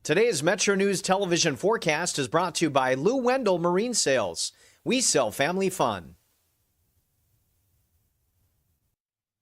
Today's Metro News television forecast is brought to you by Lou Wendell Marine Sales. We sell family fun.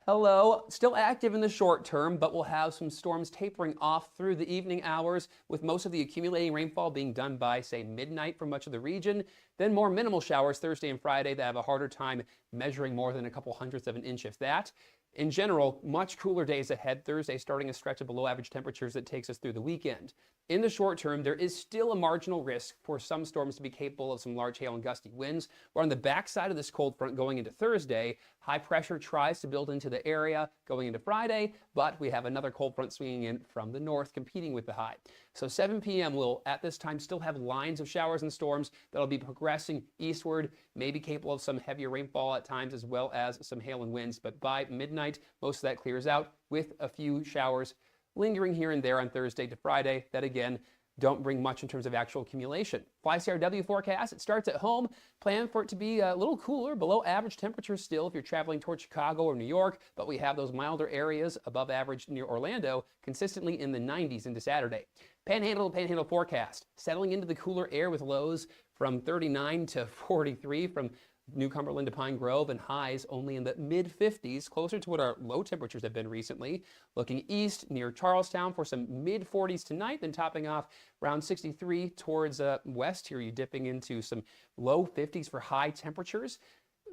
Hello. Still active in the short term, but we'll have some storms tapering off through the evening hours, with most of the accumulating rainfall being done by, say, midnight for much of the region. Then more minimal showers Thursday and Friday that have a harder time measuring more than a couple hundredths of an inch, if that. In general, much cooler days ahead. Thursday starting a stretch of below average temperatures that takes us through the weekend. In the short term, there is still a marginal risk for some storms to be capable of some large hail and gusty winds. We're on the backside of this cold front going into Thursday. High pressure tries to build into the area going into Friday, but we have another cold front swinging in from the north, competing with the high. So 7 p.m. will, at this time, still have lines of showers and storms that'll be progressing eastward, maybe capable of some heavier rainfall at times, as well as some hail and winds. But by midnight, most of that clears out with a few showers lingering here and there on Thursday to Friday that, again, don't bring much in terms of actual accumulation. FlyCRW forecast, it starts at home. Plan for it to be a little cooler, below average temperatures still if you're traveling towards Chicago or New York, but we have those milder areas above average near Orlando, consistently in the 90s into Saturday. Panhandle forecast, settling into the cooler air with lows from 39 to 43 from New Cumberland to Pine Grove, and highs only in the mid-50s, closer to what our low temperatures have been recently. Looking east near Charlestown for some mid-40s tonight, then topping off around 63 towards west here. You're dipping into some low 50s for high temperatures.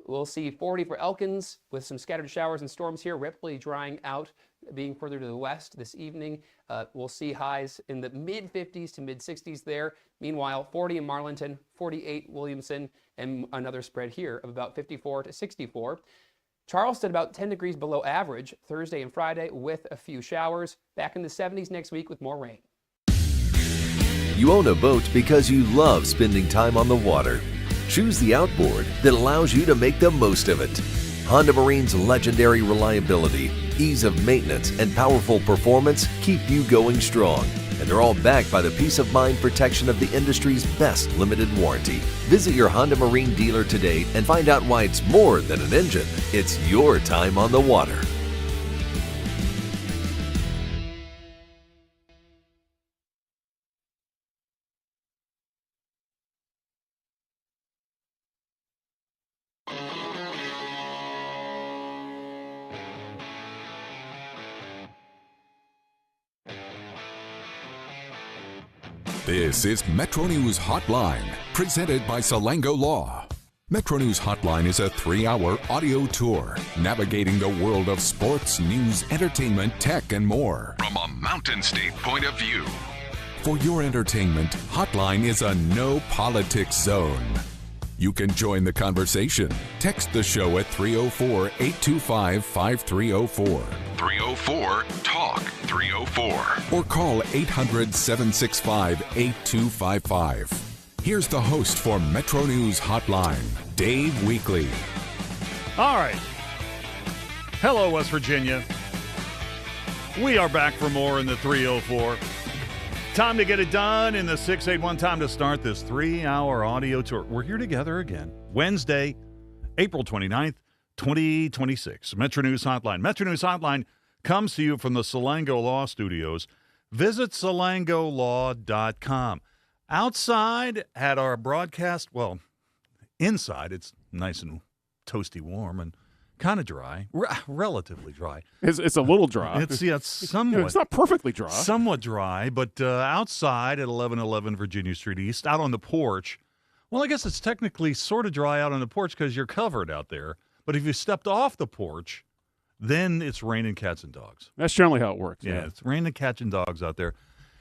We'll see 40 for Elkins with some scattered showers and storms here. Ripley drying out, being further to the west this evening. We'll see highs in the mid-50s to mid-60s there. Meanwhile, 40 in Marlinton, 48 Williamson, and another spread here of about 54 to 64. Charleston about 10 degrees below average Thursday and Friday with a few showers. Back in the 70s next week with more rain. You own a boat because you love spending time on the water. Choose the outboard that allows you to make the most of it. Honda Marine's legendary reliability, ease of maintenance, and powerful performance keep you going strong. And they're all backed by the peace of mind protection of the industry's best limited warranty. Visit your Honda Marine dealer today and find out why it's more than an engine. It's your time on the water. This is Metro News Hotline, presented by Salango Law. Metro News Hotline is a 3-hour audio tour navigating the world of sports, news, entertainment, tech, and more from a Mountain State point of view. For your entertainment, Hotline is a no politics zone. You can join the conversation. Text the show at 304-825-5304. 304-TALK-304. Or call 800-765-8255. Here's the host for Metro News Hotline, Dave Weekley. All right. Hello, West Virginia. We are back for more in the 304. Time to get it done in the 681. Time to start this 3-hour audio tour. We're here together again. Wednesday, April 29th, 2026. Metro News Hotline. Metro News Hotline comes to you from the Salango Law Studios. Visit salangolaw.com. Outside at our broadcast, well, inside it's nice and toasty warm and kind of dry, relatively dry. It's a little dry. It's somewhat. It's not perfectly dry. Somewhat dry, but outside at 1111 Virginia Street East, out on the porch. Well, I guess it's technically sort of dry out on the porch because you're covered out there. But if you stepped off the porch, then it's raining cats and dogs. That's generally how it works. Yeah, it's raining cats and dogs out there.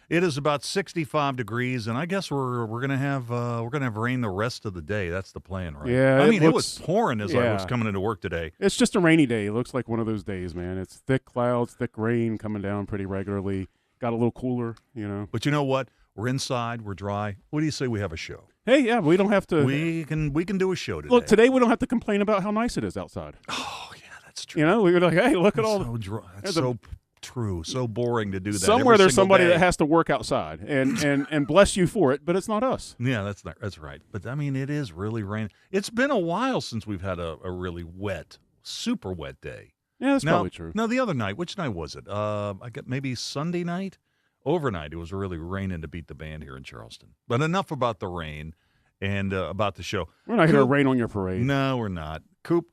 It is about 65 degrees, and I guess we're gonna have rain the rest of the day. That's the plan, right? Yeah, I mean, it was pouring as I was coming into work today. It's just a rainy day. It looks like one of those days, man. It's thick clouds, thick rain coming down pretty regularly. Got a little cooler, you know. But you know what? We're inside. We're dry. What do you say we have a show? Hey, yeah, we don't have to. We can do a show today. Look, today we don't have to complain about how nice it is outside. Oh yeah, that's true. You know, we were like, hey, look at all. So dry. That's so true. So boring to do that. Somewhere there's somebody day. that has to work outside, and bless you for it, but it's not us. Yeah, that's right. But I mean, it is really raining. It's been a while since we've had a really wet, super wet day. Yeah, that's probably true. Now the other night, which night was it? I got maybe Sunday night. overnight it was really raining to beat the band here in Charleston. But enough about the rain and about the show. We're not here to rain on your parade. No, we're not. Coop,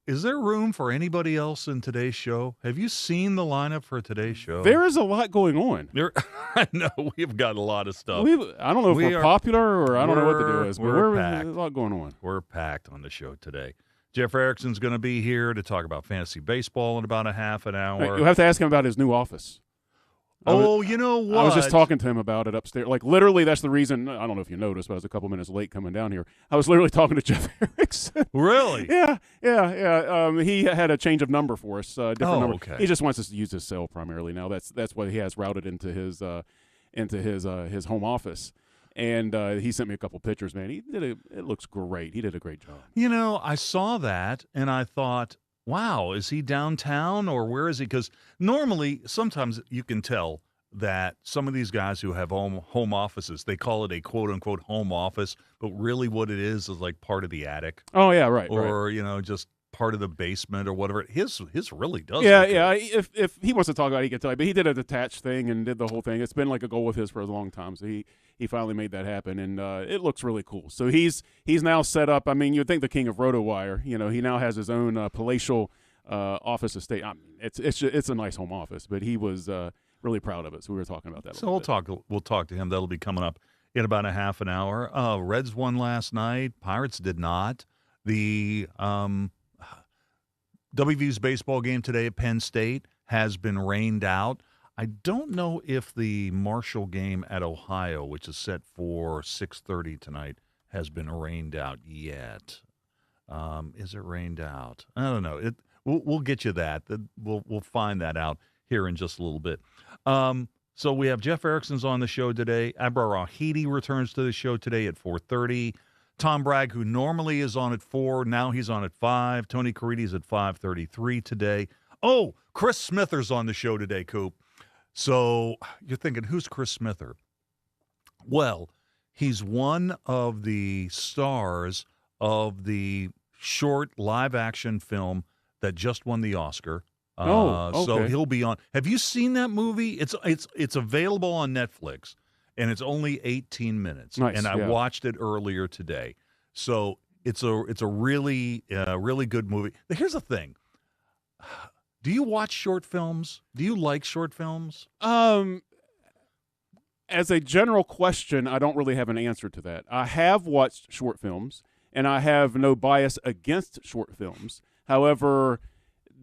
is there room for anybody else in today's show? Have you seen the lineup for today's show? There is a lot going on. I know we've got a lot of stuff. I don't know if we're popular or I don't know what the deal is, but packed. there's a lot going on. We're packed on the show today. Jeff Erickson's going to be here to talk about fantasy baseball in about a half an hour. You'll have to ask him about his new office. You know what? I was just talking to him about it upstairs. Like, literally, that's the reason. I don't know if you noticed, but I was a couple minutes late coming down here. I was literally talking to Jeff Erickson. Really? Yeah. He had a change of number for us. Different number. Okay. He just wants us to use his cell primarily now. That's what he has routed into his home office. And he sent me a couple pictures, man. It looks great. He did a great job. You know, I saw that, and I thought, wow, is he downtown or where is he? Because normally, sometimes you can tell that some of these guys who have home offices, they call it a quote-unquote home office, but really what it is like part of the attic. Oh, yeah, right. Or, you know, just part of the basement or whatever. His really does. Yeah. If he wants to talk about it, he can tell you. But he did a detached thing and did the whole thing. It's been like a goal of his for a long time. So he finally made that happen, and it looks really cool. So he's now set up. I mean, you'd think the king of Rotowire. You know, he now has his own palatial office estate. I mean, it's a nice home office, but he was really proud of it. So we were talking about that. So we'll talk to him. That'll be coming up in about a half an hour. Reds won last night. Pirates did not. The WVU's baseball game today at Penn State has been rained out. I don't know if the Marshall game at Ohio, which is set for 6:30 tonight, has been rained out yet. Is it rained out? I don't know. We'll get you that. We'll find that out here in just a little bit. So we have Jeff Erickson's on the show today. Abrar Al-Heeti returns to the show today at 4:30. Tom Bragg, who normally is on at 4, now he's on at 5. Tony Caridi's at 5:33 today. Oh, Chris Smither's on the show today, Coop. So you're thinking, who's Chris Smither? Well, he's one of the stars of the short live-action film that just won the Oscar. Okay. So he'll be on. Have you seen that movie? It's available on Netflix. And it's only 18 minutes. Nice, and I watched it earlier today. So it's a really good movie. Here's the thing. Do you watch short films? Do you like short films? As a general question, I don't really have an answer to that. I have watched short films, and I have no bias against short films. However,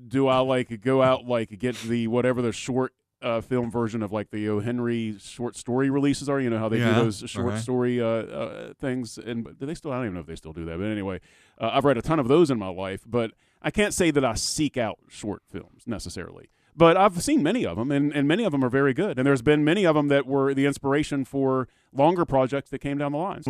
do I go out get the whatever the short film version of like the O. Henry short story releases are? You know how they do those short story things, and do they still? I don't even know if they still do that. But anyway, I've read a ton of those in my life, but I can't say that I seek out short films necessarily. But I've seen many of them, and many of them are very good. And there's been many of them that were the inspiration for longer projects that came down the line.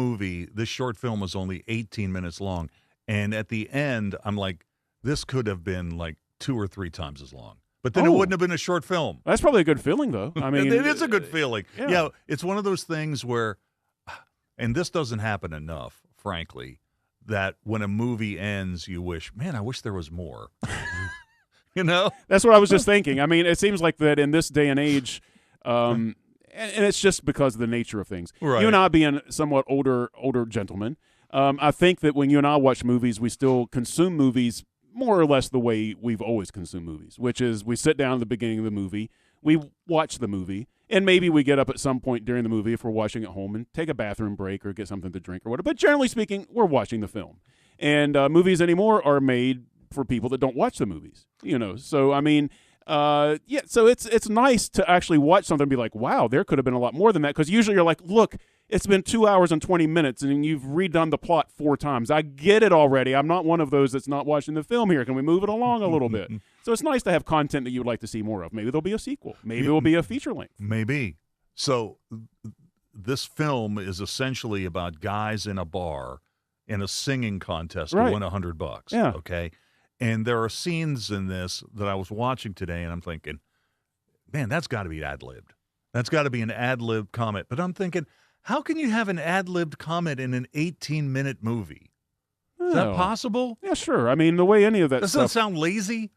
This short film was only 18 minutes long, and at the end, I'm like, this could have been like 2 or 3 times as long. But then it wouldn't have been a short film. That's probably a good feeling, though. I mean, it is a good feeling. Yeah, it's one of those things where, and this doesn't happen enough, frankly, that when a movie ends, you wish, man, I wish there was more. You know? That's what I was just thinking. I mean, it seems like that in this day and age, and it's just because of the nature of things. Right. You and I being somewhat older gentlemen, I think that when you and I watch movies, we still consume movies more or less the way we've always consumed movies, which is we sit down at the beginning of the movie, we watch the movie, and maybe we get up at some point during the movie if we're watching at home and take a bathroom break or get something to drink or whatever. But generally speaking, we're watching the film. And movies anymore are made for people that don't watch the movies, you know. So, I mean, so it's nice to actually watch something and be like, wow, there could have been a lot more than that. Because usually you're like, look, it's been 2 hours and 20 minutes and you've redone the plot 4 times. I get it already. I'm not one of those that's not watching the film here. Can we move it along a little bit? So it's nice to have content that you would like to see more of. Maybe there'll be a sequel. Maybe it'll be a feature length. Maybe. So this film is essentially about guys in a bar in a singing contest to win $100. Yeah. Okay. And there are scenes in this that I was watching today, and I'm thinking, man, that's got to be ad-libbed. That's got to be an ad-libbed comment. But I'm thinking, how can you have an ad-libbed comment in an 18-minute movie? Is that possible? Yeah, sure. I mean, the way any of that Doesn't stuff... it sound lazy?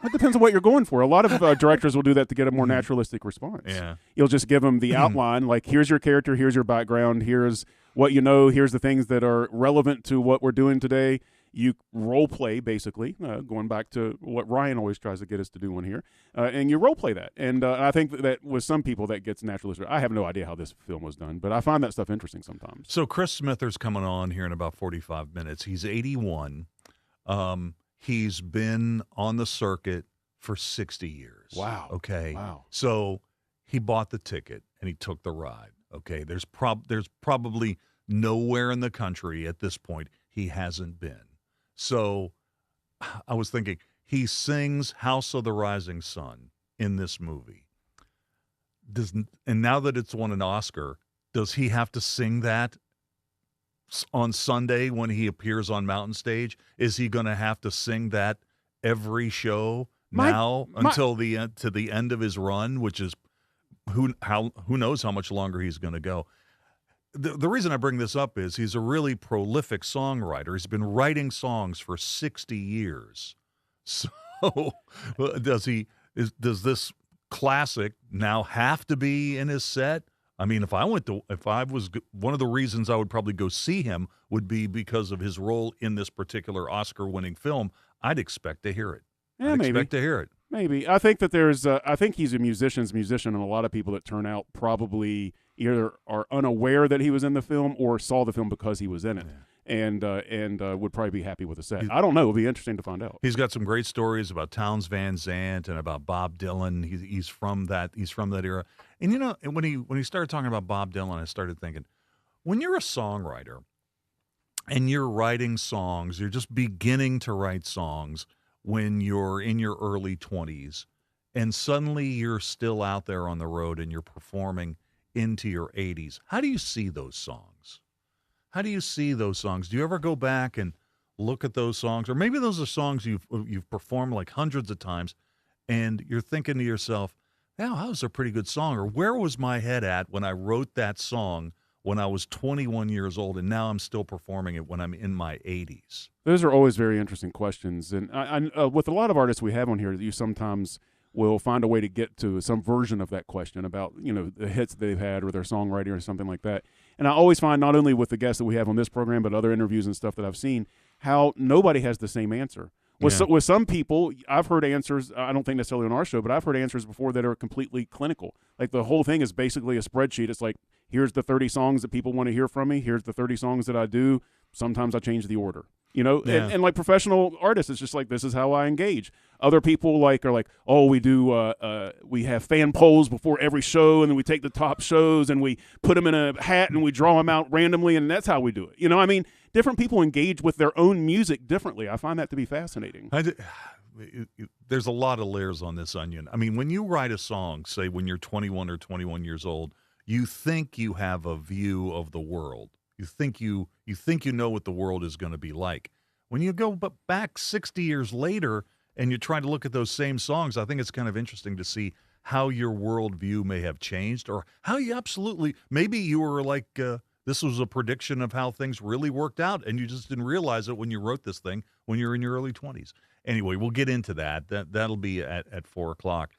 It depends on what you're going for. A lot of directors will do that to get a more naturalistic response. Yeah. You'll just give them the outline, like, here's your character, here's your background, here's what you know, here's the things that are relevant to what we're doing today. You role play, basically, going back to what Ryan always tries to get us to do on here, and you role play that. And I think that with some people that gets naturalistic. I have no idea how this film was done, but I find that stuff interesting sometimes. So Chris Smither's coming on here in about 45 minutes. He's 81. He's been on the circuit for 60 years. Wow. Okay. Wow. So he bought the ticket and he took the ride. Okay. There's probably nowhere in the country at this point he hasn't been. So I was thinking, he sings House of the Rising Sun in this movie. And now that it's won an Oscar, does he have to sing that on Sunday when he appears on Mountain Stage? Is he going to have to sing that every show until the end of his run, which is who knows how much longer he's going to go? The reason I bring this up is he's a really prolific songwriter. He's been writing songs for 60 years. So does this classic now have to be in his set? I mean, if I was one of the reasons I would probably go see him would be because of his role in this particular Oscar-winning film. I'd expect to hear it. Yeah, I'd maybe. expect to hear it. Maybe. I think that I think he's a musician's musician, and a lot of people that turn out probably either are unaware that he was in the film or saw the film because he was in it, and would probably be happy with the set. I don't know. It'll be interesting to find out. He's got some great stories about Townes Van Zandt and about Bob Dylan. He's from that era. And you know, when he started talking about Bob Dylan, I started thinking, when you're a songwriter and you're writing songs, you're just beginning to write songs when you're in your early 20s, and suddenly you're still out there on the road and you're performing into your 80s. How do you see those songs? How do you see those songs? Do you ever go back and look at those songs? Or maybe those are songs you've performed like hundreds of times, and you're thinking to yourself, wow, that was a pretty good song. Or where was my head at when I wrote that song when I was 21 years old, and now I'm still performing it when I'm in my 80s? Those are always very interesting questions. And I with a lot of artists we have on here, you sometimes will find a way to get to some version of that question about, you know, the hits that they've had or their songwriting or something like that. And I always find, not only with the guests that we have on this program, but other interviews and stuff that I've seen, how nobody has the same answer. With some people, I've heard answers, I don't think necessarily on our show, but I've heard answers before that are completely clinical. Like the whole thing is basically a spreadsheet. It's like, here's the 30 songs that people want to hear from me. Here's the 30 songs that I do. Sometimes I change the order. You know, and like professional artists, it's just like, this is how I engage. Other people are like, oh, we have fan polls before every show, and then we take the top shows and we put them in a hat and we draw them out randomly, and that's how we do it. You know, I mean, different people engage with their own music differently. I find that to be fascinating. There's a lot of layers on this onion. I mean, when you write a song, say when you're 21 or 21 years old, you think you have a view of the world. You think you know what the world is going to be like. When you go back 60 years later and you try to look at those same songs, I think it's kind of interesting to see how your worldview may have changed, or how you maybe you were like, this was a prediction of how things really worked out, and you just didn't realize it when you wrote this thing when you were in your early 20s. Anyway, we'll get into that. That'll be at 4 o'clock.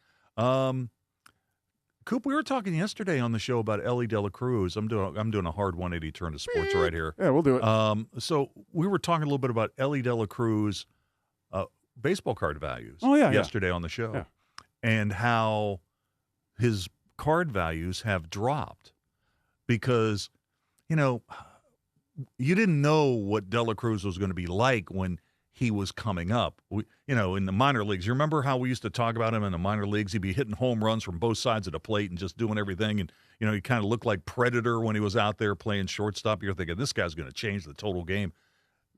Coop, we were talking yesterday on the show about Ellie De La Cruz. I'm doing a hard 180 turn to sports right here. Yeah, we'll do it. So we were talking a little bit about Ellie De La Cruz baseball card values yesterday on the show, and how his card values have dropped because, you know, you didn't know what De La Cruz was going to be like when he was coming up. In the minor leagues, you remember how we used to talk about him in the minor leagues? He'd be hitting home runs from both sides of the plate and just doing everything. And, you know, he kind of looked like Predator when he was out there playing shortstop. You're thinking, this guy's going to change the total game.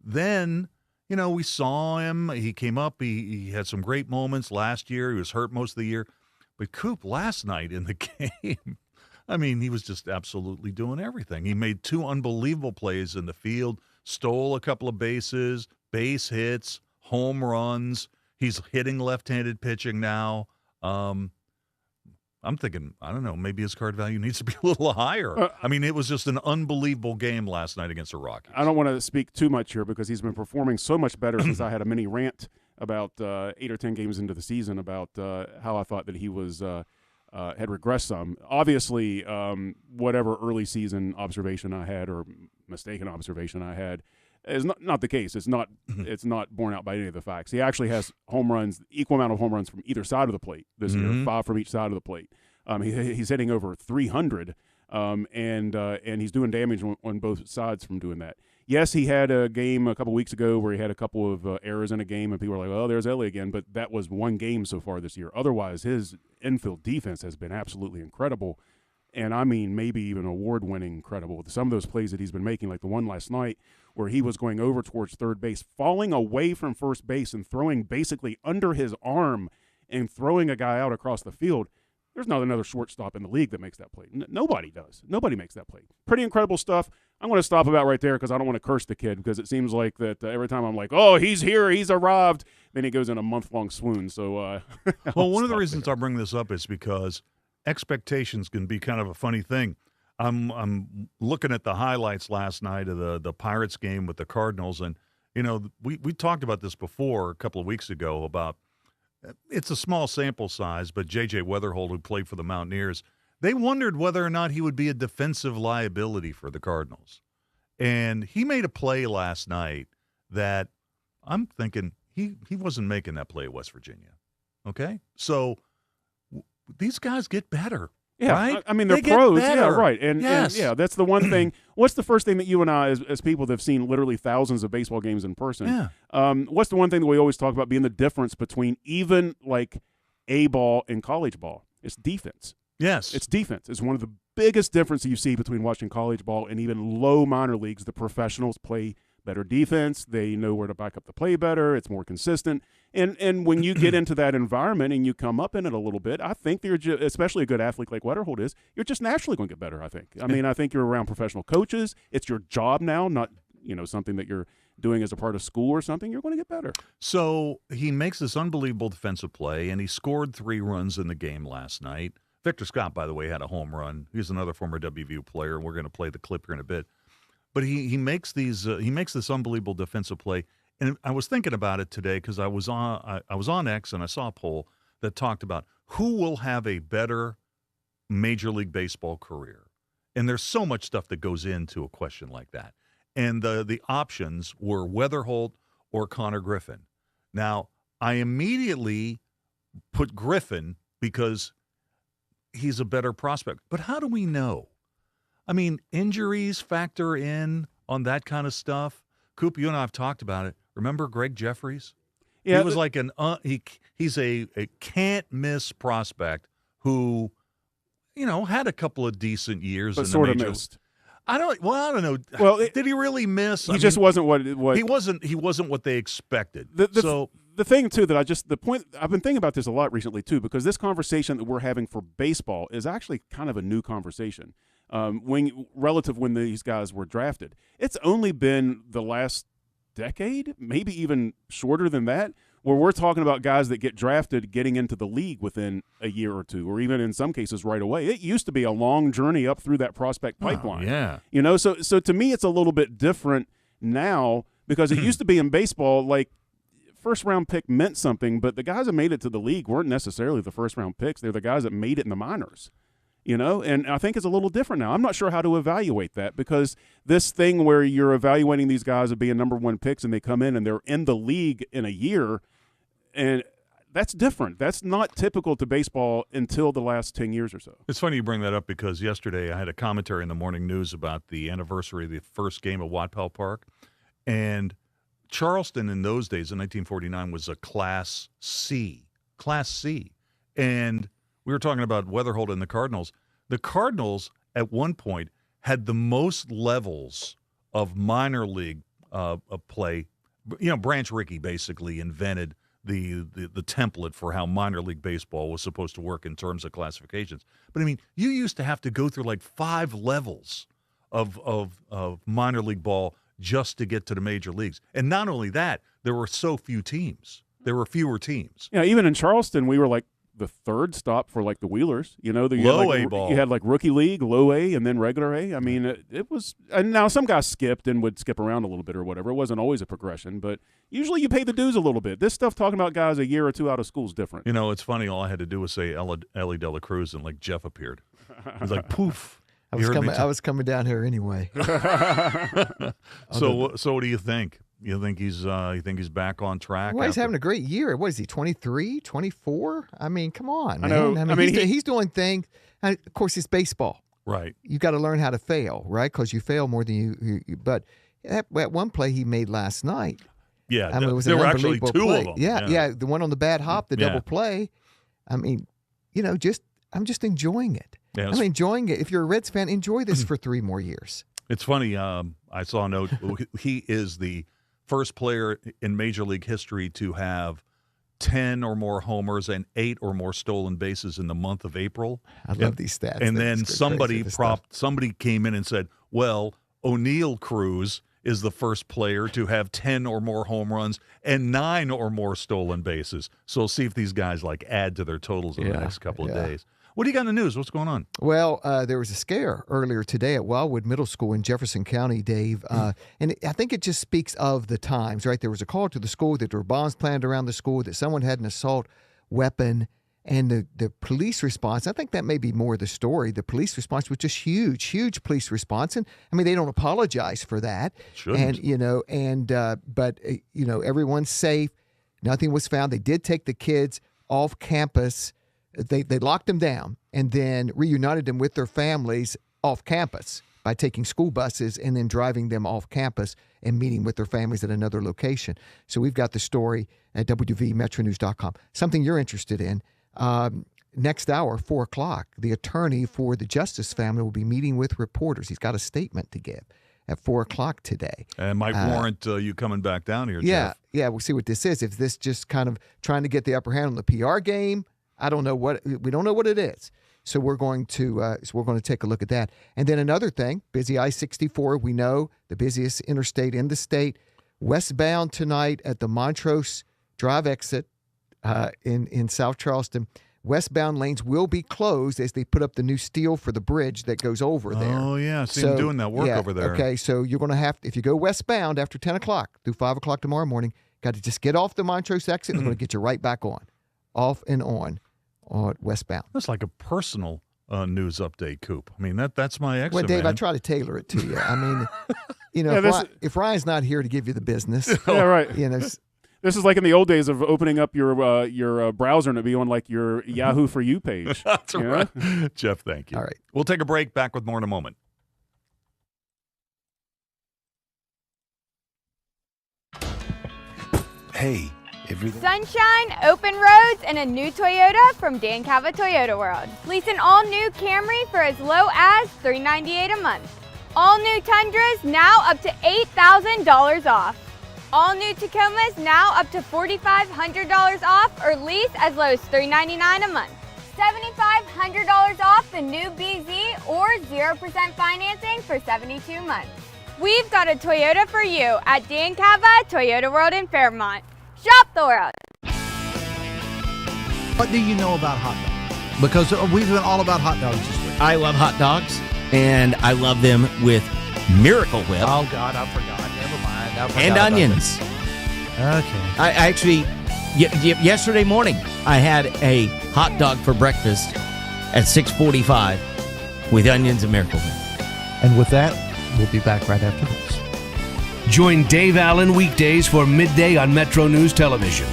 Then, you know, we saw him. He came up. He had some great moments last year. He was hurt most of the year. But Coop, last night in the game, I mean, he was just absolutely doing everything. He made 2 unbelievable plays in the field, stole a couple of bases, base hits, home runs. He's hitting left-handed pitching now. I'm thinking, I don't know, maybe his card value needs to be a little higher. I mean, it was just an unbelievable game last night against the Rockies. I don't want to speak too much here because he's been performing so much better since I had a mini rant about 8 or 10 games into the season about how I thought that he was had regressed some. Obviously, whatever early season observation I had or mistaken observation I had is not the case. It's not borne out by any of the facts. He actually has home runs, equal amount of home runs from either side of the plate this year, 5 from each side of the plate. He's hitting over 300, and he's doing damage on both sides from doing that. Yes, he had a game a couple weeks ago where he had a couple of errors in a game, and people were like, "Oh, there's Ellie again." But that was one game so far this year. Otherwise, his infield defense has been absolutely incredible, and I mean maybe even award-winning incredible. Some of those plays that he's been making, like the one last night where he was going over towards third base, falling away from first base and throwing basically under his arm and throwing a guy out across the field. There's not another shortstop in the league that makes that play. Nobody does. Nobody makes that play. Pretty incredible stuff. I'm going to stop about right there because I don't want to curse the kid because it seems like that every time I'm like, oh, he's here, he's arrived, then he goes in a month-long swoon. So, well, one of the reasons I bring this up is because expectations can be kind of a funny thing. I'm looking at the highlights last night of the Pirates game with the Cardinals, and we talked about this before a couple of weeks ago about it's a small sample size, but J.J. Weatherholt, who played for the Mountaineers, they wondered whether or not he would be a defensive liability for the Cardinals. And he made a play last night that I'm thinking he wasn't making that play at West Virginia. Okay? So these guys get better. Yeah, right? I mean, they're pros. Yeah, right. And that's the one thing. What's the first thing that you and I, as people that have seen literally thousands of baseball games in person, what's the one thing that we always talk about being the difference between even like A-ball and college ball? It's defense. Yes. It's defense. It's one of the biggest differences you see between watching college ball and even low minor leagues. The professionals play better defense. They know where to back up the play better. It's more consistent. And when you get into that environment and you come up in it a little bit, I think especially a good athlete like Weatherholt is, you're just naturally going to get better, I think. I mean, I think you're around professional coaches. It's your job now, not something that you're doing as a part of school or something. You're going to get better. So he makes this unbelievable defensive play, and he scored 3 runs in the game last night. Victor Scott, by the way, had a home run. He's another former WVU player. We're going to play the clip here in a bit. But he makes this unbelievable defensive play. And I was thinking about it today because I was on X and I saw a poll that talked about who will have a better Major League Baseball career. And there's so much stuff that goes into a question like that. And the options were Weatherholt or Connor Griffin. Now, I immediately put Griffin because he's a better prospect. But how do we know? I mean, injuries factor in on that kind of stuff. Coop, you and I have talked about it. Remember Greg Jeffries? Yeah, he was like he's a can't-miss prospect who, had a couple of decent years but in sort the of major. Missed. I don't know. Well, did he really miss? He just wasn't what he wasn't what they expected. The thing too the point I've been thinking about this a lot recently too, because this conversation that we're having for baseball is actually kind of a new conversation. When these guys were drafted, it's only been the last decade, maybe even shorter than that, where we're talking about guys that get drafted getting into the league within a year or two, or even in some cases right away. It used to be a long journey up through that prospect pipeline. Oh, yeah. So to me, it's a little bit different now because it used to be in baseball, like first round pick meant something, but the guys that made it to the league weren't necessarily the first round picks. They're the guys that made it in the minors. And I think it's a little different now. I'm not sure how to evaluate that because this thing where you're evaluating these guys as being number 1 picks and they come in and they're in the league in a year, and that's different. That's not typical to baseball until the last 10 years or so. It's funny you bring that up because yesterday I had a commentary in the morning news about the anniversary of the first game at Watt-Powell Park, and Charleston in those days in 1949 was a Class C. And we were talking about Weatherholt and the Cardinals. The Cardinals, at one point, had the most levels of minor league play. Branch Rickey basically invented the template for how minor league baseball was supposed to work in terms of classifications. But, I mean, you used to have to go through like 5 levels of minor league ball just to get to the major leagues. And not only that, there were so few teams. There were fewer teams. Yeah, even in Charleston, we were like the third stop for like the Wheelers. You know, Low A ball. You had like rookie league, low A, and then regular A. I mean, it was. And now some guys skipped and would skip around a little bit or whatever. It wasn't always a progression, but usually you pay the dues a little bit. This stuff talking about guys a year or two out of school is different. You know, it's funny. All I had to do was say Ellie De La Cruz, and like Jeff appeared. It was like poof. I was coming down here anyway. So what do you think? You think he's back on track? Well, he's having a great year. What is he, 23, 24? I mean, come on, man. I mean, he's doing things. And of course, it's baseball. Right. You got to learn how to fail, right? Because you fail more than you. But at one play he made last night. Yeah, I mean, it was there an were actually unbelievable two play. of them. Yeah, the one on the bad hop, the double play. I mean, you know, I'm just enjoying it. Yeah, I'm enjoying it. If you're a Reds fan, enjoy this for 3 more years. It's funny. I saw a note. He is the first player in Major League history to have 10 or more homers and 8 or more stolen bases in the month of April. I love these stats. And then somebody came in and said, well, O'Neill Cruz is the first player to have 10 or more home runs and 9 or more stolen bases. So we'll see if these guys like add to their totals in the next couple of days. What do you got in the news? What's going on? Well, there was a scare earlier today at Wildwood Middle School in Jefferson County, Dave. And I think it just speaks of the times, right? There was a call to the school that there were bombs planned around the school, that someone had an assault weapon. And the police response, I think that may be more the story. The police response was just huge police response. And, I mean, they don't apologize for that. Shouldn't. And, but everyone's safe. Nothing was found. They did take the kids off campus. They locked them down and then reunited them with their families off campus by taking school buses and then driving them off campus and meeting with their families at another location. So we've got the story at WVMetroNews.com. Something you're interested in. Next hour, 4 o'clock, the attorney for the Justice family will be meeting with reporters. He's got a statement to give at 4 o'clock today. And might warrant you coming back down here, Yeah, Jeff. yeah, we'll see what this is. If this just kind of trying to get the upper hand on the PR game, we don't know what it is. So we're going to take a look at that. And then another thing, busy I-64, we know the busiest interstate in the state. Westbound tonight at the Montrose Drive exit in South Charleston. Westbound lanes will be closed as they put up the new steel for the bridge that goes over there. Oh, yeah. I see them doing that work over there. Okay, so you're going to have, if you go westbound after 10 o'clock through 5 o'clock tomorrow morning, got to just get off the Montrose exit and they're going to get you right back on, off and on westbound. That's like a personal news update, Coop. I mean, that's my extra. Well, Dave, man. I try to tailor it to you. I mean, if Ryan's not here to give you the business, yeah, right. This is like in the old days of opening up your browser and it be on like your Yahoo For You page. That's right. Jeff, thank you. All right. We'll take a break. Back with more in a moment. Hey, Sunshine, open roads, and a new Toyota from Dan Cava Toyota World. Lease an all-new Camry for as low as $398 a month. All new Tundras now up to $8,000 off. All new Tacomas now up to $4,500 off or lease as low as $399 a month. $7,500 off the new BZ or 0% financing for 72 months. We've got a Toyota for you at Dan Cava Toyota World in Fairmont. Shop the world. What do you know about hot dogs? Because we've been all about hot dogs this week. I love hot dogs, and I love them with Miracle Whip. Oh, God, I forgot. Never mind. I forgot and onions. Okay. I actually, yesterday morning, I had a hot dog for breakfast at 6:45 with onions and Miracle Whip. And with that, we'll be back right after this. Join Dave Allen weekdays for midday on Metro News Television.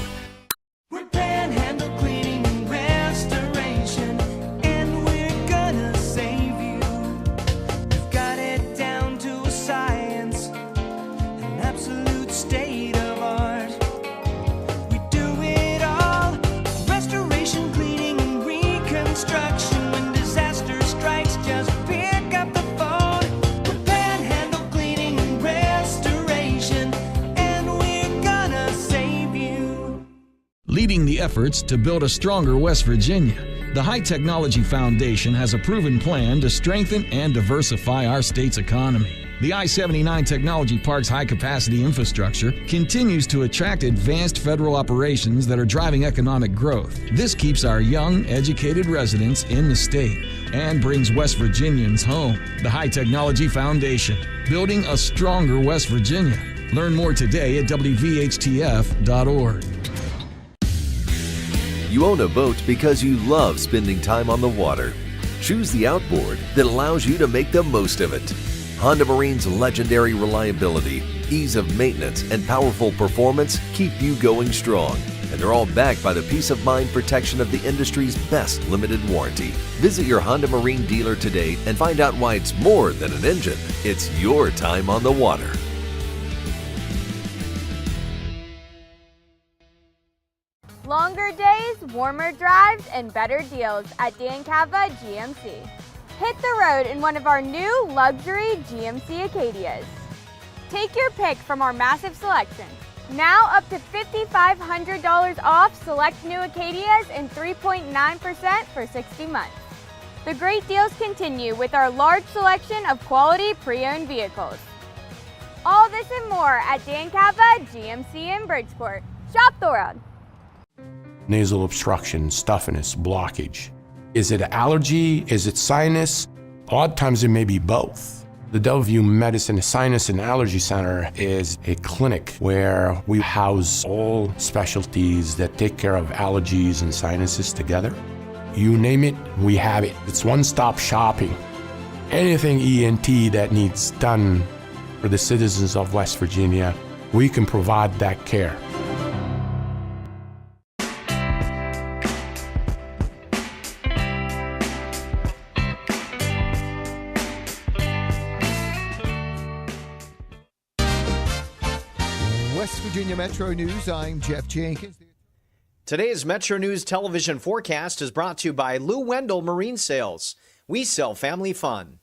We're Panhandle Cleaning and Restoration, and we're gonna save you. We've got it down to a science, an absolute state of art. We do it all, restoration, cleaning, and reconstruction. When disaster strikes, just pick up the phone. We're Panhandle Cleaning and Restoration, and we're gonna save you. Leading the efforts to build a stronger West Virginia, the High Technology Foundation has a proven plan to strengthen and diversify our state's economy. The I-79 Technology Park's high-capacity infrastructure continues to attract advanced federal operations that are driving economic growth. This keeps our young, educated residents in the state and brings West Virginians home. The High Technology Foundation, building a stronger West Virginia. Learn more today at WVHTF.org. You own a boat because you love spending time on the water. Choose the outboard that allows you to make the most of it. Honda Marine's legendary reliability, ease of maintenance, and powerful performance keep you going strong. And they're all backed by the peace of mind protection of the industry's best limited warranty. Visit your Honda Marine dealer today and find out why it's more than an engine. It's your time on the water. Longer days, warmer drives, and better deals at Dan Cava GMC. Hit the road in one of our new luxury GMC Acadias. Take your pick from our massive selection. Now up to $5,500 off select new Acadias and 3.9% for 60 months. The great deals continue with our large selection of quality pre-owned vehicles. All this and more at Dan Cava GMC in Bridgeport. Shop the world. Nasal obstruction, stuffiness, blockage. Is it allergy? Is it sinus? A lot of times it may be both. The WVU Medicine Sinus and Allergy Center is a clinic where we house all specialties that take care of allergies and sinuses together. You name it, we have it. It's one-stop shopping. Anything ENT that needs done for the citizens of West Virginia, we can provide that care. West Virginia Metro News, I'm Jeff Jenkins. Today's Metro News television forecast is brought to you by Lou Wendell Marine Sales. We sell family fun.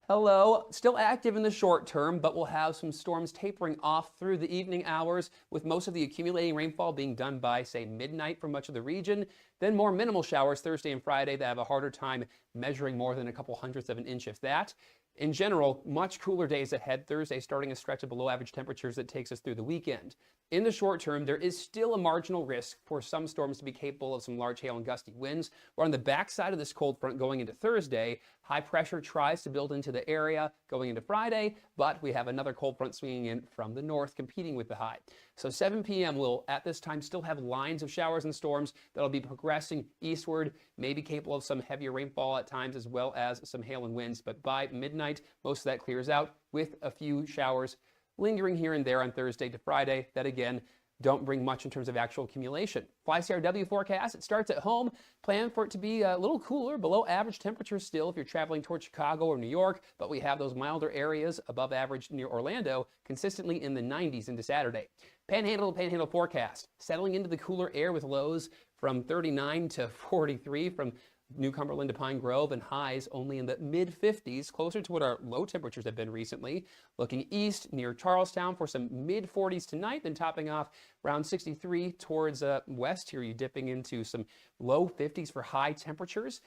Hello. Still active in the short term, but we'll have some storms tapering off through the evening hours, with most of the accumulating rainfall being done by, say, midnight for much of the region. Then more minimal showers Thursday and Friday that have a harder time measuring more than a couple hundredths of an inch, if that. In general, much cooler days ahead Thursday, starting a stretch of below average temperatures that takes us through the weekend. In the short term, there is still a marginal risk for some storms to be capable of some large hail and gusty winds. We're on the backside of this cold front going into Thursday. High pressure tries to build into the area going into Friday, but we have another cold front swinging in from the north, competing with the high. So 7 p.m. will, at this time, still have lines of showers and storms that'll be progressing eastward, maybe capable of some heavier rainfall at times, as well as some hail and winds. But by midnight, most of that clears out with a few showers lingering here and there on Thursday to Friday that, again, don't bring much in terms of actual accumulation. FlyCRW forecast, it starts at home. Plan for it to be a little cooler, below average temperatures still if you're traveling towards Chicago or New York, but we have those milder areas above average near Orlando, consistently in the 90s into Saturday. Panhandle to Panhandle forecast, settling into the cooler air with lows from 39 to 43 from New Cumberland to Pine Grove, and highs only in the mid-50s, closer to what our low temperatures have been recently. Looking east near Charlestown for some mid-40s tonight, then topping off around 63 towards west here, you dipping into some low 50s for high temperatures.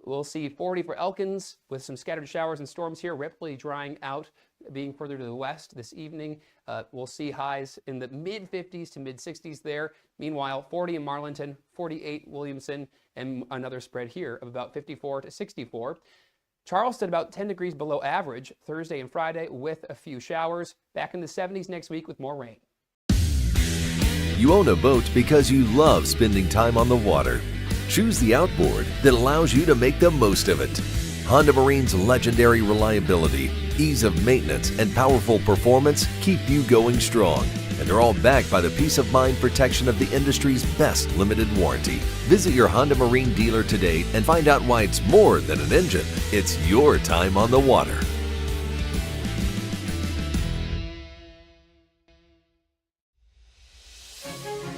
We'll see 40 for Elkins with some scattered showers and storms here, rapidly drying out, being further to the west this evening. We'll see highs in the mid-50s to mid-60s there. Meanwhile, 40 in Marlinton, 48 Williamson, and another spread here of about 54 to 64. Charleston about 10 degrees below average Thursday and Friday with a few showers. Back in the 70s next week with more rain. You own a boat because you love spending time on the water. Choose the outboard that allows you to make the most of it. Honda Marine's legendary reliability, ease of maintenance, and powerful performance keep you going strong. And they're all backed by the peace of mind protection of the industry's best limited warranty. Visit your Honda Marine dealer today and find out why it's more than an engine. It's your time on the water.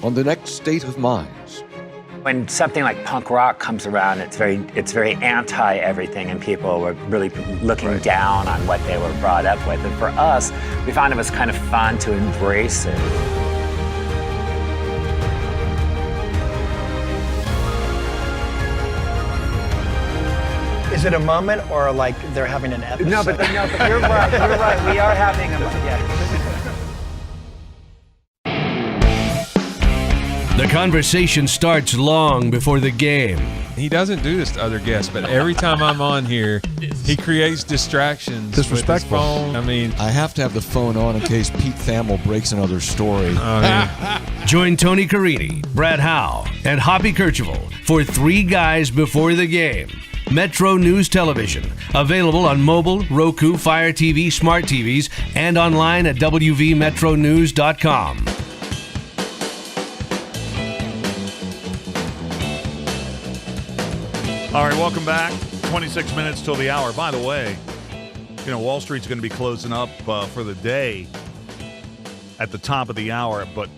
On the next State of Minds. When something like punk rock comes around, it's very anti-everything, and people were really looking down on what they were brought up with. And for us, we found it was kind of fun to embrace it. Is it a moment or like they're having an episode? No, but you're right. You're right. We are having a moment. Yeah. The conversation starts long before the game. He doesn't do this to other guests, but every time I'm on here, he creates distractions. Disrespectful. With his phone. I mean, I have to have the phone on in case Pete Thamel breaks another story. Join Tony Caridi, Brad Howe, and Hoppy Kercheval for Three Guys Before the Game. Metro News Television, available on mobile, Roku, Fire TV, smart TVs, and online at wvmetronews.com. All right, welcome back. 26 minutes till the hour. By the way, Wall Street's going to be closing up for the day at the top of the hour, but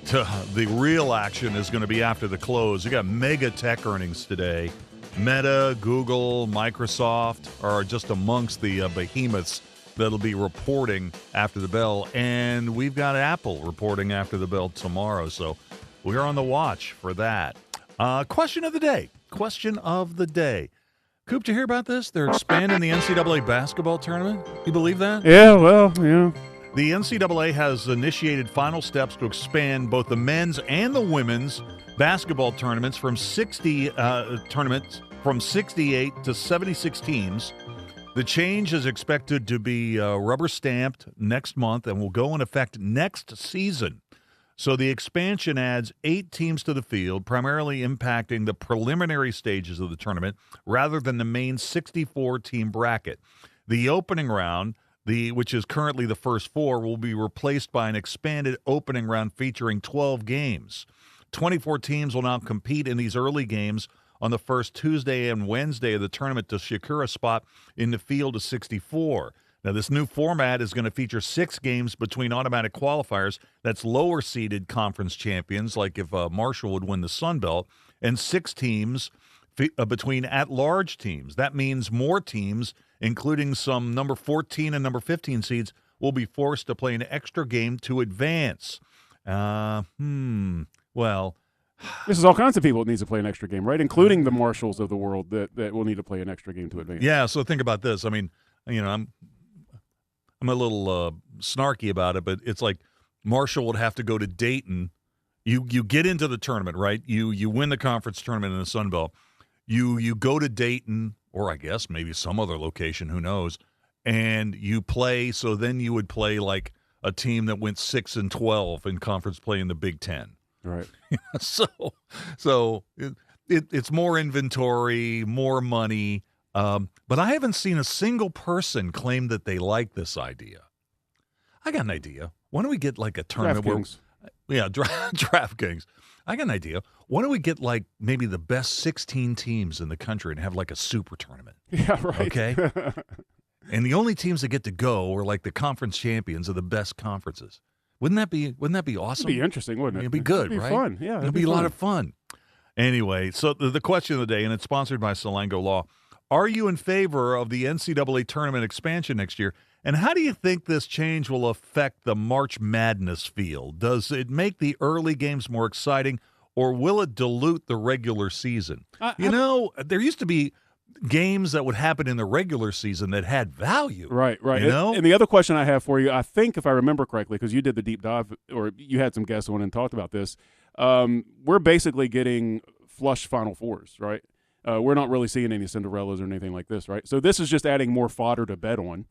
the real action is going to be after the close. You got mega tech earnings today. Meta, Google, Microsoft are just amongst the behemoths that'll be reporting after the bell, and we've got Apple reporting after the bell tomorrow, so we're on the watch for that. Question of the day. Coop, did you hear about this? They're expanding the NCAA basketball tournament. You believe that? Yeah, well, yeah. The NCAA has initiated final steps to expand both the men's and the women's basketball tournaments from 68 to 76 teams. The change is expected to be rubber stamped next month and will go in effect next season. So the expansion adds 8 teams to the field, primarily impacting the preliminary stages of the tournament rather than the main 64-team bracket. The opening round, which is currently the first 4, will be replaced by an expanded opening round featuring 12 games. 24 teams will now compete in these early games on the first Tuesday and Wednesday of the tournament to secure a spot in the field of 64. Now, this new format is going to feature 6 games between automatic qualifiers. That's lower-seeded conference champions, like if Marshall would win the Sun Belt, and 6 teams between at-large teams. That means more teams, including some number 14 and number 15 seeds, will be forced to play an extra game to advance. Well, this is all kinds of people that needs to play an extra game, right? Including the Marshalls of the world that will need to play an extra game to advance. Yeah, so think about this. I mean, I'm a little snarky about it, but it's like Marshall would have to go to Dayton. You get into the tournament, right? You win the conference tournament in the Sun Belt. You go to Dayton, or I guess maybe some other location, who knows, and you play. So then you would play like a team that went 6-12 in conference play in the Big Ten. Right. So it's more inventory, more money. But I haven't seen a single person claim that they like this idea. I got an idea. Why don't we get like a tournament DraftKings. I got an idea. Why don't we get like maybe the best 16 teams in the country and have like a super tournament? Yeah, right. Okay. And the only teams that get to go are like the conference champions of the best conferences. Wouldn't that be awesome? It'd be interesting, wouldn't it? It'd be good, It'd be right? Fun. Yeah, it'd be a lot of fun. Anyway, so the question of the day, and it's sponsored by Salango Law. Are you in favor of the NCAA tournament expansion next year? And how do you think this change will affect the March Madness field? Does it make the early games more exciting, or will it dilute the regular season? There used to be games that would happen in the regular season that had value. Right. And the other question I have for you, I think if I remember correctly, because you did the deep dive, or you had some guests on and talked about this, we're basically getting flush Final Fours, right? We're not really seeing any Cinderellas or anything like this, right? So this is just adding more fodder to bet on.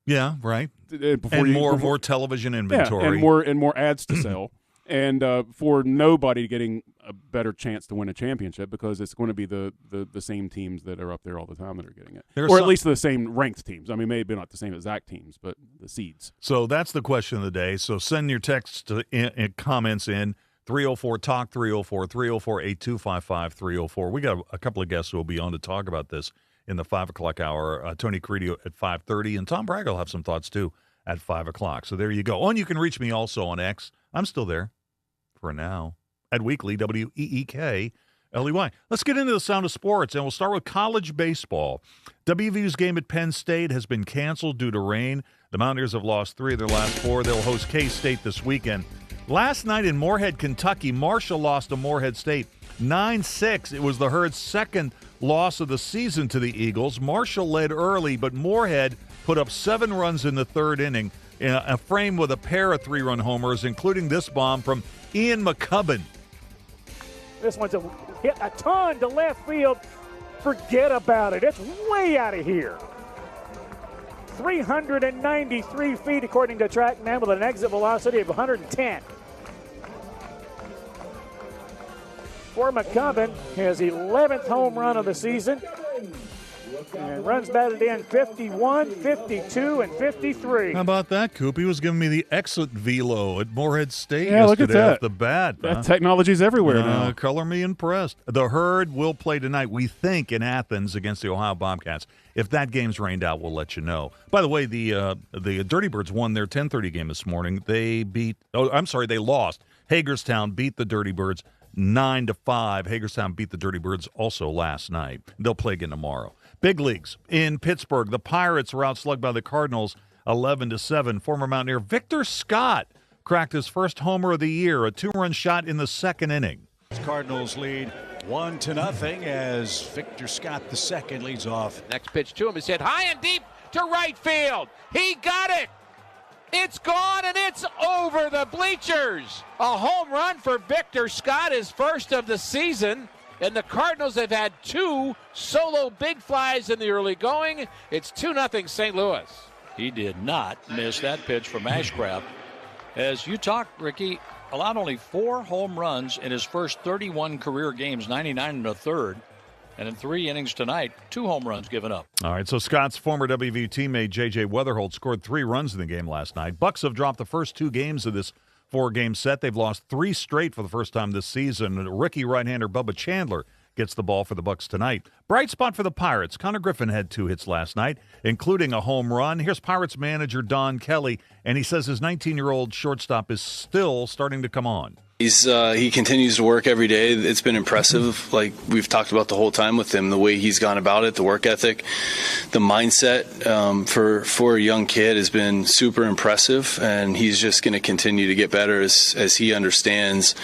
Yeah, right. More television inventory. Yeah, and more ads to sell. And for nobody getting a better chance to win a championship, because it's going to be the same teams that are up there all the time that are getting it. At least the same ranked teams. I mean, maybe not the same exact teams, but the seeds. So that's the question of the day. So send your text comments in. 304-TALK, 304-304-8255, 304. We got a couple of guests who will be on to talk about this in the 5 o'clock hour. Tony Caridi at 5:30, and Tom Bragg will have some thoughts, too, at 5 o'clock. So there you go. Oh, and you can reach me also on X. I'm still there for now at Weekly, WEEKLEY. Let's get into the sound of sports, and we'll start with college baseball. WVU's game at Penn State has been canceled due to rain. The Mountaineers have lost 3 of their last 4. They'll host K-State this weekend. Last night in Moorhead, Kentucky, Marshall lost to Moorhead State 9-6. It was the Herd's second loss of the season to the Eagles. Marshall led early, but Moorhead put up 7 runs in the third inning, a frame with a pair of 3-run homers, including this bomb from Ian McCubbin. This one's hit a ton to left field. Forget about it. It's way out of here. 393 feet according to TrackMan with an exit velocity of 110. For McCubbin, his 11th home run of the season. And runs batted in 51, 52, and 53. How about that, Coop? He was giving me the exit velo at Moorhead State look at yesterday that. off the bat. That technology's everywhere now. Color me impressed. The Herd will play tonight, we think, in Athens against the Ohio Bobcats. If that game's rained out, we'll let you know. By the way, the Dirty Birds won their 10:30 game this morning. They lost. Hagerstown beat the Dirty Birds 9-5. Hagerstown beat the Dirty Birds also last night. They'll play again tomorrow. Big leagues in Pittsburgh. The Pirates were outslugged by the Cardinals 11-7. Former Mountaineer Victor Scott cracked his first homer of the year, a 2-run shot in the second inning. Cardinals lead 1-0 as Victor Scott II leads off. Next pitch to him is hit high and deep to right field. He got it. It's gone and it's over the bleachers. A home run for Victor Scott, his first of the season. And the Cardinals have had 2 solo big flies in the early going. It's 2-0 St. Louis. He did not miss that pitch from Ashcraft. As you talked, Ricky, allowed only 4 home runs in his first 31 career games, 99 1/3. And in 3 innings tonight, 2 home runs given up. All right, so Scott's former WVU teammate J.J. Weatherholt scored 3 runs in the game last night. Bucks have dropped the first 2 games of this 4-game set. They've lost 3 straight for the first time this season. Rookie right-hander Bubba Chandler gets the ball for the Bucks tonight. Bright spot for the Pirates. Connor Griffin had 2 hits last night, including a home run. Here's Pirates manager Don Kelly, and he says his 19-year-old shortstop is still starting to come on. He continues to work every day. It's been impressive, like we've talked about the whole time with him, the way he's gone about it, the work ethic, the mindset for a young kid has been super impressive, and he's just going to continue to get better as he understands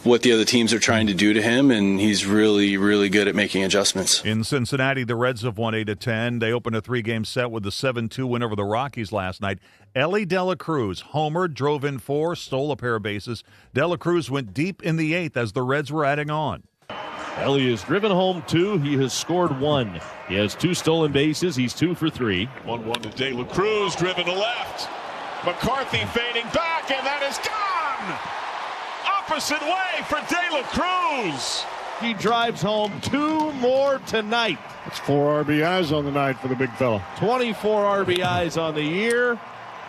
what the other teams are trying to do to him, and he's really, really good at making adjustments. In Cincinnati, the Reds have won 8-10. They opened a 3-game set with a 7-2 win over the Rockies last night. Ellie De La Cruz homered, drove in 4, stole a pair of bases. De La Cruz went deep in the 8th as the Reds were adding on. Ellie has driven home 2. He has scored 1. He has 2 stolen bases. He's 2 for 3. 1-1 to De La Cruz, driven to left. McCarthy fading back, and that is gone! Opposite way for De La Cruz. He drives home 2 more tonight. That's 4 RBIs on the night for the big fella. 24 RBIs on the year,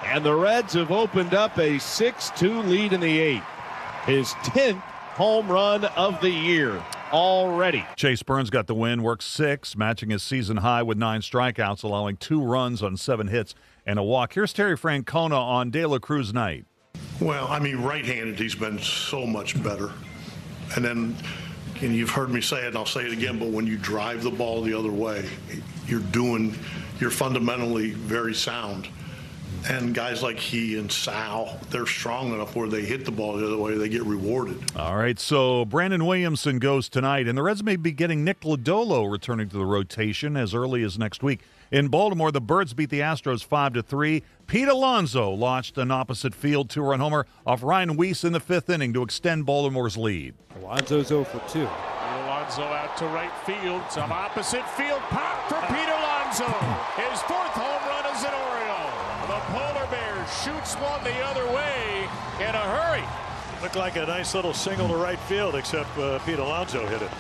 and the Reds have opened up a 6-2 lead in the 8th. His 10th home run of the year already. Chase Burns got the win, worked 6, matching his season high with 9 strikeouts, allowing 2 runs on 7 hits and a walk. Here's Terry Francona on De La Cruz night. Well, I mean, right-handed, he's been so much better. And then, and you've heard me say it, and I'll say it again, but when you drive the ball the other way, you're fundamentally very sound. And guys like he and Sal, they're strong enough where they hit the ball the other way, they get rewarded. All right, so Brandon Williamson goes tonight, and the Reds may be getting Nick Lodolo returning to the rotation as early as next week. In Baltimore, the Birds beat the Astros 5-3. Pete Alonso launched an opposite field 2-run homer off Ryan Weiss in the 5th inning to extend Baltimore's lead. Alonso's 0 for 2. Alonso out to right field. Some opposite field pop for Pete Alonso. His 4th home run as an Oriole. The Polar Bears shoots one the other way in a hurry. Looked like a nice little single to right field, except Pete Alonso hit it.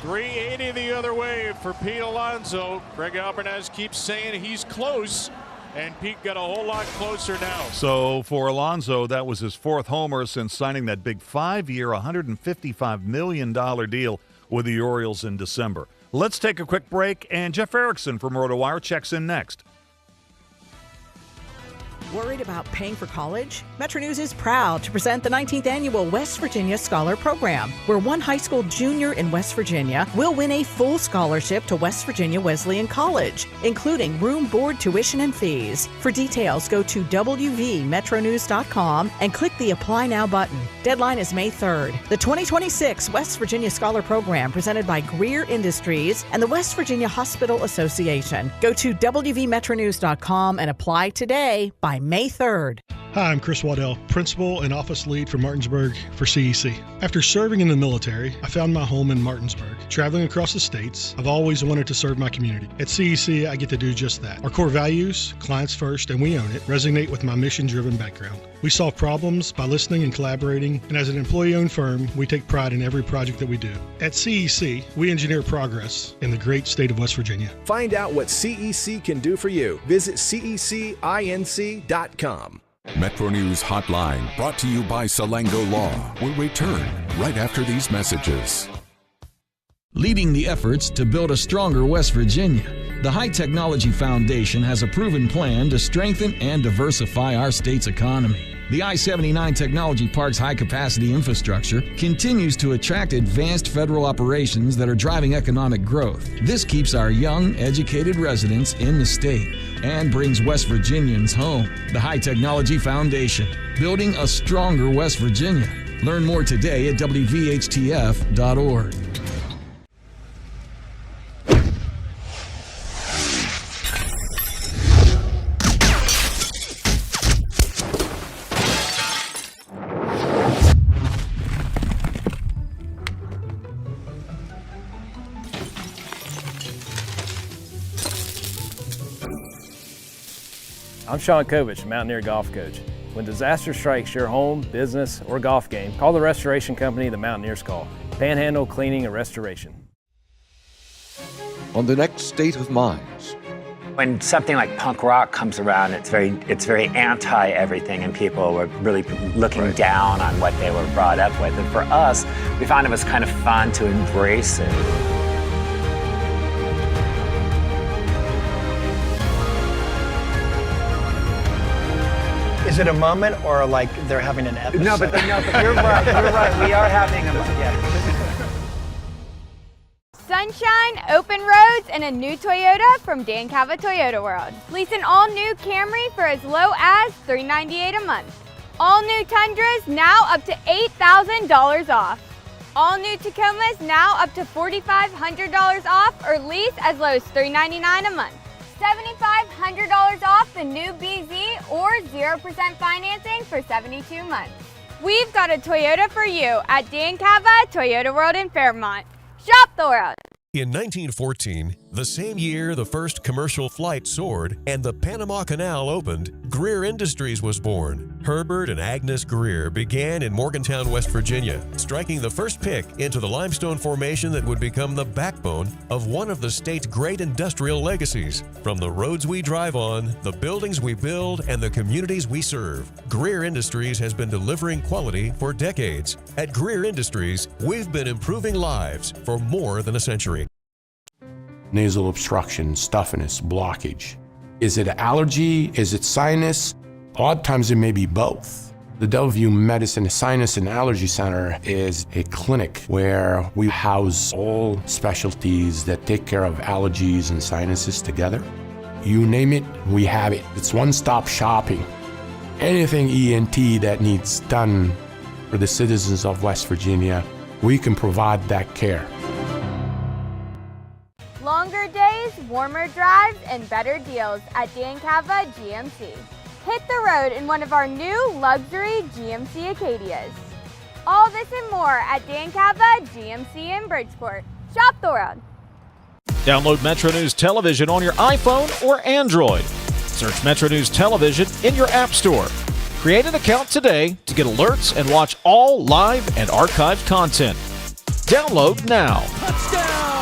380 the other way for Pete Alonso. Greg Albarnaz keeps saying he's close, and Pete got a whole lot closer now. So for Alonso, that was his 4th homer since signing that big 5-year, $155 million deal with the Orioles in December. Let's take a quick break, and Jeff Erickson from Rotowire checks in next. Worried about paying for college? Metro News is proud to present the 19th annual West Virginia Scholar Program, where one high school junior in West Virginia will win a full scholarship to West Virginia Wesleyan College, including room, board, tuition, and fees. For details, go to WVMetroNews.com and click the Apply Now button. Deadline is May 3rd. The 2026 West Virginia Scholar Program, presented by Greer Industries and the West Virginia Hospital Association. Go to WVMetroNews.com and apply today by May 3rd. Hi, I'm Chris Waddell, Principal and Office Lead for Martinsburg for CEC. After serving in the military, I found my home in Martinsburg. Traveling across the states, I've always wanted to serve my community. At CEC, I get to do just that. Our core values, clients first and we own it, resonate with my mission-driven background. We solve problems by listening and collaborating, and as an employee-owned firm, we take pride in every project that we do. At CEC, we engineer progress in the great state of West Virginia. Find out what CEC can do for you. Visit cecinc.com. Metro News Hotline, brought to you by Salango Law, will return right after these messages. Leading the efforts to build a stronger West Virginia, the High Technology Foundation has a proven plan to strengthen and diversify our state's economy. The I-79 Technology Park's high-capacity infrastructure continues to attract advanced federal operations that are driving economic growth. This keeps our young, educated residents in the state and brings West Virginians home. The High Technology Foundation, building a stronger West Virginia. Learn more today at WVHTF.org. I'm Sean Kovich, Mountaineer Golf Coach. When disaster strikes your home, business, or golf game, call the restoration company the Mountaineers call. Panhandle Cleaning and Restoration. On the next State of Minds. When something like punk rock comes around, it's very anti everything, and people were really looking down on what they were brought up with. And for us, we found it was kind of fun to embrace it. Is it a moment or like they're having an episode? No, but you're right. You're right. We are having a moment. Yeah. Sunshine, open roads, and a new Toyota from Dan Cava Toyota World. Lease an all-new Camry for as low as $398 a month. All new Tundras now up to $8,000 off. All new Tacomas now up to $4,500 off, or lease as low as $399 a month. $7,500 off the new BZ or 0% financing for 72 months. We've got a Toyota for you at Dan Cava Toyota World in Fairmont. Shop the world. In 1914, the same year the first commercial flight soared and the Panama Canal opened, Greer Industries was born. Herbert and Agnes Greer began in Morgantown, West Virginia, striking the first pick into the limestone formation that would become the backbone of one of the state's great industrial legacies. From the roads we drive on, the buildings we build, and the communities we serve, Greer Industries has been delivering quality for decades. At Greer Industries, we've been improving lives for more than a century. Nasal obstruction, stuffiness, blockage. Is it allergy? Is it sinus? Odd times it may be both. The WVU Medicine Sinus and Allergy Center is a clinic where we house all specialties that take care of allergies and sinuses together. You name it, we have it. It's one-stop shopping. Anything ENT that needs done for the citizens of West Virginia, we can provide that care. Longer days, warmer drives, and better deals at Dan Cava GMC. Hit the road in one of our new luxury GMC Acadias. All this and more at Dan Cava GMC in Bridgeport. Shop the world. Download Metro News Television on your iPhone or Android. Search Metro News Television in your app store. Create an account today to get alerts and watch all live and archived content. Download now. Touchdown!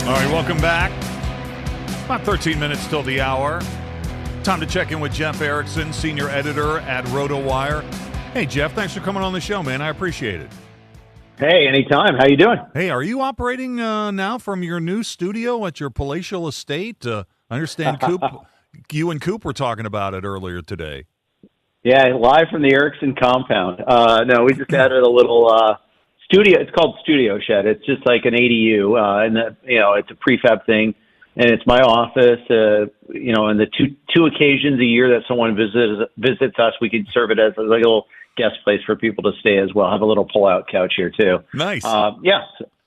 All right, welcome back. About 13 minutes till the hour. Time to check in with Jeff Erickson, senior editor at Rotowire. Hey, Jeff, thanks for coming on the show, man. I appreciate it. Hey, anytime. How you doing? Hey, are you operating now from your new studio at your palatial estate? I understand you and Coop were talking about it earlier today. Yeah, live from the Erickson compound. No, we just added a little studio. It's called Studio Shed. It's just like an ADU, and it's a prefab thing. And it's my office, and the two occasions a year that someone visits us, we can serve it as like a little guest place for people to stay as well. Have a little pull-out couch here, too. Nice.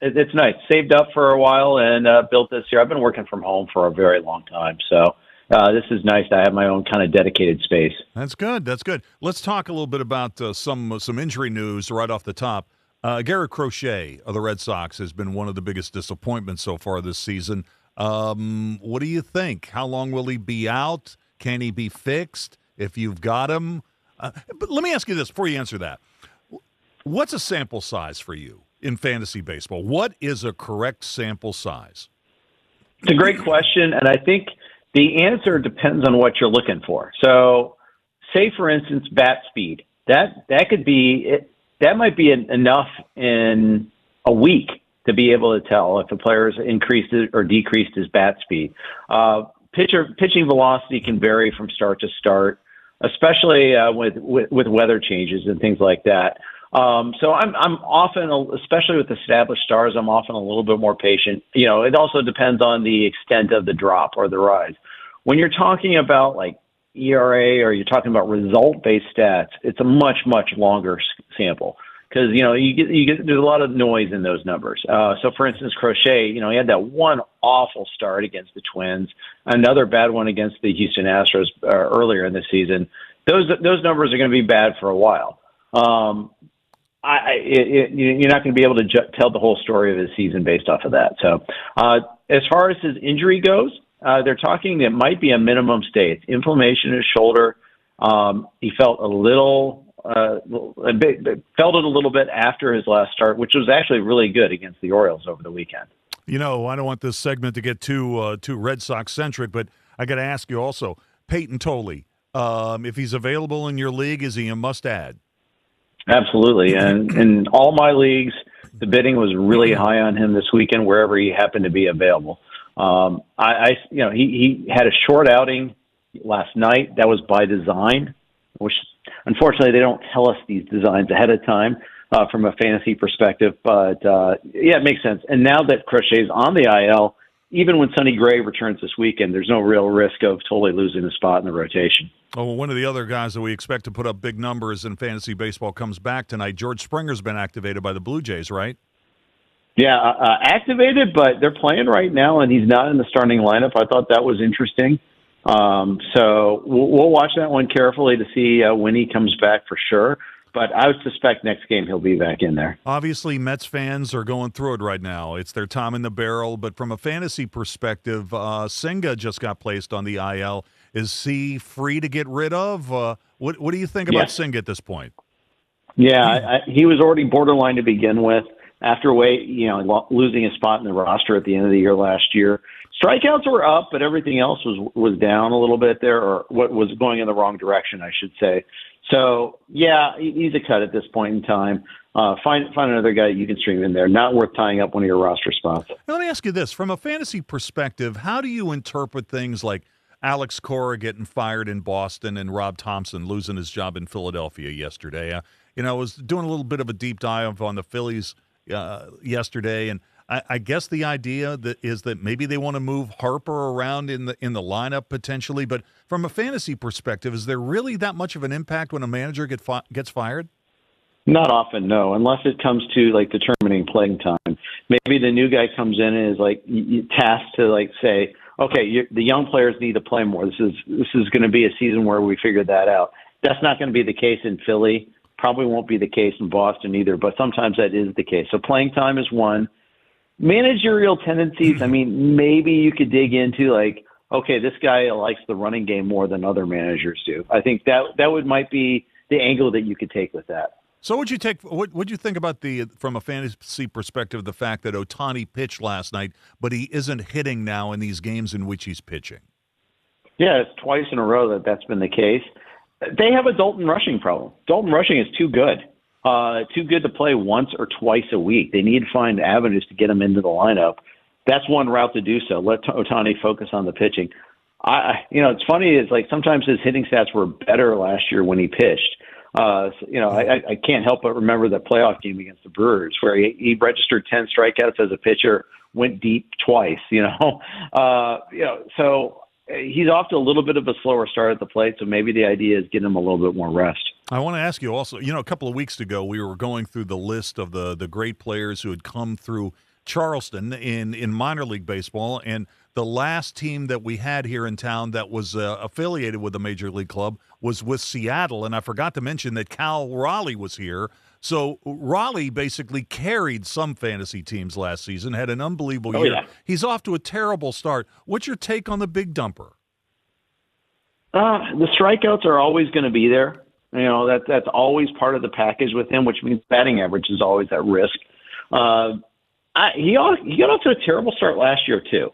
It's nice. Saved up for a while and built this here. I've been working from home for a very long time, so this is nice to have my own kind of dedicated space. That's good. That's good. Let's talk a little bit about some injury news right off the top. Garrett Crochet of the Red Sox has been one of the biggest disappointments so far this season. What do you think? How long will he be out? Can he be fixed if you've got him? But let me ask you this before you answer that. What's a sample size for you in fantasy baseball? What is a correct sample size? It's a great question, and I think the answer depends on what you're looking for. So, say, for instance, bat speed. That could be it. That might be enough in a week to be able to tell if a player's increased or decreased his bat speed. Pitching velocity can vary from start to start, especially with weather changes and things like that. So I'm often, especially with established stars, I'm often a little bit more patient. It also depends on the extent of the drop or the rise. When you're talking about like ERA or you're talking about result-based stats, it's a much, much longer sample. Because, there's a lot of noise in those numbers. So, for instance, Crochet, he had that one awful start against the Twins, another bad one against the Houston Astros earlier in the season. Those numbers are going to be bad for a while. You're not going to be able to tell the whole story of his season based off of that. So, as far as his injury goes, they're talking it might be a minimum state. Inflammation in his shoulder. He felt felt it a little bit after his last start, which was actually really good against the Orioles over the weekend. I don't want this segment to get too Red Sox centric, but I got to ask you also, Peyton Tolley, if he's available in your league, is he a must add? Had and in all my leagues, the bidding was really high on him this weekend wherever he happened to be available. He had a short outing last night. That was by design, which unfortunately they don't tell us these designs ahead of time from a fantasy perspective. But it makes sense. And now that Crochet's on the IL, even when Sonny Gray returns this weekend, there's no real risk of totally losing a spot in the rotation. Oh, well, one of the other guys that we expect to put up big numbers in fantasy baseball comes back tonight. George Springer's been activated by the Blue Jays, right? Yeah, activated, but they're playing right now, and he's not in the starting lineup. I thought that was interesting. So we'll watch that one carefully to see when he comes back for sure. But I would suspect next game he'll be back in there. Obviously, Mets fans are going through it right now. It's their time in the barrel. But from a fantasy perspective, Senga just got placed on the IL. Is he free to get rid of? What do you think about Senga at this point? Yeah, he was already borderline to begin with. After losing his spot in the roster at the end of the year last year. Strikeouts were up, but everything else was down a little bit there, or what was going in the wrong direction, I should say. So, yeah, he's a cut at this point in time. Find another guy you can stream in there. Not worth tying up one of your roster spots. Now, let me ask you this. From a fantasy perspective, how do you interpret things like Alex Cora getting fired in Boston and Rob Thompson losing his job in Philadelphia yesterday? I was doing a little bit of a deep dive on the Phillies yesterday, and I guess the idea is that maybe they want to move Harper around in the lineup potentially. But from a fantasy perspective, is there really that much of an impact when a manager gets fired? Not often, no, unless it comes to determining playing time. Maybe the new guy comes in and is tasked to say, okay, the young players need to play more. This is going to be a season where we figure that out. That's not going to be the case in Philly. Probably won't be the case in Boston either, but sometimes that is the case. So playing time is one. Managerial tendencies, maybe you could dig into okay, this guy likes the running game more than other managers do. I think that might be the angle that you could take with that. So would you think about from a fantasy perspective, the fact that Ohtani pitched last night, but he isn't hitting now in these games in which he's pitching? Yeah, it's twice in a row that's been the case. They have a Dalton rushing problem. Dalton rushing is too good. Too good to play once or twice a week. They need to find avenues to get him into the lineup. That's one route to do so. Let Ohtani focus on the pitching. It's funny is like sometimes his hitting stats were better last year when he pitched. I can't help but remember the playoff game against the Brewers where he registered 10 strikeouts as a pitcher, went deep twice. So he's off to a little bit of a slower start at the plate. So maybe the idea is get him a little bit more rest. I want to ask you also, a couple of weeks ago, we were going through the list of the great players who had come through Charleston in minor league baseball, and the last team that we had here in town that was affiliated with a major league club was with Seattle, and I forgot to mention that Cal Raleigh was here. So Raleigh basically carried some fantasy teams last season, had an unbelievable year. Yeah. He's off to a terrible start. What's your take on the big dumper? The strikeouts are always going to be there. That's always part of the package with him, which means batting average is always at risk. He got off to a terrible start last year, too.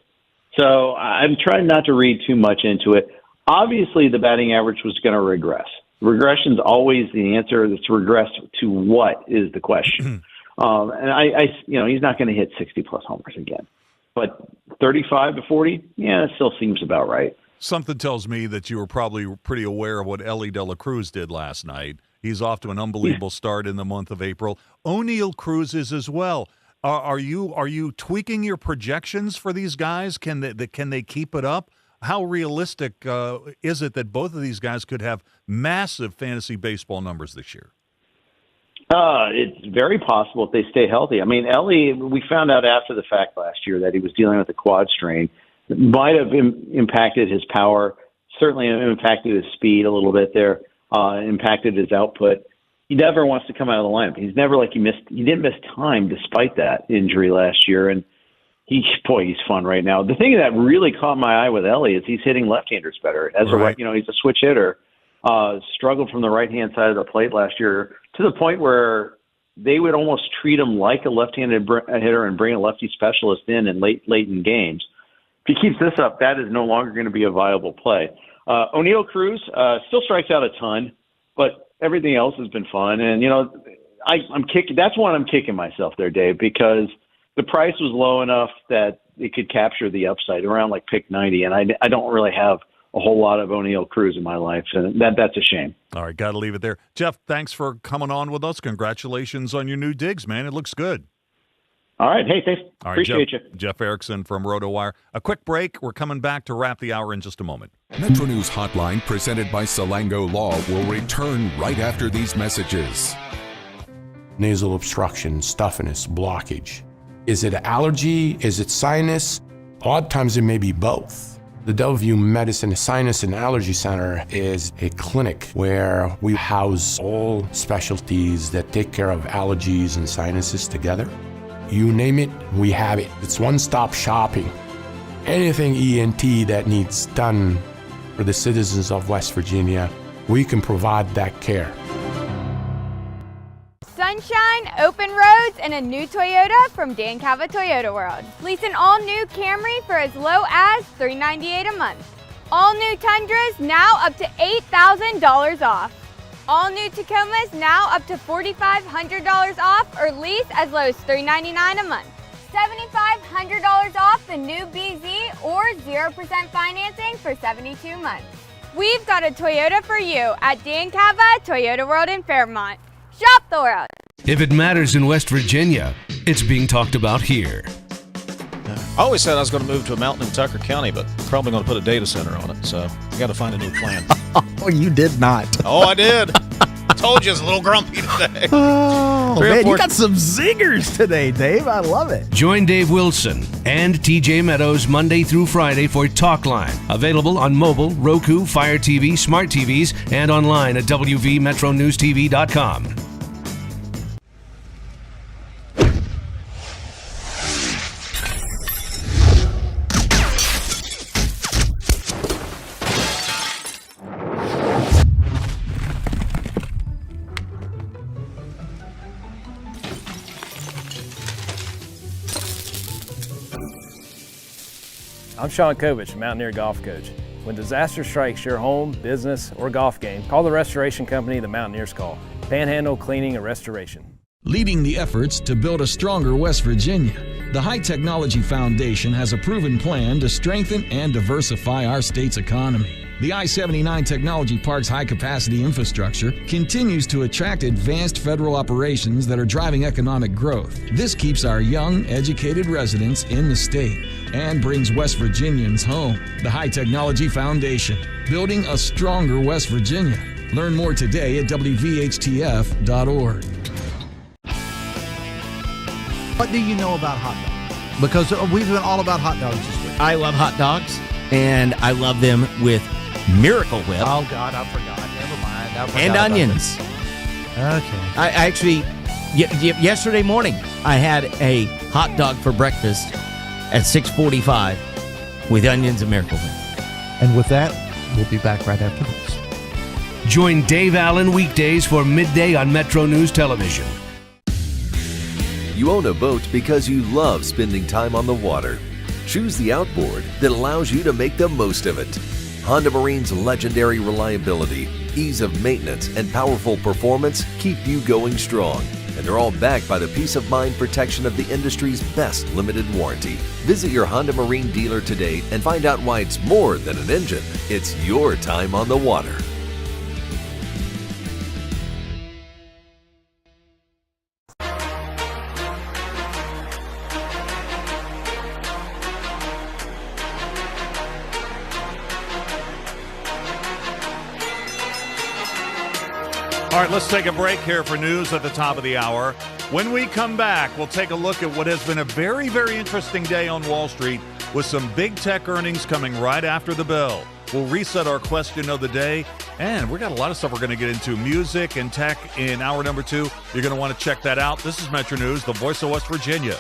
So I'm trying not to read too much into it. Obviously, the batting average was going to regress. Regression is always the answer. It's regress to what is the question. And he's not going to hit 60-plus homers again. But 35 to 40, yeah, it still seems about right. Something tells me that you were probably pretty aware of what Ellie De La Cruz did last night. He's off to an unbelievable start in the month of April. O'Neal Cruz is as well. Are you tweaking your projections for these guys? Can they keep it up? How realistic is it that both of these guys could have massive fantasy baseball numbers this year? It's very possible if they stay healthy. I mean, Ellie, we found out after the fact last year that he was dealing with a quad strain. It might have impacted his power, certainly impacted his speed a little bit there, impacted his output. He never wants to come out of the lineup. He's never he didn't miss time despite that injury last year. And he's fun right now. The thing that really caught my eye with Ellie is he's hitting left-handers better. He's a switch hitter. Struggled from the right-hand side of the plate last year to the point where they would almost treat him like a left-handed hitter and bring a lefty specialist in late in games. If he keeps this up, that is no longer going to be a viable play. O'Neal Cruz still strikes out a ton, but everything else has been fun. And, I'm kicking. That's one I'm kicking myself there, Dave, because the price was low enough that it could capture the upside around like pick 90. And I don't really have a whole lot of O'Neal Cruz in my life. And that's a shame. All right. Got to leave it there. Jeff, thanks for coming on with us. Congratulations on your new digs, man. It looks good. All right. Hey, thanks. All right, Appreciate you. Jeff Erickson from Rotowire. A quick break. We're coming back to wrap the hour in just a moment. Metro News Hotline, presented by Salango Law, will return right after these messages. Nasal obstruction, stuffiness, blockage. Is it allergy? Is it sinus? Odd times it may be both. The WVU Medicine Sinus and Allergy Center is a clinic where we house all specialties that take care of allergies and sinuses together. You name it, we have it. It's one-stop shopping. Anything ENT that needs done for the citizens of West Virginia, we can provide that care. Sunshine, open roads, and a new Toyota from Dan Cava Toyota World. Lease an all-new Camry for as low as $398 a month. All new Tundras now up to $8,000 off. All new Tacomas now up to $4,500 off or lease as low as $399 a month. $7,500 off the new BZ or 0% financing for 72 months. We've got a Toyota for you at Dan Cava Toyota World in Fairmont. Shop the world. If it matters in West Virginia, it's being talked about here. I always said I was going to move to a mountain in Tucker County, but probably going to put a data center on it, so I got to find a new plan. Oh, you did not. Oh, I did. Told you I was a little grumpy today. Oh, man, you got some zingers today, Dave. I love it. Join Dave Wilson and TJ Meadows Monday through Friday for Talkline. Available on mobile, Roku, Fire TV, smart TVs, and online at WVMetroNewsTV.com. I'm Sean Kovich, Mountaineer golf coach. When disaster strikes your home, business, or golf game, call the restoration company the Mountaineers call. Panhandle Cleaning and Restoration. Leading the efforts to build a stronger West Virginia, the High Technology Foundation has a proven plan to strengthen and diversify our state's economy. The I-79 Technology Park's high-capacity infrastructure continues to attract advanced federal operations that are driving economic growth. This keeps our young, educated residents in the state and brings West Virginians home. The High Technology Foundation, building a stronger West Virginia. Learn more today at WVHTF.org. What do you know about hot dogs? Because we've been all about hot dogs this week. I love hot dogs, and I love them with Miracle Whip. Oh, God, I forgot. Never mind. And onions. Okay. I actually, yesterday morning, I had a hot dog for breakfast at 6:45 with onions and Miracle Whip. And with that, we'll be back right after this. Join Dave Allen weekdays for midday on Metro News Television. You own a boat because you love spending time on the water. Choose the outboard that allows you to make the most of it. Honda Marine's legendary reliability, ease of maintenance, and powerful performance keep you going strong. And they're all backed by the peace of mind protection of the industry's best limited warranty. Visit your Honda Marine dealer today and find out why it's more than an engine. It's your time on the water. All right, let's take a break here for news at the top of the hour. When we come back, we'll take a look at what has been a very, very interesting day on Wall Street with some big tech earnings coming right after the bell. We'll reset our question of the day, and we got a lot of stuff we're going to get into. Music and tech in hour number 2. You're going to want to check that out. This is Metro News, the voice of West Virginia.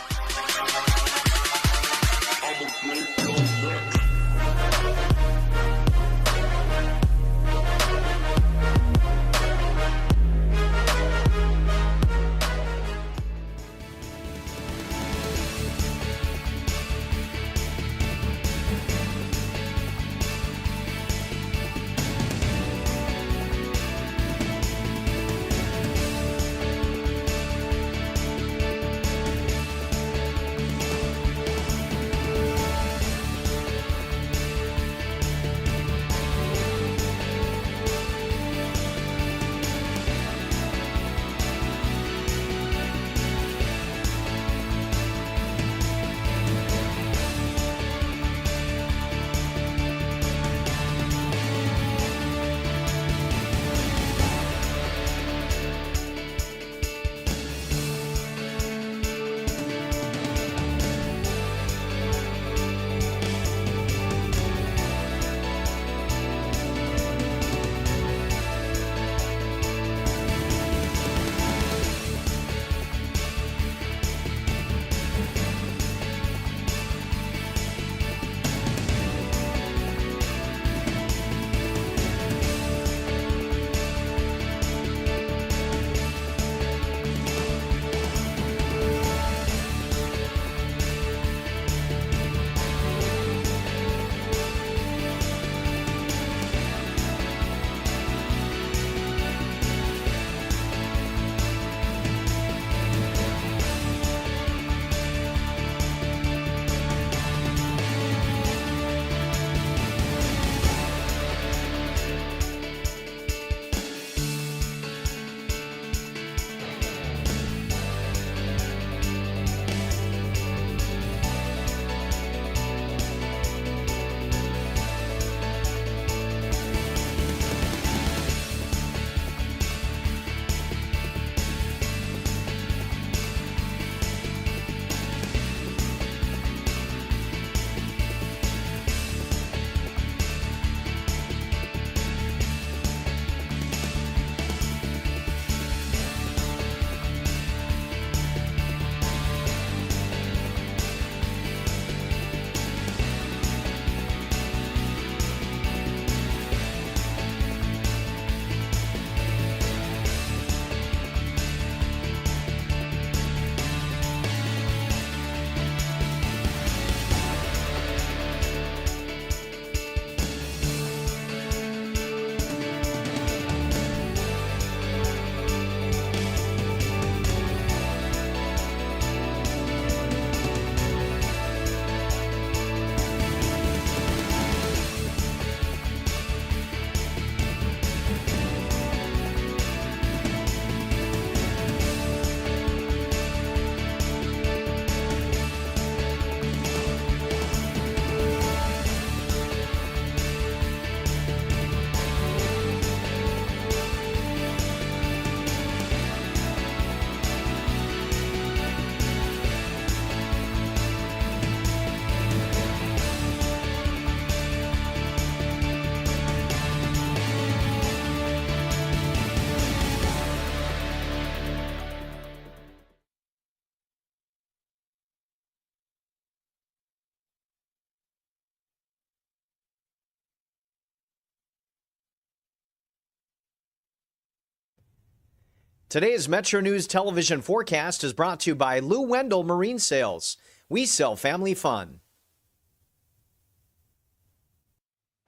Today's Metro News television forecast is brought to you by Lou Wendell Marine Sales. We sell family fun.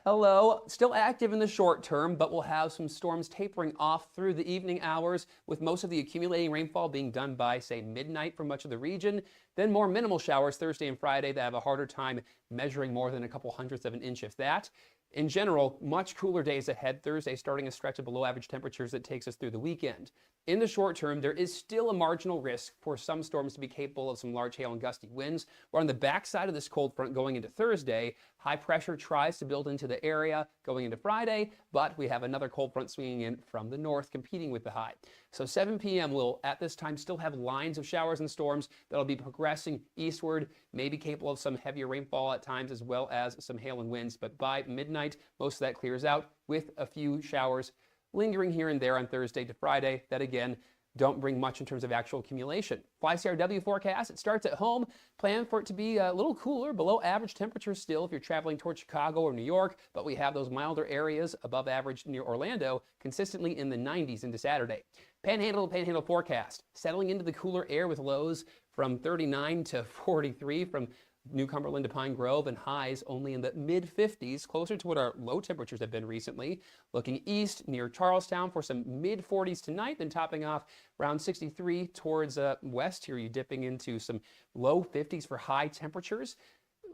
Hello. Still active in the short term, but we'll have some storms tapering off through the evening hours, with most of the accumulating rainfall being done by, say, midnight for much of the region. Then more minimal showers Thursday and Friday that have a harder time measuring more than a couple hundredths of an inch, if that. In general, much cooler days ahead. Thursday starting a stretch of below average temperatures that takes us through the weekend. In the short term, there is still a marginal risk for some storms to be capable of some large hail and gusty winds. We're on the backside of this cold front going into Thursday. High pressure tries to build into the area going into Friday, but we have another cold front swinging in from the north, competing with the high. So 7 p.m. will at this time still have lines of showers and storms that'll be progressing eastward, maybe capable of some heavier rainfall at times as well as some hail and winds. But by midnight, most of that clears out with a few showers lingering here and there on Thursday to Friday that, again, don't bring much in terms of actual accumulation. FlyCRW forecast, it starts at home. Plan for it to be a little cooler, below average temperatures still if you're traveling towards Chicago or New York, but we have those milder areas above average near Orlando, consistently in the 90s into Saturday. Panhandle forecast, settling into the cooler air with lows from 39 to 43 from New Cumberland to Pine Grove, and highs only in the mid-50s, closer to what our low temperatures have been recently. Looking east near Charlestown for some mid-40s tonight, then topping off around 63 towards west here. You're dipping into some low 50s for high temperatures.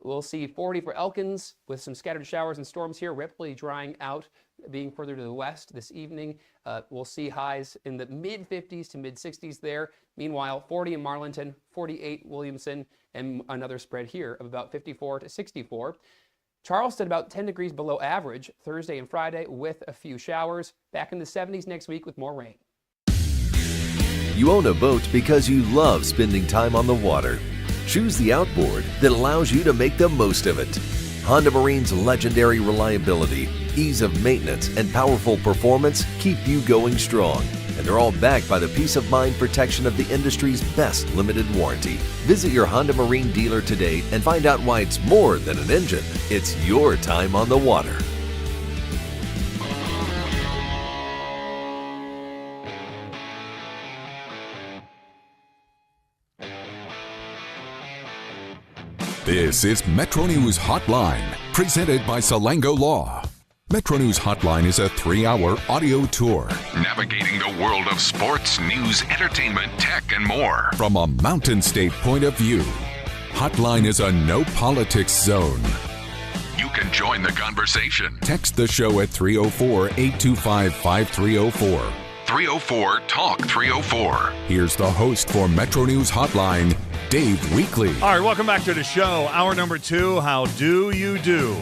We'll see 40 for Elkins with some scattered showers and storms here. Ripley drying out, being further to the west this evening. We'll see highs in the mid-50s to mid-60s there. Meanwhile, 40 in Marlinton, 48 Williamson, and another spread here of about 54 to 64. Charleston about 10 degrees below average Thursday and Friday with a few showers. Back in the 70s next week with more rain. You own a boat because you love spending time on the water. Choose the outboard that allows you to make the most of it. Honda Marine's legendary reliability, ease of maintenance, and powerful performance keep you going strong. And they're all backed by the peace of mind protection of the industry's best limited warranty. Visit your Honda Marine dealer today and find out why it's more than an engine. It's your time on the water. This is Metro News Hotline, presented by Salango Law. Metro News Hotline is a 3-hour audio tour. Navigating the world of sports, news, entertainment, tech, and more. From a Mountain State point of view, Hotline is a no politics zone. You can join the conversation. Text the show at 304-825-5304. 304-TALK-304. Here's the host for Metro News Hotline, Dave Weekley. All right, welcome back to the show. Hour number 2, how do you do?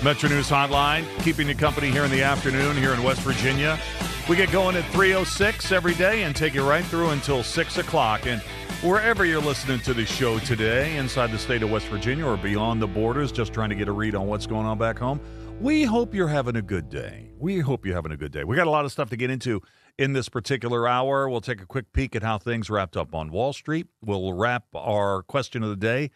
Metro News Hotline, keeping you company here in the afternoon here in West Virginia. We get going at 3:06 every day and take you right through until 6 o'clock. And wherever you're listening to the show today, inside the state of West Virginia or beyond the borders, just trying to get a read on what's going on back home, we hope you're having a good day. We hope you're having a good day. We got a lot of stuff to get into in this particular hour. We'll take a quick peek at how things wrapped up on Wall Street. We'll wrap our question of the day,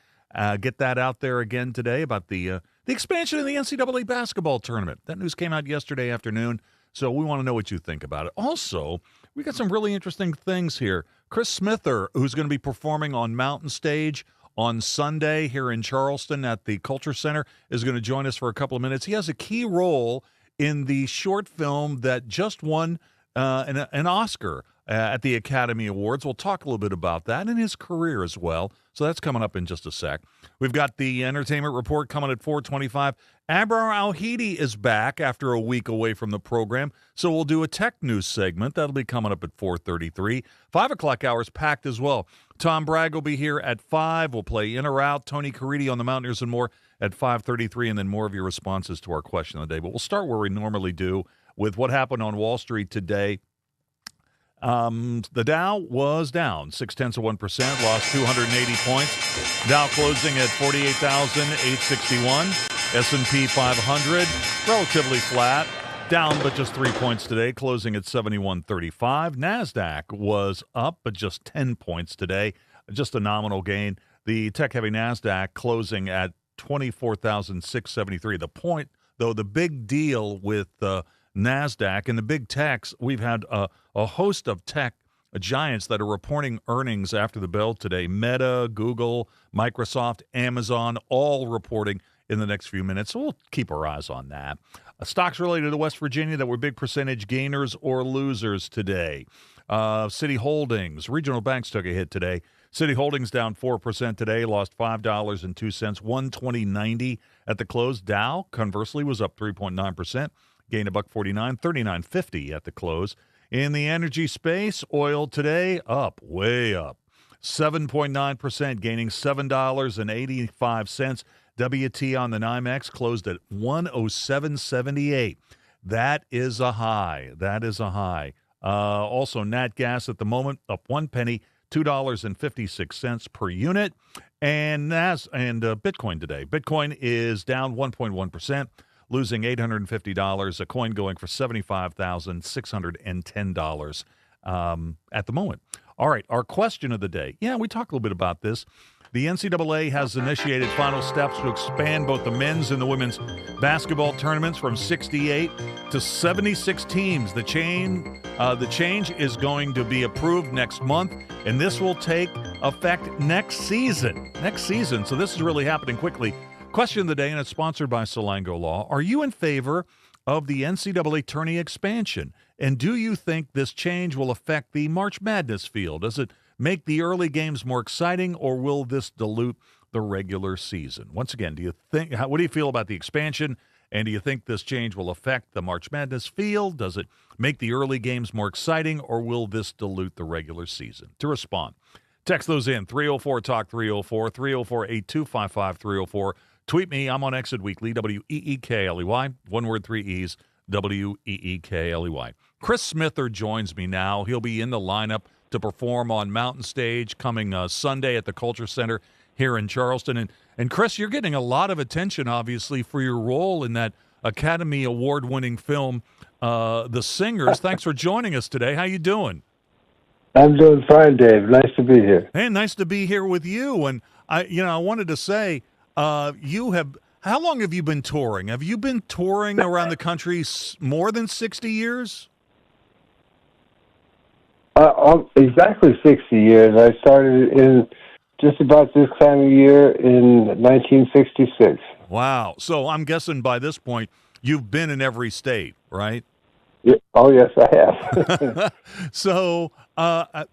get that out there again today about the expansion of the NCAA basketball tournament. That news came out yesterday afternoon, so we want to know what you think about it. Also, we got some really interesting things here. Chris Smither, who's going to be performing on Mountain Stage on Sunday here in Charleston at the Culture Center, is going to join us for a couple of minutes. He has a key role in the short film that just won an Oscar at the Academy Awards. We'll talk a little bit about that and his career as well. So that's coming up in just a sec. We've got the entertainment report coming at 4:25. Abrar Al-Heeti is back after a week away from the program, so we'll do a tech news segment. That'll be coming up at 4:33. 5 o'clock hour's packed as well. Tom Bragg will be here at 5. We'll play in or out. Tony Caridi on the Mountaineers and more at 5:33, and then more of your responses to our question of the day. But we'll start where we normally do with what happened on Wall Street today. The Dow was down 0.6%, lost 280 points. Dow closing at 48,861. S&P 500 relatively flat, down but just 3 points today, closing at 7135. NASDAQ was up but just 10 points today, just a nominal gain. The tech-heavy NASDAQ closing at 24,673. The point, though, the big deal with NASDAQ and the big techs, we've had a host of tech giants that are reporting earnings after the bell today. Meta, Google, Microsoft, Amazon, all reporting in the next few minutes. So we'll keep our eyes on that. Stocks related to West Virginia that were big percentage gainers or losers today. City Holdings, regional banks took a hit today. City Holdings down 4% today, lost $5.02, 120.90 at the close. Dow, conversely, was up 3.9%, gained $1.49, 39.50 at the close. In the energy space, oil today up, way up, 7.9%, gaining $7.85. WT on the NYMEX closed at 107.78. That is a high. That is a high. Also, nat gas at the moment up 1 penny, $2.56 per unit. And Bitcoin today. Bitcoin is down 1.1%, losing $850. A coin going for $75,610 at the moment. All right, our question of the day. Yeah, we talked a little bit about this. The NCAA has initiated final steps to expand both the men's and the women's basketball tournaments from 68 to 76 teams. The change is going to be approved next month, and this will take effect next season. So this is really happening quickly. Question of the day, and it's sponsored by Salango Law. Are you in favor of the NCAA Tourney expansion? And do you think this change will affect the March Madness field? Does it make the early games more exciting, or will this dilute the regular season? Once again, what do you feel about the expansion, and do you think this change will affect the March Madness field? Does it make the early games more exciting, or will this dilute the regular season? To respond, text those in, 304-TALK 304, 304-8255 304. Tweet me. I'm on Exit Weekly, WEEKLEY, one word, 3 E's, WEEKLEY. Chris Smither joins me now. He'll be in the lineup to perform on Mountain Stage coming Sunday at the Culture Center here in Charleston. And Chris, you're getting a lot of attention, obviously, for your role in that Academy Award-winning film, The Singers. Thanks for joining us today. How you doing? I'm doing fine, Dave. Nice to be here. Hey, nice to be here with you. And I wanted to say, how long have you been touring? Have you been touring around the country more than 60 years? Exactly 60 years. I started in just about this time of year in 1966. Wow. So I'm guessing by this point you've been in every state, right? Yeah. Oh, yes, I have. So, how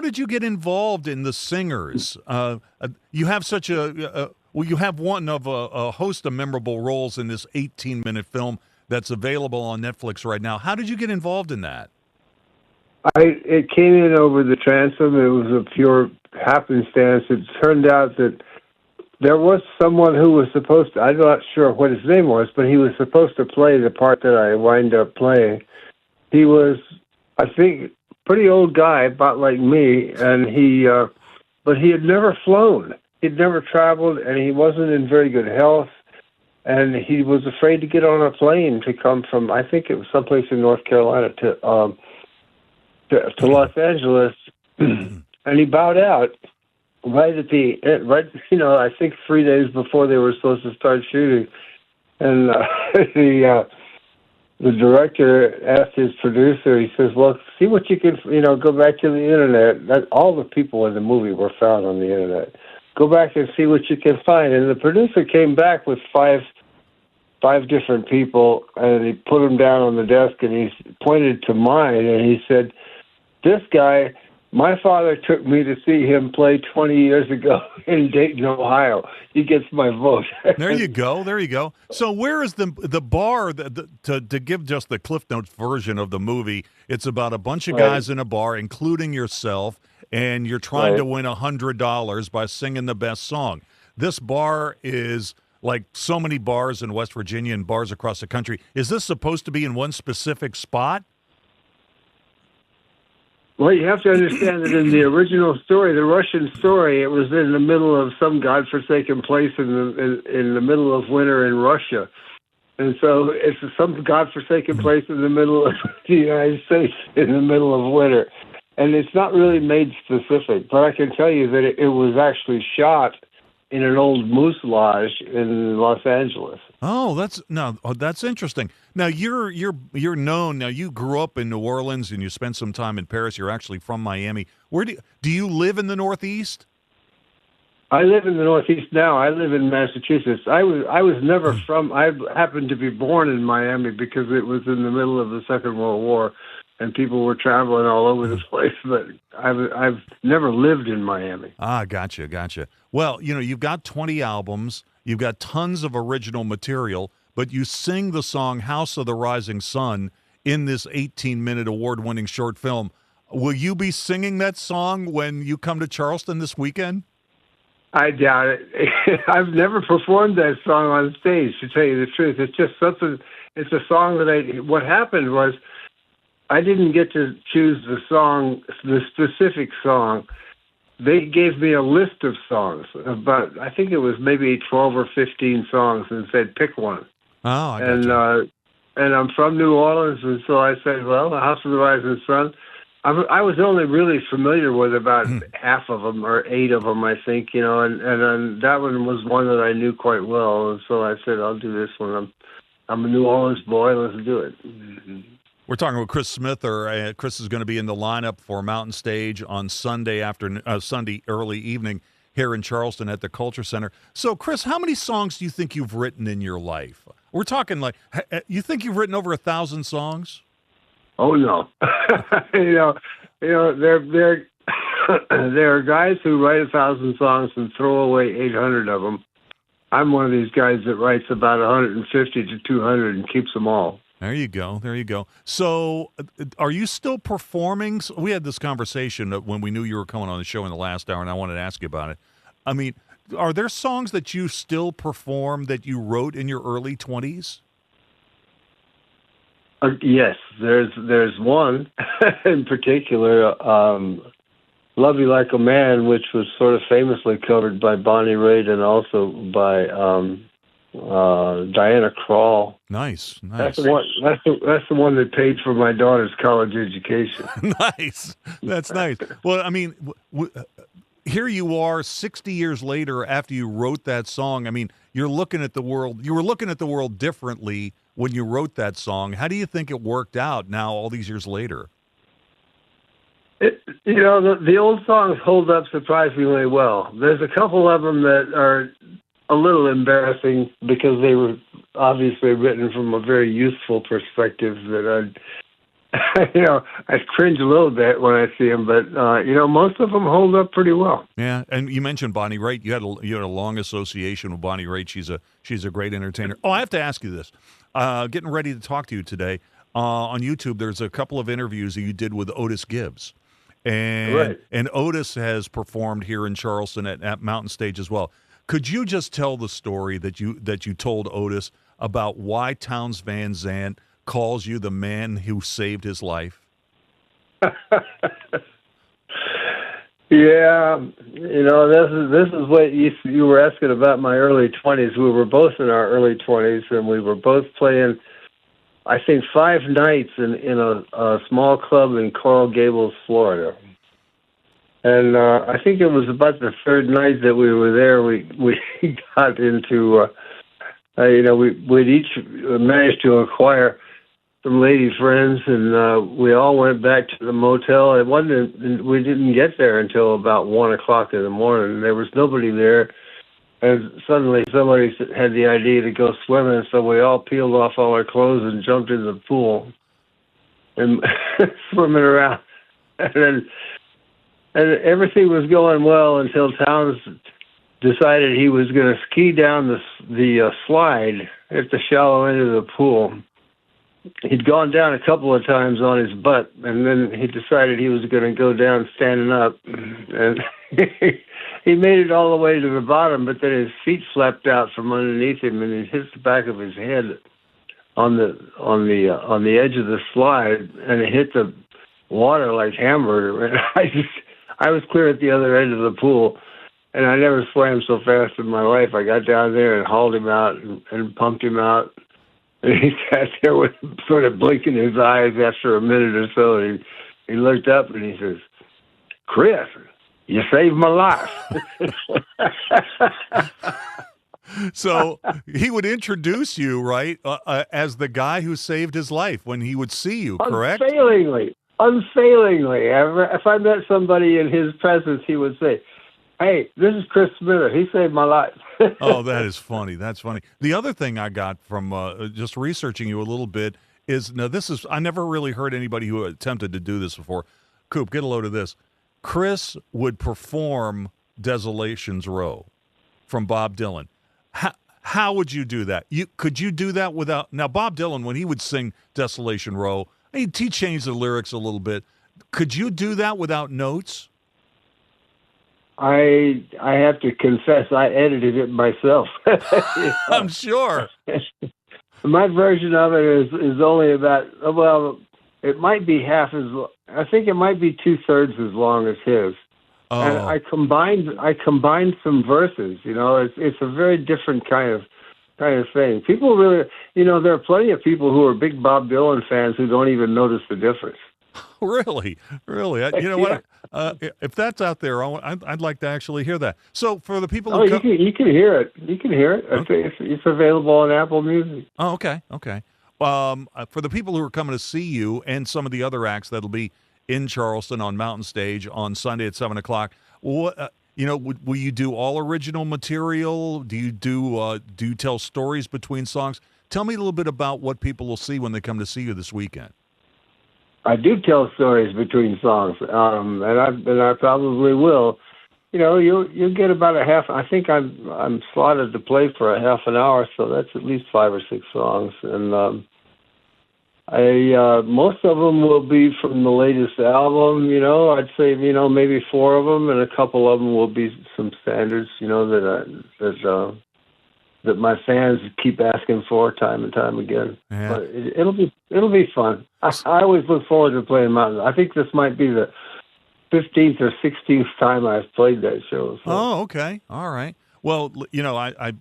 did you get involved in the Singers? You have such you have one of a host of memorable roles in this 18-minute film that's available on Netflix right now. How did you get involved in that? It came in over the transom. It was a pure happenstance. It turned out that there was someone who was supposed to, I'm not sure what his name was, but he was supposed to play the part that I wind up playing. He was, I think, pretty old guy, about like me, and but he had never flown. He'd never traveled, and he wasn't in very good health, and he was afraid to get on a plane to come from, I think it was someplace in North Carolina to Los Angeles, and he bowed out right at the end, I think 3 days before they were supposed to start shooting. And the director asked his producer, he says, well, see what you can, go back to the internet. All the people in the movie were found on the internet. Go back and see what you can find. And the producer came back with five different people, and he put them down on the desk, and he pointed to mine, and he said, this guy, my father took me to see him play 20 years ago in Dayton, Ohio. He gets my vote. There you go. So where is the bar, to give just the Cliff Notes version of the movie, it's about a bunch of guys in a bar, including yourself, and you're trying to win $100 by singing the best song. This bar is like so many bars in West Virginia and bars across the country. Is this supposed to be in one specific spot? Well, you have to understand that in the original story, the Russian story, it was in the middle of some godforsaken place in the middle of winter in Russia. And so it's some godforsaken place in the middle of the United States in the middle of winter. And it's not really made specific, but I can tell you that it was actually shot in an old moose lodge in Los Angeles. Oh, that's interesting. Now you're known. Now you grew up in New Orleans and you spent some time in Paris. You're actually from Miami. Where do you live in the Northeast? I live in the Northeast now. I live in Massachusetts. I was never from. I happened to be born in Miami because it was in the middle of the Second World War, and people were traveling all over the place. But I've never lived in Miami. Ah, gotcha. Well, you've got 20 albums. You've got tons of original material, but you sing the song House of the Rising Sun in this 18-minute award-winning short film. Will you be singing that song when you come to Charleston this weekend? I doubt it. I've never performed that song on stage, to tell you the truth. It's just something, it's a song that what happened was I didn't get to choose the specific song. They gave me a list of songs, I think it was maybe 12 or 15 songs, and said, pick one. Oh, I got you. And I'm from New Orleans, and so I said, well, The House of the Rising Sun. I was only really familiar with about half of them, or 8 of them, I think, and that one was one that I knew quite well, and so I said, I'll do this one. I'm a New Orleans boy, let's do it. Mm-hmm. We're talking with Chris Smith. Chris is going to be in the lineup for Mountain Stage on Sunday early evening here in Charleston at the Culture Center. So, Chris, how many songs do you think you've written in your life? We're talking you think you've written over 1,000 songs? Oh no, there are guys who write 1,000 songs and throw away 800 of them. I'm one of these guys that writes about 150 to 200 and keeps them all. There you go. So, are you still performing? We had this conversation when we knew you were coming on the show in the last hour, and I wanted to ask you about it. I mean, are there songs that you still perform that you wrote in your early 20s? Yes, there's one in particular, "Love You Like a Man," which was sort of famously covered by Bonnie Raitt and also by Diana Krall. Nice. That's the one. That's the one that paid for my daughter's college education. Nice. That's nice. Well, I mean, here you are 60 years later after you wrote that song. I mean, you're looking at the world. You were looking at the world differently when you wrote that song. How do you think it worked out now, all these years later? The old songs hold up surprisingly well. There's a couple of them that are a little embarrassing because they were obviously written from a very youthful perspective that I cringe a little bit when I see them, but most of them hold up pretty well. Yeah, and you mentioned Bonnie Raitt. You had a long association with Bonnie Raitt. She's a great entertainer. Oh, I have to ask you this. Getting ready to talk to you today on YouTube. There's a couple of interviews that you did with Otis Gibbs, and Otis has performed here in Charleston at Mountain Stage as well. Could you just tell the story that you told Otis about why Townes Van Zandt calls you the man who saved his life? Yeah, this is what you were asking about my early 20s. We were both in our early 20s, and we were both playing, I think, 5 nights in a small club in Coral Gables, Florida. And I think it was about the 3rd night that we were there. We got into, we'd each managed to acquire some lady friends, and we all went back to the motel. We didn't get there until about 1 o'clock in the morning. There was nobody there, and suddenly somebody had the idea to go swimming, so we all peeled off all our clothes and jumped in the pool and swimming around. And everything was going well until Townes decided he was going to ski down the slide at the shallow end of the pool. He'd gone down a couple of times on his butt, and then he decided he was going to go down standing up. And he made it all the way to the bottom, but then his feet flapped out from underneath him, and he hit the back of his head on the edge of the slide, and it hit the water like hamburger. And I was clear at the other end of the pool, and I never swam so fast in my life. I got down there and hauled him out and pumped him out. And he sat there with sort of blinking his eyes after a minute or so. And he looked up and he says, "Chris, you saved my life." So he would introduce you, right, as the guy who saved his life when he would see you, correct? Unfailingly. If I met somebody in his presence, he would say, "Hey, this is Chris Smither. He saved my life." Oh, that is funny. That's funny. The other thing I got from just researching you a little bit is, now this is, I never really heard anybody who attempted to do this before. Coop, get a load of this. Chris would perform Desolation's Row from Bob Dylan. How would you do that? Could you do that without? Now, Bob Dylan, when he would sing Desolation Row, he changed the lyrics a little bit. Could you do that without notes? I have to confess, I edited it myself. I'm sure. My version of it is only about, well, it might be half as, I think it might be 2/3 as long as his. Oh. And I combined some verses. You know, it's a very different kind of thing. People really, you know, there are plenty of people who are big Bob Dylan fans who don't even notice the difference. Really? You know what? If that's out there, I'd like to actually hear that. So for the people who you can hear it. You can hear it. Okay. It's available on Apple Music. Oh, okay. For the people who are coming to see you and some of the other acts that'll be in Charleston on Mountain Stage on Sunday at 7:00, what will you do all original material? Do you tell stories between songs? Tell me a little bit about what people will see when they come to see you this weekend. I do tell stories between songs, and I probably will. You know, you'll get about a half. I think I'm slotted to play for a half an hour, so that's at least 5 or 6 songs, and most of them will be from the latest album. You know, I'd say maybe 4 of them, and a couple of them will be some standards. You know that my fans keep asking for time and time again. Yeah. But it'll be fun. I always look forward to playing Mountain. I think this might be the 15th or 16th time I've played that show. So. Oh, okay, all right. Well, you know, I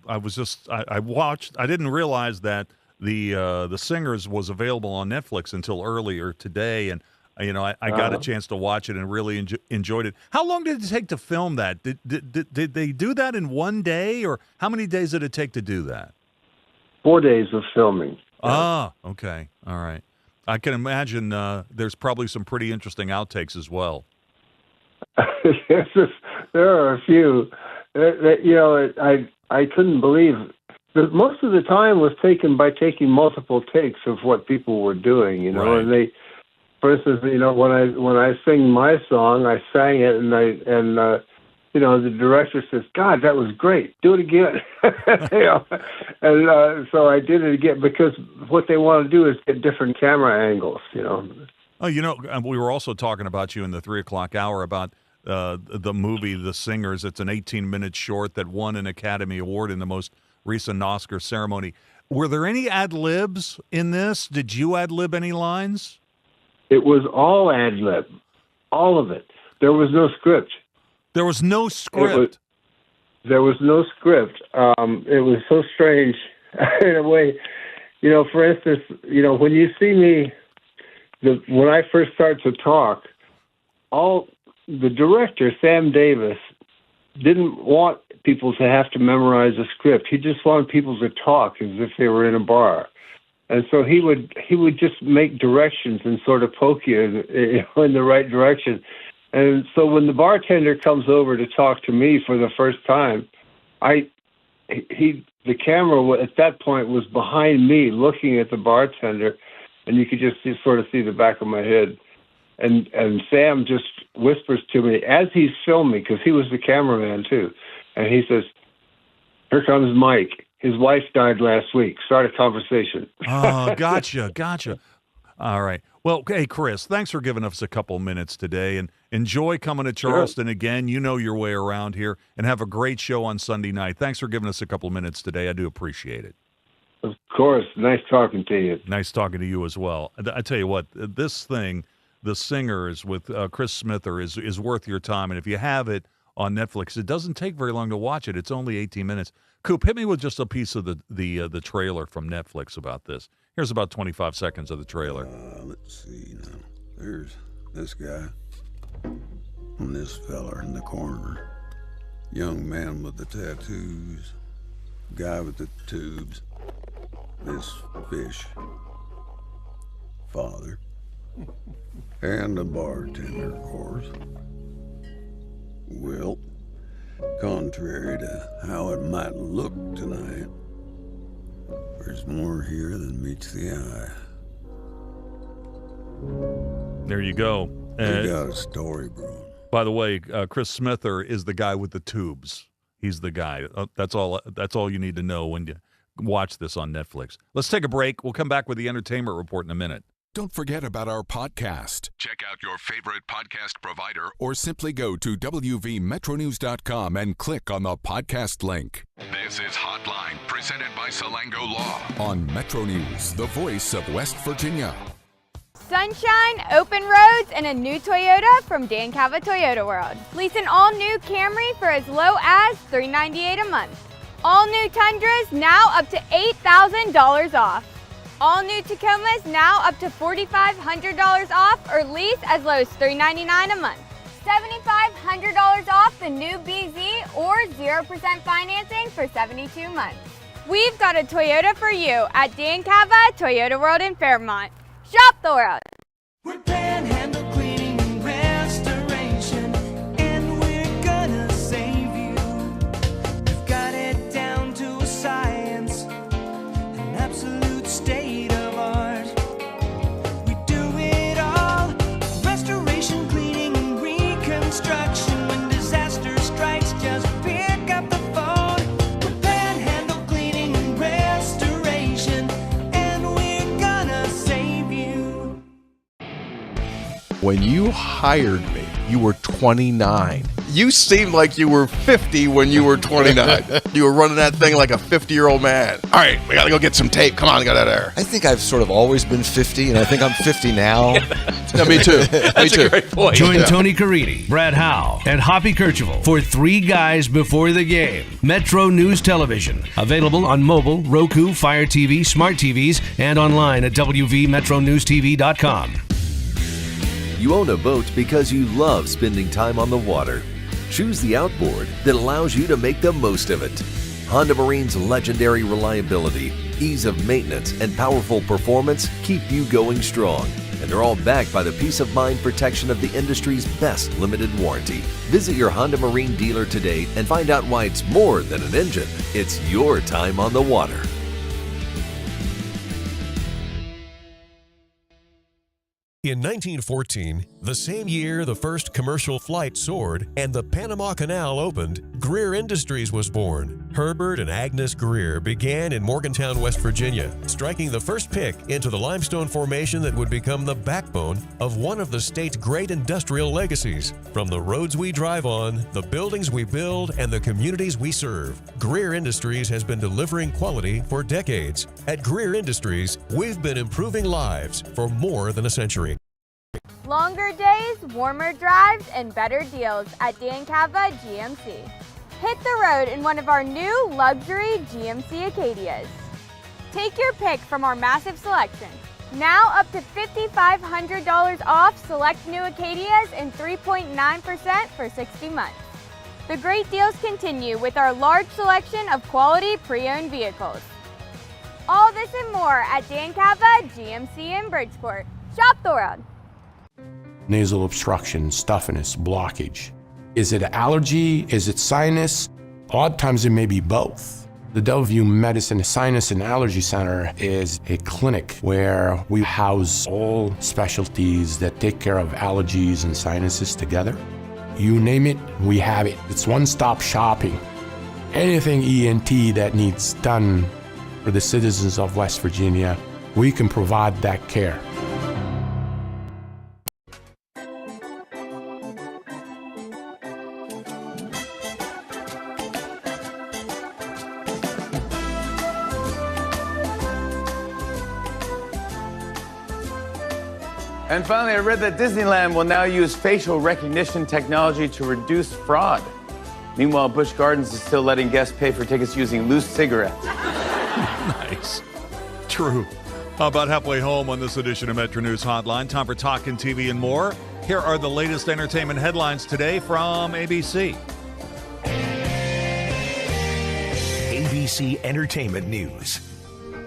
watched. I didn't realize that the Singers was available on Netflix until earlier today, and you know, I got a chance to watch it and really enjoyed it. How long did it take to film that? Did they do that in one day, or how many days did it take to do that? 4 days of filming. Ah, okay, all right. I can imagine there's probably some pretty interesting outtakes as well. There are a few. You know, I couldn't believe. Most of the time was taken by taking multiple takes of what people were doing. You know, right. And for instance, you know, when I sing my song, I sang it, and you know, the director says, "God, that was great. Do it again." You know? And so I did it again because what they want to do is get different camera angles. You know. Oh, you know, we were also talking about you in the 3:00 hour about the movie The Singers. It's an 18-minute short that won an Academy Award in the most recent Oscar ceremony. Were there any ad-libs in this? Did you ad-lib any lines? It was all ad-lib, all of it. There was no script. There was no script? There was no script. It was so strange in a way. You know, for instance, you know, when you see me, when I first start to talk, the director, Sam Davis, didn't want people to have to memorize a script. He just wanted people to talk as if they were in a bar. And so he would just make directions and sort of poke you in the right direction. And so when the bartender comes over to talk to me for the first time, the camera at that point was behind me looking at the bartender, and you could just sort of see the back of my head. And Sam just whispers to me as he's filming, because he was the cameraman too, and he says, "Here comes Mike. His wife died last week. Start a conversation." Oh, gotcha. All right. Well, hey, Chris, thanks for giving us a couple minutes today, and enjoy coming to Charleston again. You know your way around here, and have a great show on Sunday night. Thanks for giving us a couple minutes today. I do appreciate it. Of course. Nice talking to you. Nice talking to you as well. I tell you what, this thing, The Singers with Chris Smither, is worth your time, and if you have it on Netflix, it doesn't take very long to watch it. It's only 18 minutes. Coop, hit me with just a piece of the trailer from Netflix about this. Here's about 25 seconds of the trailer. Let's see now. There's this guy and this fella in the corner. young man with the tattoos, guy with the tubes, this fish, father, and the bartender, of course. Well, contrary to how it might look tonight, there's more here than meets the eye. There you go. We got a story, bro. By the way, Chris Smither is the guy with the tubes. He's the guy. That's all you need to know when you watch this on Netflix. Let's take a break. We'll come back with the entertainment report in a minute. Don't forget about our podcast. Check out your favorite podcast provider or simply go to WVMetroNews.com and click on the podcast link. This is Hotline, presented by Salango Law on Metro News, the voice of West Virginia. Sunshine, open roads, and a new Toyota from Dan Cava Toyota World. Lease an all-new Camry for as low as $398 a month. All new Tundras now up to $8,000 off. All new Tacomas now up to $4,500 off or lease as low as $399 a month. $7,500 off the new BZ or 0% financing for 72 months. We've got a Toyota for you at Dan Cava Toyota World in Fairmont. Shop the world. We're Panhandle Cleaning and Restoration, and we're gonna save you. We've got it down to a science, an absolute state of art. We do it all, restoration, cleaning, and reconstruction. When disaster strikes, just pick up the phone. We're Panhandle Cleaning and Restoration, and we're gonna save you. When you hired me, you were 29. You seemed like you were 50 when you were 29. You were running that thing like a 50-year-old man. All right, we got to go get some tape. Come on, get out of there. I think I've sort of always been 50, and I think I'm 50 now. Yeah, me too. That's a great point. Join Tony Caridi, Brad Howe, and Hoppy Kercheval for Three Guys Before the Game. Metro News Television. Available on mobile, Roku, Fire TV, smart TVs, and online at WVMetroNewsTV.com. You own a boat because you love spending time on the water. Choose the outboard that allows you to make the most of it. Honda Marine's legendary reliability, ease of maintenance, and powerful performance keep you going strong. And they're all backed by the peace of mind protection of the industry's best limited warranty. Visit your Honda Marine dealer today and find out why it's more than an engine. It's your time on the water. In 1914, the same year the first commercial flight soared and the Panama Canal opened, Greer Industries was born. Herbert and Agnes Greer began in Morgantown, West Virginia, striking the first pick into the limestone formation that would become the backbone of one of the state's great industrial legacies. From the roads we drive on, the buildings we build, and the communities we serve, Greer Industries has been delivering quality for decades. At Greer Industries, we've been improving lives for more than a century. Longer days, warmer drives, and better deals at Dan Cava GMC. Hit the road in one of our new luxury GMC Acadias. Take your pick from our massive selection. Now up to $5,500 off select new Acadias and 3.9% for 60 months. The great deals continue with our large selection of quality pre-owned vehicles. All this and more at Dan Cava GMC in Bridgeport. Shop the world. Nasal obstruction, stuffiness, blockage. Is it allergy? Is it sinus? Odd times it may be both. The WVU Medicine Sinus and Allergy Center is a clinic where we house all specialties that take care of allergies and sinuses together. You name it, we have it. It's one-stop shopping. Anything ENT that needs done for the citizens of West Virginia, we can provide that care. And finally, I read that Disneyland will now use facial recognition technology to reduce fraud. Meanwhile, Busch Gardens is still letting guests pay for tickets using loose cigarettes. Nice. True. About halfway home on this edition of Metro News Hotline. Time for Talkin' TV and more. Here are the latest entertainment headlines today from ABC. ABC Entertainment News.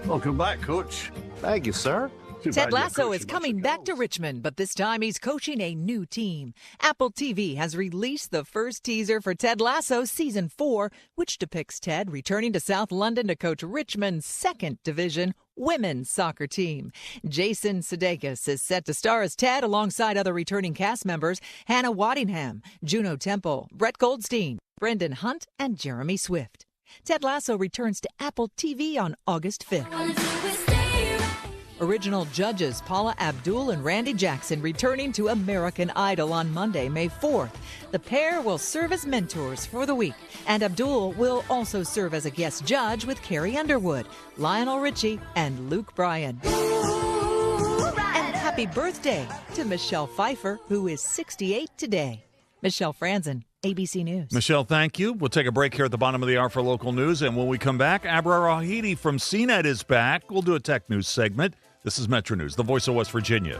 Welcome back, Coach. Thank you, sir. Ted Lasso is coming back to Richmond, but this time he's coaching a new team. Apple TV has released the first teaser for Ted Lasso Season 4, which depicts Ted returning to South London to coach Richmond's second division women's soccer team. Jason Sudeikis is set to star as Ted alongside other returning cast members Hannah Waddingham, Juno Temple, Brett Goldstein, Brendan Hunt, and Jeremy Swift. Ted Lasso returns to Apple TV on August 5th. Original judges Paula Abdul and Randy Jackson returning to American Idol on Monday, May 4th. The pair will serve as mentors for the week, and Abdul will also serve as a guest judge with Carrie Underwood, Lionel Richie, and Luke Bryan. And happy birthday to Michelle Pfeiffer, who is 68 today. Michelle Franzen, ABC News. Michelle, thank you. We'll take a break here at the bottom of the hour for local news, and when we come back, Abrar Al-Heeti from CNET is back. We'll do a tech news segment. This is Metro News, the voice of West Virginia.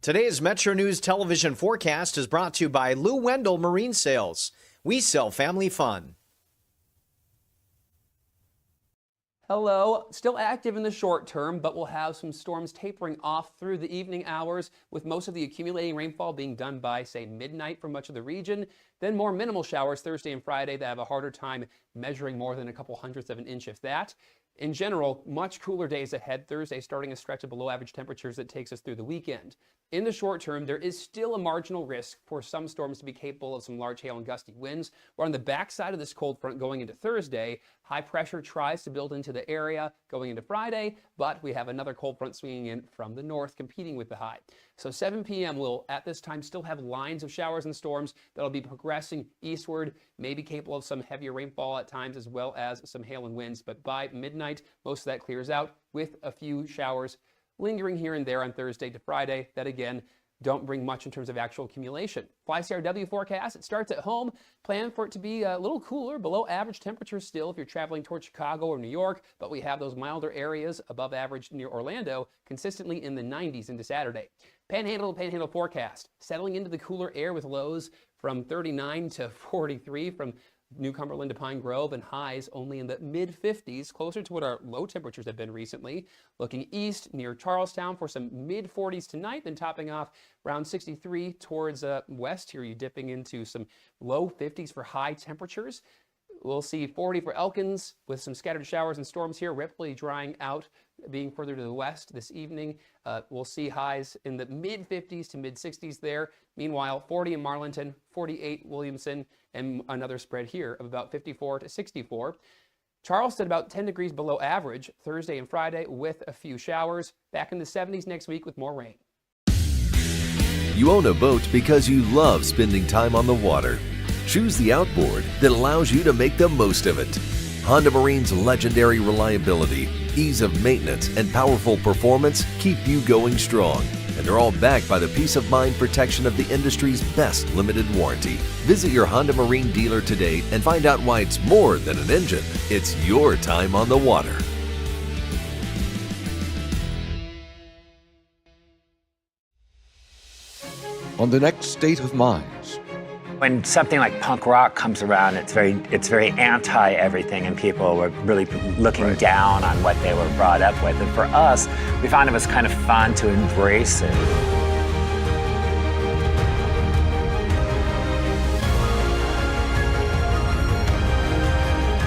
Today's Metro News television forecast is brought to you by Lou Wendell Marine Sales. We sell family fun. Hello. Still active in the short term, but we'll have some storms tapering off through the evening hours, with most of the accumulating rainfall being done by, say, midnight for much of the region. Then more minimal showers Thursday and Friday that have a harder time measuring more than a couple hundredths of an inch, if that. In general, much cooler days ahead. Thursday starting a stretch of below average temperatures that takes us through the weekend. In the short term, there is still a marginal risk for some storms to be capable of some large hail and gusty winds. We're on the backside of this cold front going into Thursday. High pressure tries to build into the area going into Friday, but we have another cold front swinging in from the north competing with the high. So 7 p.m. will at this time still have lines of showers and storms that'll be progressing eastward, maybe capable of some heavier rainfall at times as well as some hail and winds. But by midnight, most of that clears out with a few showers lingering here and there on Thursday to Friday that, again, don't bring much in terms of actual accumulation. FlyCRW forecast, it starts at home. Plan for it to be a little cooler, below average temperatures still if you're traveling towards Chicago or New York, but we have those milder areas above average near Orlando, consistently in the 90s into Saturday. Panhandle forecast, settling into the cooler air with lows from 39 to 43 from New Cumberland to Pine Grove, and highs only in the mid-50s, closer to what our low temperatures have been recently. Looking east near Charlestown for some mid-40s tonight, then topping off around 63 towards west here. You're dipping into some low 50s for high temperatures. We'll see 40 for Elkins with some scattered showers and storms here. Ripley drying out, being further to the west this evening. We'll see highs in the mid-50s to mid-60s there. Meanwhile, 40 in Marlinton, 48 Williamson, and another spread here of about 54 to 64. Charleston about 10 degrees below average Thursday and Friday with a few showers. Back in the 70s next week with more rain. You own a boat because you love spending time on the water. Choose the outboard that allows you to make the most of it. Honda Marine's legendary reliability, ease of maintenance, and powerful performance keep you going strong. And they're all backed by the peace of mind protection of the industry's best limited warranty. Visit your Honda Marine dealer today and find out why it's more than an engine. It's your time on the water. On the next State of Minds. When something like punk rock comes around, it's very anti everything, and people were really looking down on what they were brought up with. And for us, we found it was kind of fun to embrace it.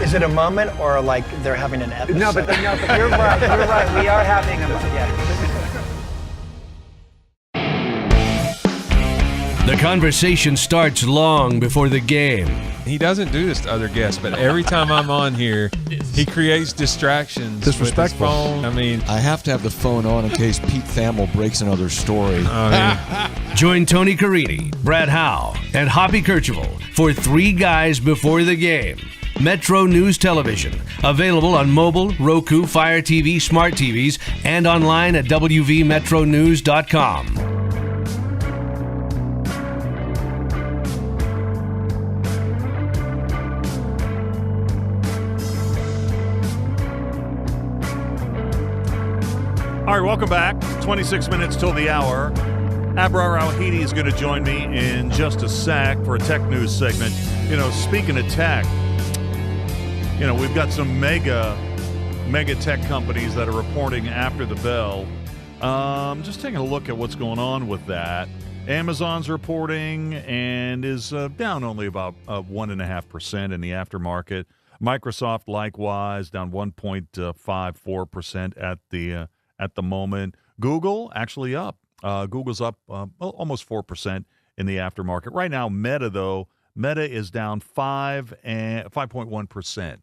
Is it a moment or like they're having an episode? No, but you're right. You're right. We are having a moment. Yeah. The conversation starts long before the game. He doesn't do this to other guests, but every time I'm on here, he creates distractions. Disrespectful. With his phone. I mean, I have to have the phone on in case Pete Thamel breaks another story. Join Tony Caridi, Brad Howe, and Hoppy Kercheval for Three Guys Before the Game. Metro News Television. Available on mobile, Roku, Fire TV, smart TVs, and online at WVMetronews.com. All right, welcome back. 26 minutes till the hour. Abrar Al-Heeti is going to join me in just a sec for a tech news segment. You know, speaking of tech, you know, we've got some mega tech companies that are reporting after the bell. Just taking a look at what's going on with that. Amazon's reporting and is down only about 1.5% in the aftermarket. Microsoft likewise down 1.54% at the moment. Google actually up. Google's up almost 4% in the aftermarket. Right now, Meta is down 5.1%.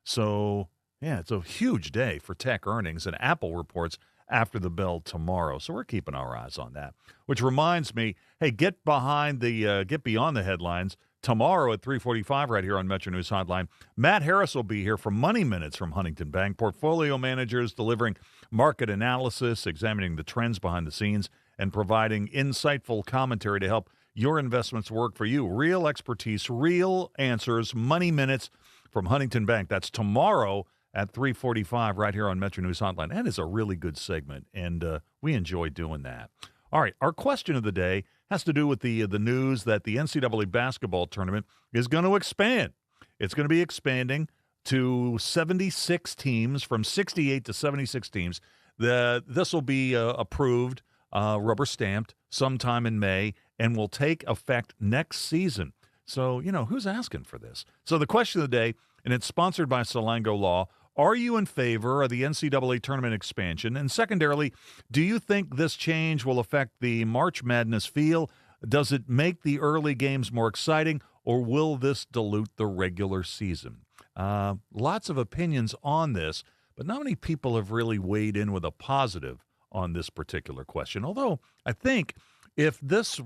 So, yeah, it's a huge day for tech earnings, and Apple reports after the bell tomorrow. So we're keeping our eyes on that. Which reminds me, hey, get beyond the headlines. Tomorrow at 3:45 right here on Metro News Hotline, Matt Harris will be here for Money Minutes from Huntington Bank. Portfolio managers delivering market analysis, examining the trends behind the scenes, and providing insightful commentary to help your investments work for you. Real expertise, real answers, Money Minutes from Huntington Bank. That's tomorrow at 3:45 right here on Metro News Hotline. That is a really good segment, and we enjoy doing that. All right, our question of the day has to do with the news that the NCAA basketball tournament is going to expand. It's going to be expanding to 76 teams, from 68 to 76 teams. This will be approved, rubber stamped, sometime in May, and will take effect next season. So, you know, who's asking for this? So the question of the day, and it's sponsored by Salango Law, are you in favor of the NCAA tournament expansion? And secondarily, do you think this change will affect the March Madness feel? Does it make the early games more exciting, or will this dilute the regular season? Lots of opinions on this, but not many people have really weighed in with a positive on this particular question. Although I think if this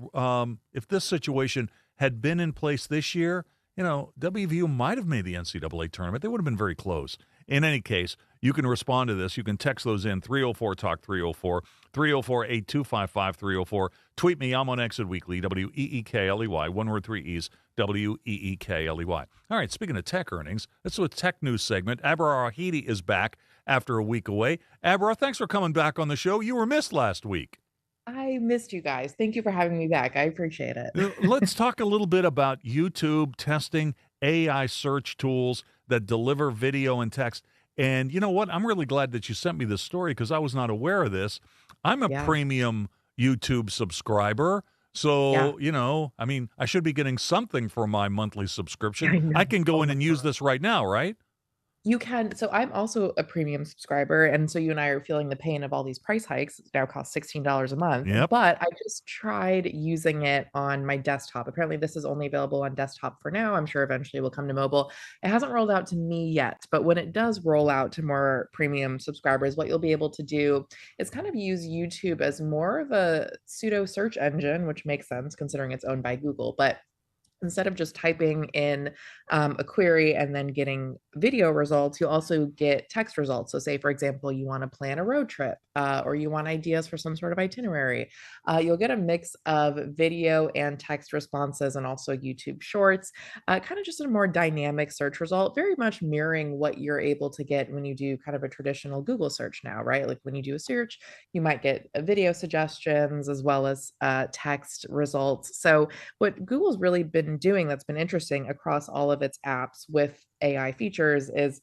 situation had been in place this year, you know, WVU might have made the NCAA tournament. They would have been very close. In any case, you can respond to this. You can text those in, 304-TALK 304, 304-8255 304. Tweet me. I'm on Exit Weekly, WEEKLEY, one word, 3 E's, WEEKLEY. All right, speaking of tech earnings, let's do a tech news segment. Abrar Al-Heeti is back after a week away. Abrar, thanks for coming back on the show. You were missed last week. I missed you guys. Thank you for having me back. I appreciate it. Let's talk a little bit about YouTube testing AI search tools that deliver video and text. And you know what? I'm really glad that you sent me this story because I was not aware of this. I'm a premium YouTube subscriber. So, you know, I mean, I should be getting something for my monthly subscription. I can go in and use this right now, right? You can. So I'm also a premium subscriber. And so you and I are feeling the pain of all these price hikes. It now costs $16 a month. Yep. But I just tried using it on my desktop. Apparently, this is only available on desktop for now. I'm sure eventually it will come to mobile. It hasn't rolled out to me yet. But when it does roll out to more premium subscribers, what you'll be able to do is kind of use YouTube as more of a pseudo search engine, which makes sense considering it's owned by Google. But instead of just typing in a query and then getting video results, you also get text results. So say, for example, you want to plan a road trip or you want ideas for some sort of itinerary. You'll get a mix of video and text responses and also YouTube shorts, kind of just a more dynamic search result, very much mirroring what you're able to get when you do kind of a traditional Google search now, right? Like when you do a search, you might get video suggestions as well as text results. So what Google's really been doing that's been interesting across all of its apps with AI features is,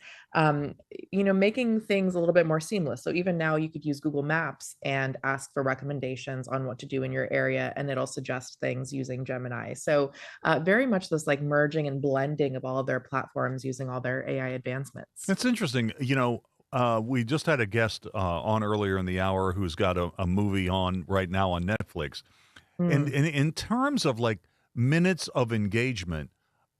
making things a little bit more seamless. So even now you could use Google Maps and ask for recommendations on what to do in your area, and it'll suggest things using Gemini. So very much this like merging and blending of all of their platforms using all their AI advancements. That's interesting. You know, we just had a guest on earlier in the hour who's got a movie on right now on Netflix. And in terms of like minutes of engagement,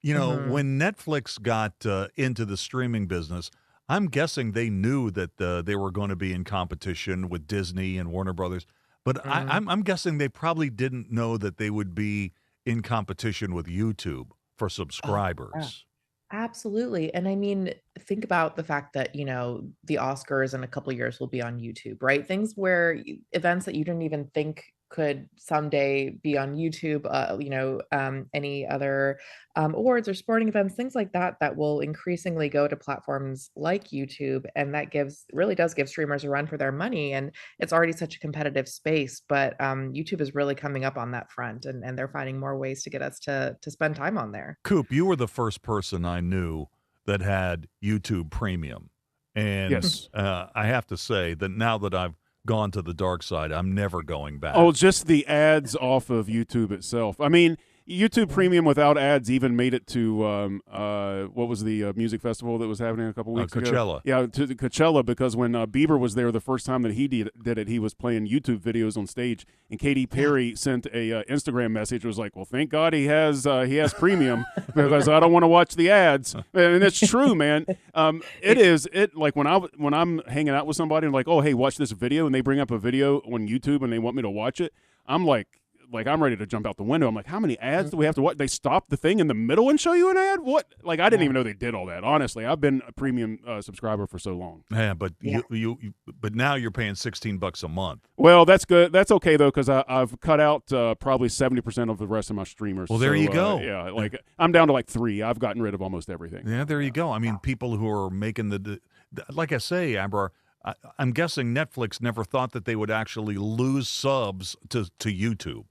you know, when Netflix got into the streaming business, I'm guessing they knew that they were going to be in competition with Disney and Warner Brothers. But I'm guessing they probably didn't know that they would be in competition with YouTube for subscribers. Absolutely. And I mean, think about the fact that, you know, the Oscars in a couple of years will be on YouTube, right? Things where events that you didn't even think could someday be on YouTube, any other awards or sporting events, things like that, that will increasingly go to platforms like YouTube. And that really does give streamers a run for their money. And it's already such a competitive space, but YouTube is really coming up on that front, and they're finding more ways to get us to spend time on there. Coop, you were the first person I knew that had YouTube Premium. And Yes. I have to say that now that I've gone to the dark side, I'm never going back. Oh, just the ads off of YouTube itself. I mean, YouTube Premium without ads even made it to what was the music festival that was happening a couple weeks ago? Coachella. Yeah, to the Coachella, because when Bieber was there the first time that he did it, he was playing YouTube videos on stage, and Katy Perry sent a Instagram message, was like, "Well, thank God he has Premium because I don't want to watch the ads." And it's true, man. It like when I'm hanging out with somebody and like, "Oh, hey, watch this video," and they bring up a video on YouTube and they want me to watch it, I'm like I'm ready to jump out the window. I'm like, how many ads do we have to watch? They stop the thing in the middle and show you an ad? What? Like, I didn't even know they did all that. Honestly, I've been a premium subscriber for so long. Yeah, but but now you're paying $16 a month. Well, that's good. That's okay though, because I've cut out probably 70% of the rest of my streamers. Well, there you go. Yeah, like I'm down to like 3. I've gotten rid of almost everything. Yeah, there you go. I mean, people who are making like I say, Abrar, I'm guessing Netflix never thought that they would actually lose subs to YouTube.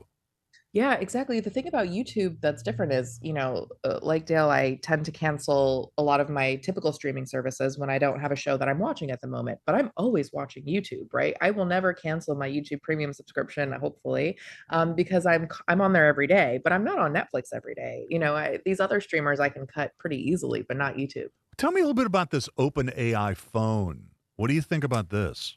Yeah, exactly. The thing about YouTube that's different is, like Dale, I tend to cancel a lot of my typical streaming services when I don't have a show that I'm watching at the moment, but I'm always watching YouTube, right? I will never cancel my YouTube Premium subscription, hopefully, because I'm on there every day, but I'm not on Netflix every day. These other streamers I can cut pretty easily, but not YouTube. Tell me a little bit about this OpenAI phone. What do you think about this?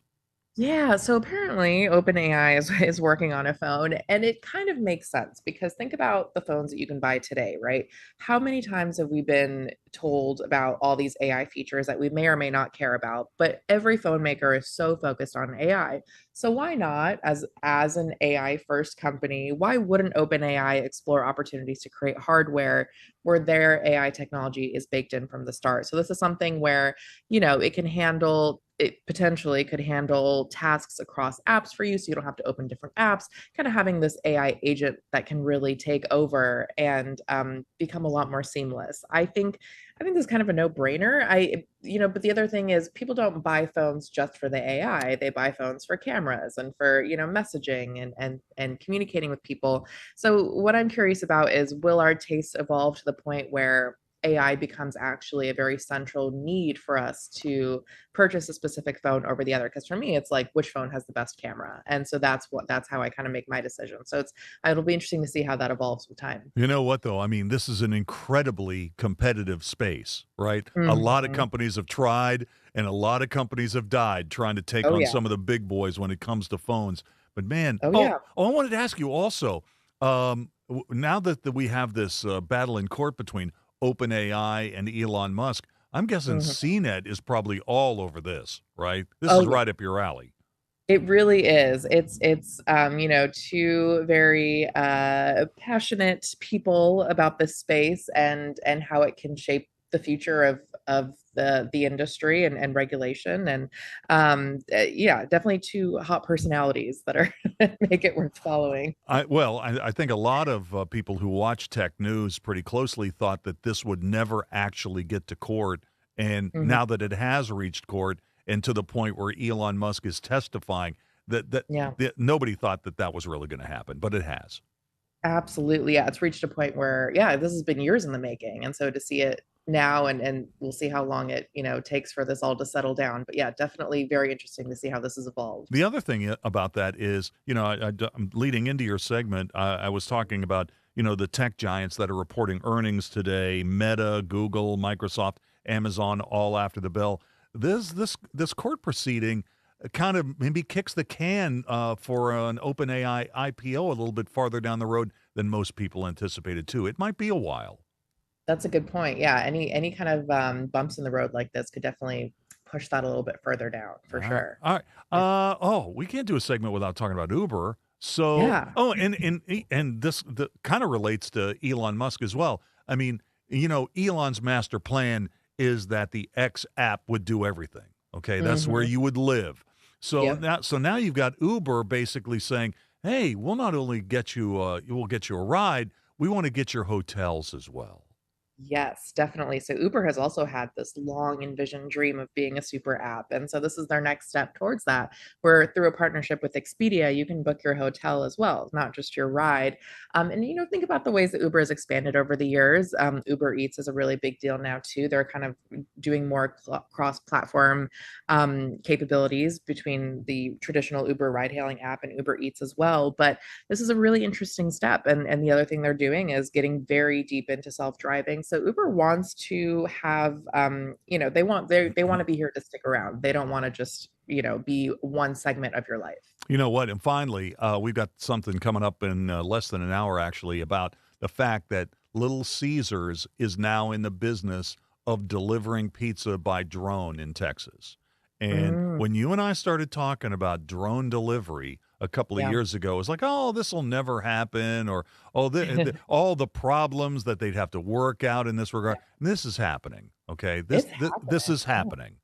Yeah, so apparently OpenAI is working on a phone, and it kind of makes sense because think about the phones that you can buy today, right? How many times have we been told about all these AI features that we may or may not care about, but every phone maker is so focused on AI. So why not, as an AI first company, why wouldn't OpenAI explore opportunities to create hardware where their AI technology is baked in from the start? So this is something where, it potentially could handle tasks across apps for you, so you don't have to open different apps, kind of having this AI agent that can really take over and become a lot more seamless. I think this is kind of a no-brainer. But the other thing is people don't buy phones just for the AI. They buy phones for cameras and for, messaging and communicating with people. So what I'm curious about is, will our tastes evolve to the point where AI becomes actually a very central need for us to purchase a specific phone over the other? Because for me, it's like, which phone has the best camera? And so that's how I kind of make my decision. So it'll be interesting to see how that evolves with time. You know what, though? I mean, this is an incredibly competitive space, right? A lot of companies have tried, and a lot of companies have died trying to take on some of the big boys when it comes to phones. But man, I wanted to ask you also, now that we have this battle in court between OpenAI and Elon Musk, I'm guessing CNET is probably all over this, right? This is right up your alley. It really is. It's two very passionate people about this space and how it can shape the future of the industry and regulation. And definitely two hot personalities that are make it worth following. I think a lot of people who watch tech news pretty closely thought that this would never actually get to court. And now that it has reached court and to the point where Elon Musk is testifying, that nobody thought that was really going to happen, but it has. Absolutely. Yeah. It's reached a point where, this has been years in the making. And so to see it now, and we'll see how long it, takes for this all to settle down. But yeah, definitely very interesting to see how this has evolved. The other thing about that is, I'm leading into your segment. I was talking about, the tech giants that are reporting earnings today, Meta, Google, Microsoft, Amazon, all after the bell. This court proceeding, kind of maybe kicks the can for an OpenAI IPO a little bit farther down the road than most people anticipated too. It might be a while. That's a good point. Yeah, any kind of bumps in the road like this could definitely push that a little bit further down for sure. All right. We can't do a segment without talking about Uber. So, Yeah. and this kind of relates to Elon Musk as well. I mean, Elon's master plan is that the X app would do everything. Okay, that's where you would live. So now you've got Uber basically saying, "Hey, we'll not only get you, we'll get you a ride. We want to get your hotels as well." Yes, definitely. So Uber has also had this long envisioned dream of being a super app. And so this is their next step towards that, where through a partnership with Expedia, you can book your hotel as well, not just your ride. And, think about the ways that Uber has expanded over the years. Uber Eats is a really big deal now, too. They're kind of doing more cross-platform capabilities between the traditional Uber ride-hailing app and Uber Eats as well. But this is a really interesting step. And the other thing they're doing is getting very deep into self-driving. So Uber wants to have, they want to be here to stick around. They don't want to just, be one segment of your life. You know what? And finally, we've got something coming up in less than an hour, actually, about the fact that Little Caesars is now in the business of delivering pizza by drone in Texas. And when you and I started talking about drone delivery a couple of years ago, it was like, oh, this will never happen, or all the problems that they'd have to work out in this regard. This is happening. Okay, this is happening.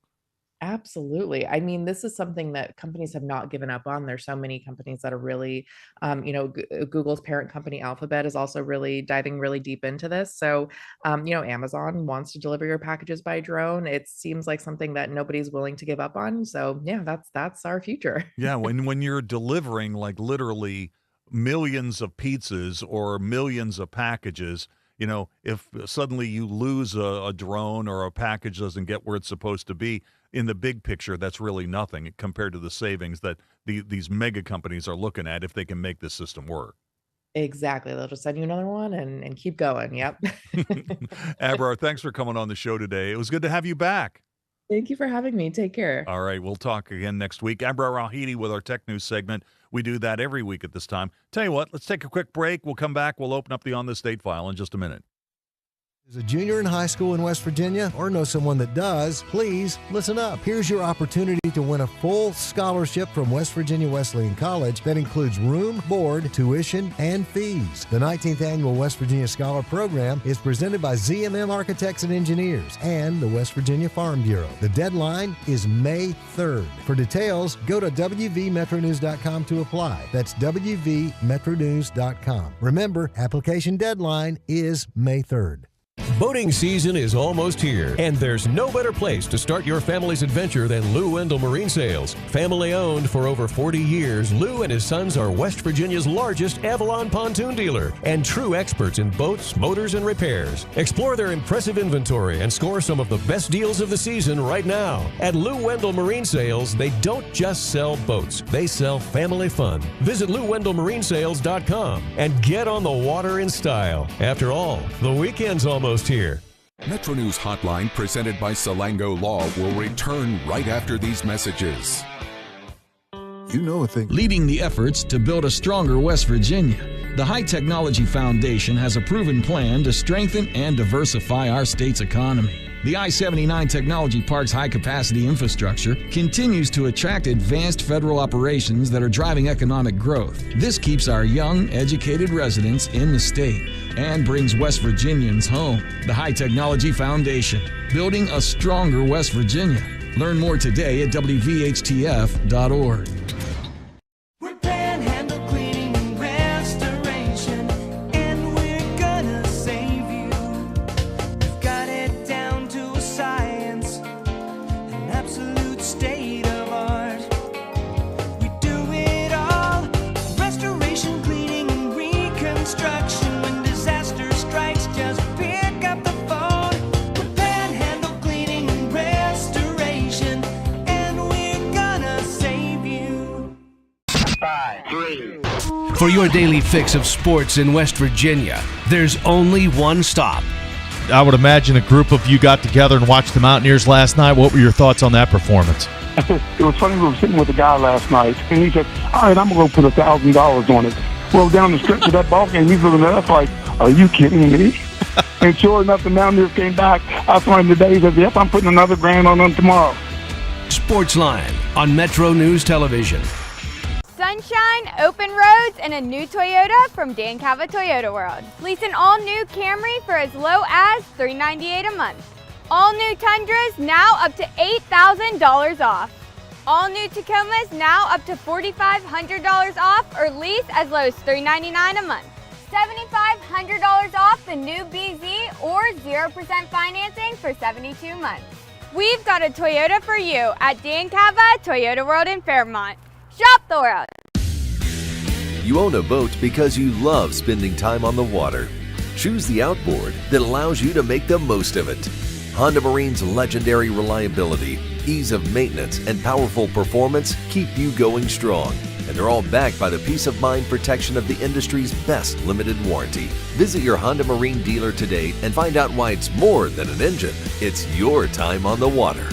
Absolutely. I mean, this is something that companies have not given up on. There's so many companies that are really, Google's parent company Alphabet is also really diving really deep into this. So, Amazon wants to deliver your packages by drone. It seems like something that nobody's willing to give up on. So, yeah, that's our future. Yeah, when you're delivering like literally millions of pizzas or millions of packages, if suddenly you lose a drone or a package doesn't get where it's supposed to be, in the big picture, that's really nothing compared to the savings that these mega companies are looking at if they can make this system work. Exactly. They'll just send you another one and keep going. Yep. Abrar, thanks for coming on the show today. It was good to have you back. Thank you for having me. Take care. All right. We'll talk again next week. Abrar Al-Heeti with our Tech News segment. We do that every week at this time. Tell you what, let's take a quick break. We'll come back. We'll open up the On the State file in just a minute. Is a junior in high school in West Virginia or know someone that does, please listen up. Here's your opportunity to win a full scholarship from West Virginia Wesleyan College that includes room, board, tuition, and fees. The 19th Annual West Virginia Scholar Program is presented by ZMM Architects and Engineers and the West Virginia Farm Bureau. The deadline is May 3rd. For details, go to wvmetronews.com to apply. That's wvmetronews.com. Remember, application deadline is May 3rd. Boating season is almost here, and there's no better place to start your family's adventure than Lou Wendell Marine Sales. Family owned for over 40 years, Lou and his sons are West Virginia's largest Avalon pontoon dealer and true experts in boats, motors, and repairs. Explore their impressive inventory and score some of the best deals of the season right now. At Lou Wendell Marine Sales, they don't just sell boats, they sell family fun. Visit LouWendellMarineSales.com and get on the water in style. After all, the weekend's almost here. Metro News Hotline, presented by Salango Law, will return right after these messages. You know a thing. Leading the efforts to build a stronger West Virginia, the High Technology Foundation has a proven plan to strengthen and diversify our state's economy. The I-79 Technology Park's high-capacity infrastructure continues to attract advanced federal operations that are driving economic growth. This keeps our young, educated residents in the state and brings West Virginians home. The High Technology Foundation, building a stronger West Virginia. Learn more today at WVHTF.org. For your daily fix of sports in West Virginia, there's only one stop. I would imagine a group of you got together and watched the Mountaineers last night. What were your thoughts on that performance? It was funny, we were sitting with a guy last night, and he said, all right, I'm going to go put $1,000 on it. Well, down the stretch of that ball game, he's looking at us like, are you kidding me? And sure enough, the Mountaineers came back. I saw him today. He said, yep, I'm putting another $1,000 on them tomorrow. Sportsline on Metro News Television. Sunshine, open roads, and a new Toyota from Dan Cava Toyota World. Lease an all-new Camry for as low as $398 a month. All new Tundras now up to $8,000 off. All new Tacomas now up to $4,500 off or lease as low as $399 a month. $7,500 off the new BZ or 0% financing for 72 months. We've got a Toyota for you at Dan Cava Toyota World in Fairmont. Shop the world. You own a boat because you love spending time on the water. Choose the outboard that allows you to make the most of it. Honda Marine's legendary reliability, ease of maintenance, and powerful performance keep you going strong. And they're all backed by the peace of mind protection of the industry's best limited warranty. Visit your Honda Marine dealer today and find out why it's more than an engine. It's your time on the water.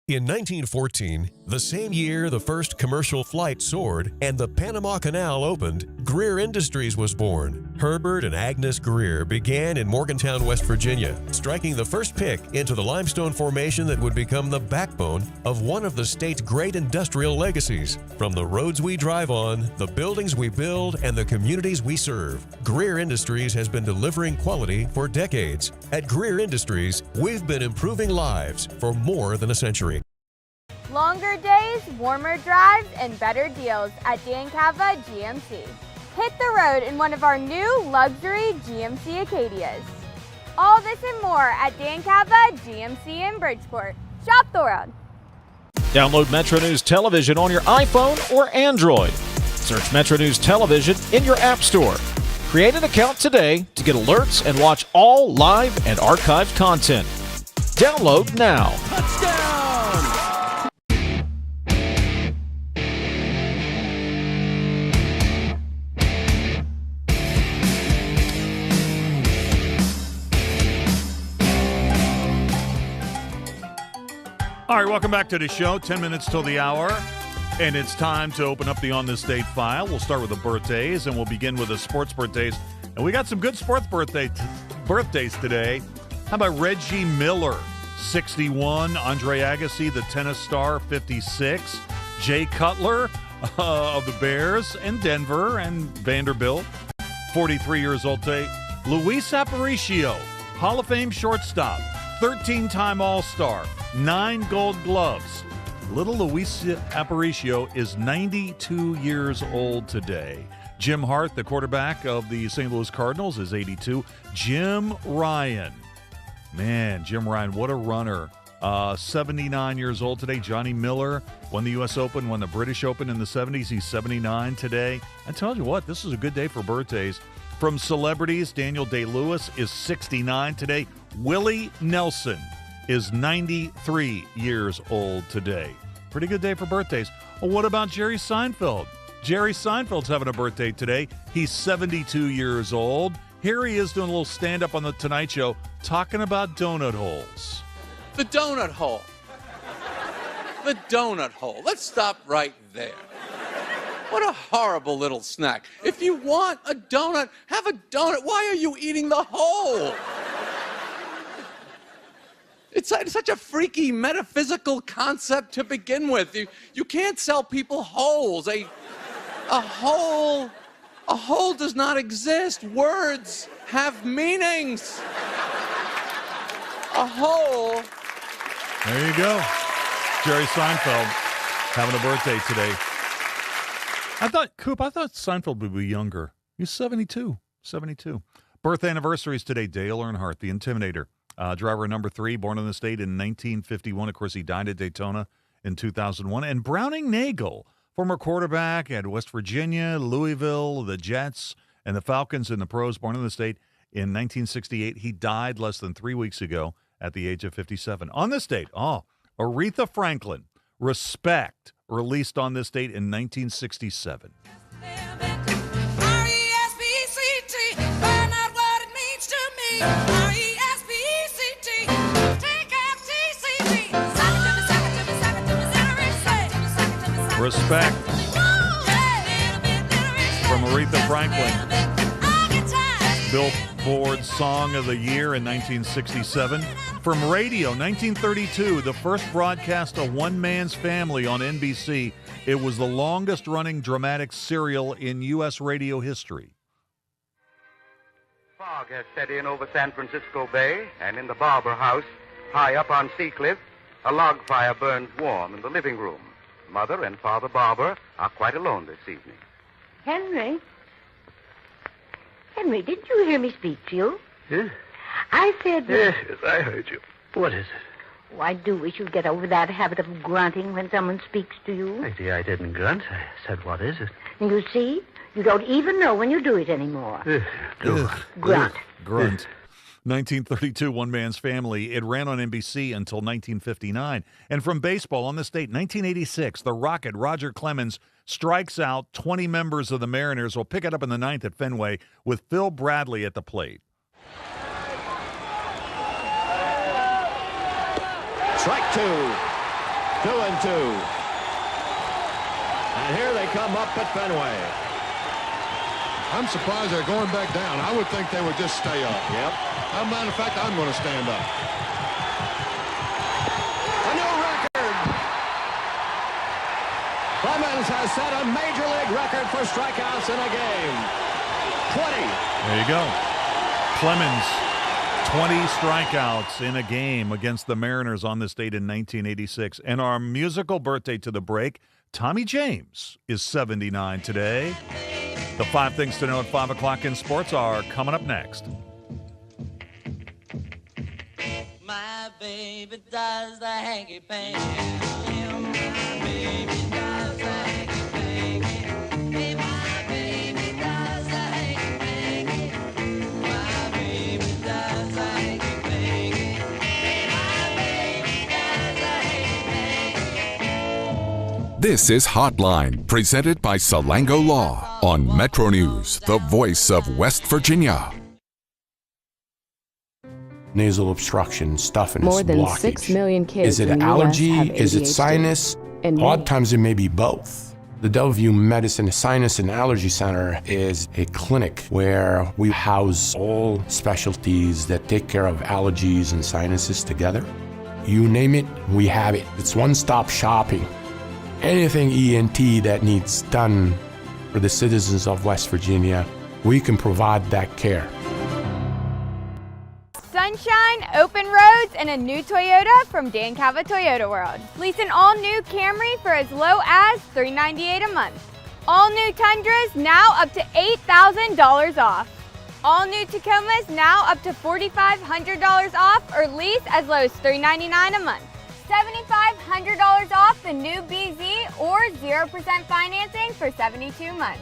In 1914, the same year the first commercial flight soared and the Panama Canal opened, Greer Industries was born. Herbert and Agnes Greer began in Morgantown, West Virginia, striking the first pick into the limestone formation that would become the backbone of one of the state's great industrial legacies. From the roads we drive on, the buildings we build, and the communities we serve, Greer Industries has been delivering quality for decades. At Greer Industries, we've been improving lives for more than a century. Longer days, warmer drives, and better deals at Dan Cava GMC. Hit the road in one of our new luxury GMC Acadias. All this and more at Dan Cava GMC in Bridgeport. Shop the world. Download Metro News Television on your iPhone or Android. Search Metro News Television in your app store. Create an account today to get alerts and watch all live and archived content. Download now. Touchdown! All right, welcome back to the show. 10 minutes till the hour, and it's time to open up the On This Date file. We'll start with the birthdays, and we'll begin with the sports birthdays. And we got some good sports birthdays today. How about Reggie Miller, 61, Andre Agassi, the tennis star, 56, Jay Cutler of the Bears and Denver and Vanderbilt, 43 years old today. Luis Aparicio, Hall of Fame shortstop, 13-time All-Star, 9 Gold Gloves. Little Luis Aparicio is 92 years old today. Jim Hart, the quarterback of the St. Louis Cardinals, is 82. Jim Ryan. Man, Jim Ryan, what a runner. 79 years old today. Johnny Miller won the U.S. Open, won the British Open in the 70s. He's 79 today. I tell you what, this is a good day for birthdays. From celebrities, Daniel Day-Lewis is 69 today. Willie Nelson is 93 years old today. Pretty good day for birthdays. Well, what about Jerry Seinfeld? Jerry Seinfeld's having a birthday today. He's 72 years old. Here he is doing a little stand-up on The Tonight Show talking about donut holes. The donut hole. The donut hole. Let's stop right there. What a horrible little snack. If you want a donut, have a donut. Why are you eating the hole? It's such a freaky metaphysical concept to begin with. You can't sell people holes. A hole does not exist. Words have meanings. A hole. There you go. Jerry Seinfeld having a birthday today. I thought Seinfeld would be younger. He's 72. 72. Birth anniversaries today. Dale Earnhardt, the Intimidator. Driver number 3, born in the state in 1951. Of course, he died at Daytona in 2001. And Browning Nagel, former quarterback at West Virginia, Louisville, the Jets, and the Falcons in the pros, born in the state in 1968. He died less than 3 weeks ago at the age of 57. On this date, Aretha Franklin, Respect, released on this date in 1967. R-E-S-P-E-C-T, find out what it means to me. R-E-S-P-E-C-T, Respect from Aretha Franklin. Billboard Song of the Year in 1967. From radio, 1932, the first broadcast of One Man's Family on NBC. It was the longest-running dramatic serial in U.S. radio history. Fog has set in over San Francisco Bay, and in the Barber House, high up on Sea Cliff, a log fire burns warm in the living room. Mother and Father Barber are quite alone this evening. Henry? Henry, didn't you hear me speak to you? Yes? I said... Yes, I heard you. What is it? Oh, I do wish you'd get over that habit of grunting when someone speaks to you. Lady, I didn't grunt. I said, what is it? And you see, you don't even know when you do it anymore. Grunt. Grunt. 1932, One Man's Family. It ran on NBC until 1959. And from baseball on this date, 1986, the Rocket, Roger Clemens, strikes out 20 members of the Mariners. Will pick it up in the ninth at Fenway with Phil Bradley at the plate. Strike two. 2-2. And here they come up at Fenway. I'm surprised they're going back down. I would think they would just stay up. Yep. As a matter of fact, I'm going to stand up. A new record. Clemens has set a major league record for strikeouts in a game. 20. There you go. Clemens, 20 strikeouts in a game against the Mariners on this date in 1986. And our musical birthday to the break, Tommy James is 79 today. The 5 things to know at 5 o'clock in sports are coming up next. My baby does the hanky-panky. My baby does the hanky-panky. My baby does the hanky-panky. My baby does the hanky-panky. My baby does the hanky-panky. This is Hotline, presented by Salango Law on Metro News, the voice of West Virginia. Nasal obstruction, stuff in More its than blockage. 6 million kids Is it in the allergy? US have Is it ADHD. sinus? And A lot of times it may be both. The WVU Medicine Sinus and Allergy Center is a clinic where we house all specialties that take care of allergies and sinuses together. You name it, we have it. It's one-stop shopping. Anything ENT that needs done for the citizens of West Virginia, we can provide that care. Sunshine, open roads, and a new Toyota from Dan Cava Toyota World. Lease an all-new Camry for as low as $398 a month. All new Tundras now up to $8,000 off. All new Tacomas now up to $4,500 off or lease as low as $399 a month. $7,500 off the new BZ or 0% financing for 72 months.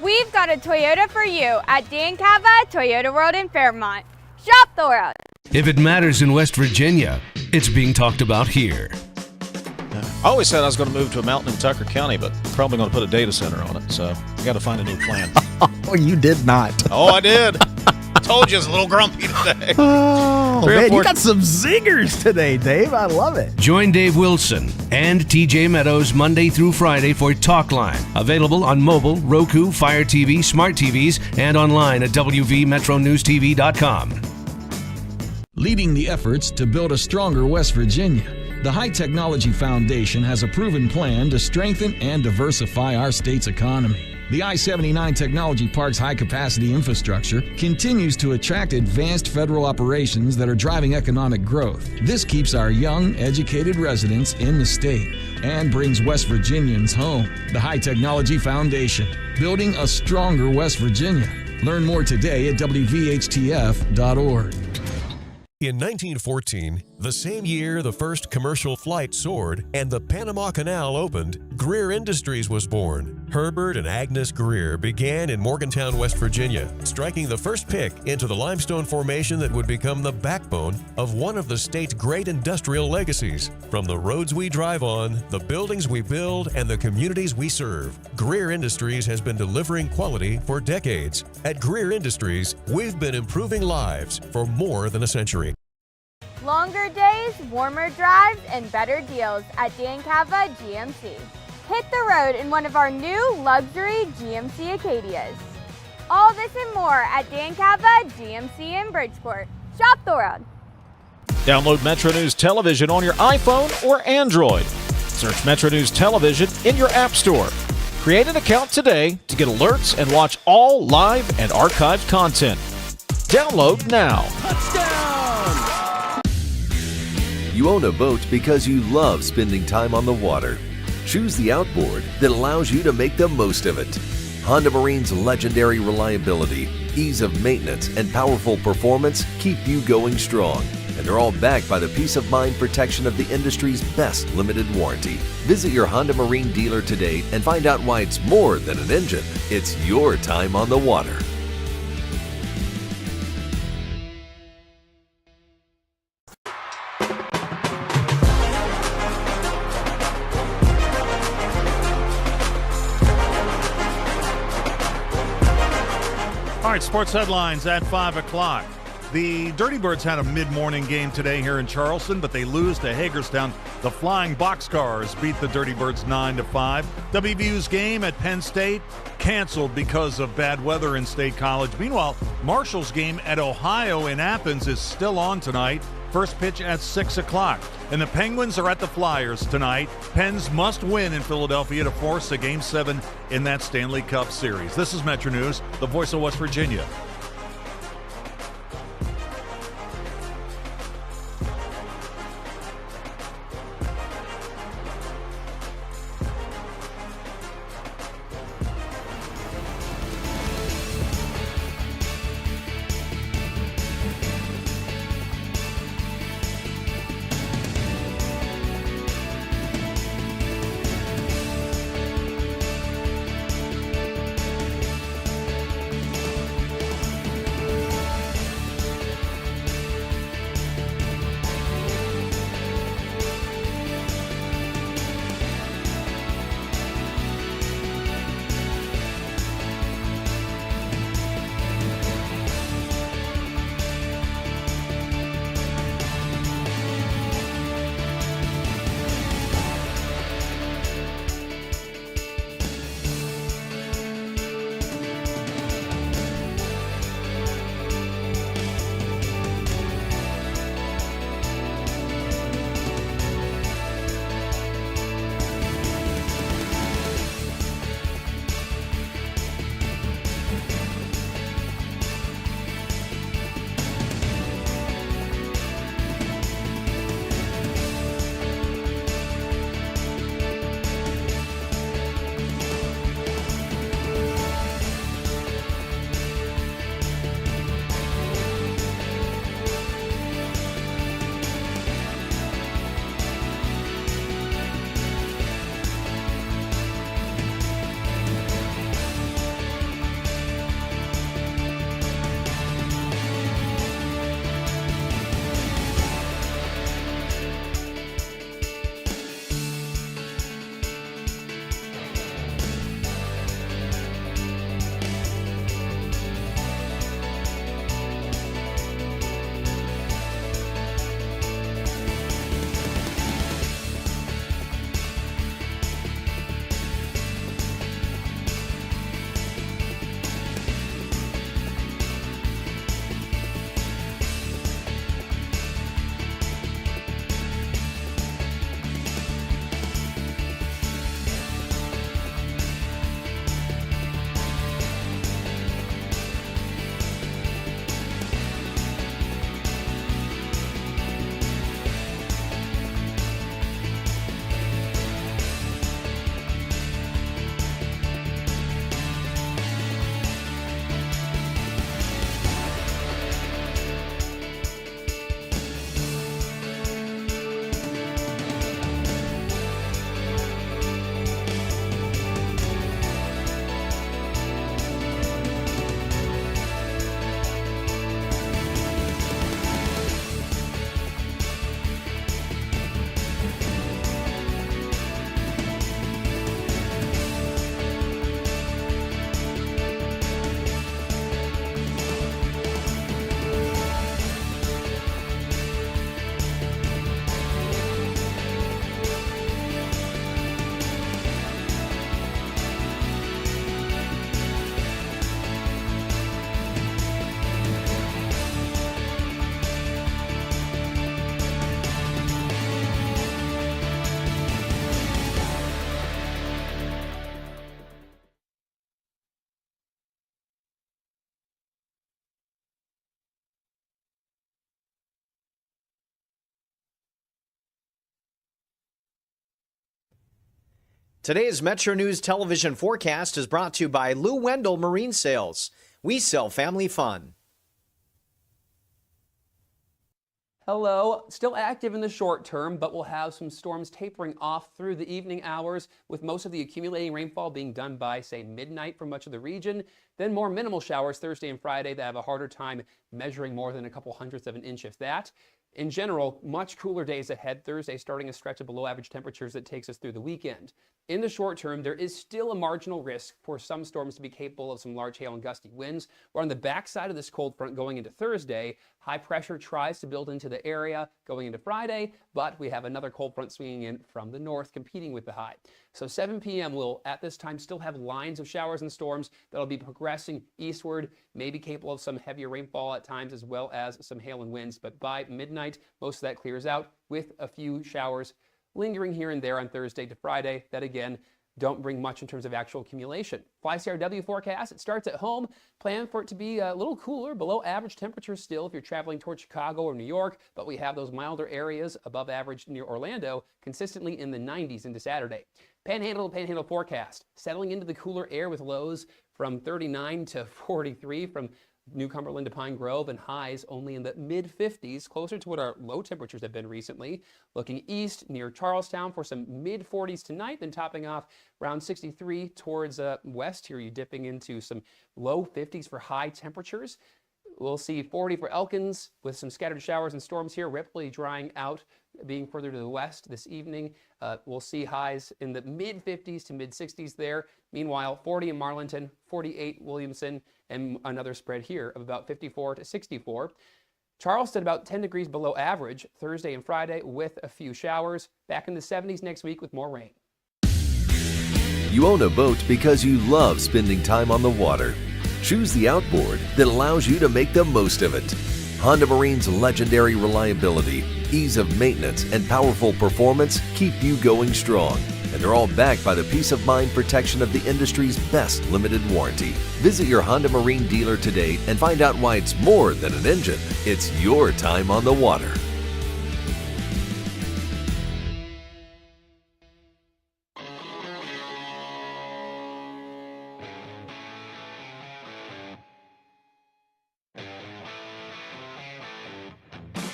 We've got a Toyota for you at Dan Cava Toyota World in Fairmont. Shop the world. If it matters in West Virginia, it's being talked about here. I always said I was going to move to a mountain in Tucker County, but probably going to put a data center on it, so I got to find a new plan. Oh, you did not. Oh, I did. Told you I was a little grumpy today. Oh, man, you got some zingers today, Dave. I love it. Join Dave Wilson and TJ Meadows Monday through Friday for Talkline. Available on mobile, Roku, Fire TV, smart TVs, and online at WVMetroNewsTV.com. Leading the efforts to build a stronger West Virginia, the High Technology Foundation has a proven plan to strengthen and diversify our state's economy. The I-79 Technology Park's high-capacity infrastructure continues to attract advanced federal operations that are driving economic growth. This keeps our young, educated residents in the state and brings West Virginians home. The High Technology Foundation, building a stronger West Virginia. Learn more today at WVHTF.org. In 1914, the same year the first commercial flight soared and the Panama Canal opened, Greer Industries was born. Herbert and Agnes Greer began in Morgantown, West Virginia, striking the first pick into the limestone formation that would become the backbone of one of the state's great industrial legacies. From the roads we drive on, the buildings we build, and the communities we serve, Greer Industries has been delivering quality for decades. At Greer Industries, we've been improving lives for more than a century. Longer days, warmer drives, and better deals at Dan Cava GMC. hit the road in one of our new luxury GMC Acadias. All this and more at Dan Cava GMC in Bridgeport. Shop the world. Download Metro News Television on your iPhone or Android. Search Metro News Television in your app store. Create an account today to get alerts and watch all live and archived content. Download now. Touchdown! You own a boat because you love spending time on the water. Choose the outboard that allows you to make the most of it. Honda Marine's legendary reliability, ease of maintenance, and powerful performance keep you going strong. And they're all backed by the peace of mind protection of the industry's best limited warranty. Visit your Honda Marine dealer today and find out why it's more than an engine. It's your time on the water. All right, sports headlines at 5 o'clock. The Dirty Birds had a mid-morning game today here in Charleston, but they lose to Hagerstown. The Flying Boxcars beat the Dirty Birds 9-5. WVU's game at Penn State canceled because of bad weather in State College. Meanwhile, Marshall's game at Ohio in Athens is still on tonight. First pitch at 6 o'clock. And the Penguins are at the Flyers tonight. Pens must win in Philadelphia to force a Game 7 in that Stanley Cup Series. This is Metro News, the voice of West Virginia. Today's Metro News television forecast is brought to you by Lou Wendell Marine Sales. We sell family fun. Hello. Still active in the short term, but we'll have some storms tapering off through the evening hours, with most of the accumulating rainfall being done by, say, midnight for much of the region. Then more minimal showers Thursday and Friday that have a harder time measuring more than a couple hundredths of an inch, if that. In general, much cooler days ahead. Thursday starting a stretch of below average temperatures that takes us through the weekend. In the short term, there is still a marginal risk for some storms to be capable of some large hail and gusty winds. We're on the backside of this cold front going into Thursday. High pressure tries to build into the area going into Friday, but we have another cold front swinging in from the north competing with the high. So 7 p.m. will at this time still have lines of showers and storms that'll be progressing eastward, maybe capable of some heavier rainfall at times as well as some hail and winds. But by midnight, most of that clears out with a few showers lingering here and there on Thursday to Friday that, again, don't bring much in terms of actual accumulation. FlyCRW forecast, it starts at home. Plan for it to be a little cooler, below average temperatures still if you're traveling towards Chicago or New York, but we have those milder areas above average near Orlando, consistently in the 90s into Saturday. Panhandle to Panhandle forecast, settling into the cooler air with lows from 39 to 43 from New Cumberland to Pine Grove, and highs only in the mid-50s, closer to what our low temperatures have been recently. Looking east near Charlestown for some mid-40s tonight, then topping off around 63 towards west here. You're dipping into some low 50s for high temperatures. We'll see 40 for Elkins with some scattered showers and storms here. Ripley drying out, being further to the west this evening. We'll see highs in the mid-50s to mid-60s there. Meanwhile, 40 in Marlinton, 48 Williamson, and another spread here of about 54 to 64. Charleston about 10 degrees below average Thursday and Friday with a few showers. Back in the 70s next week with more rain. You own a boat because you love spending time on the water. Choose the outboard that allows you to make the most of it. Honda Marine's legendary reliability, ease of maintenance, and powerful performance keep you going strong. And they're all backed by the peace of mind protection of the industry's best limited warranty. Visit your Honda Marine dealer today and find out why it's more than an engine. It's your time on the water.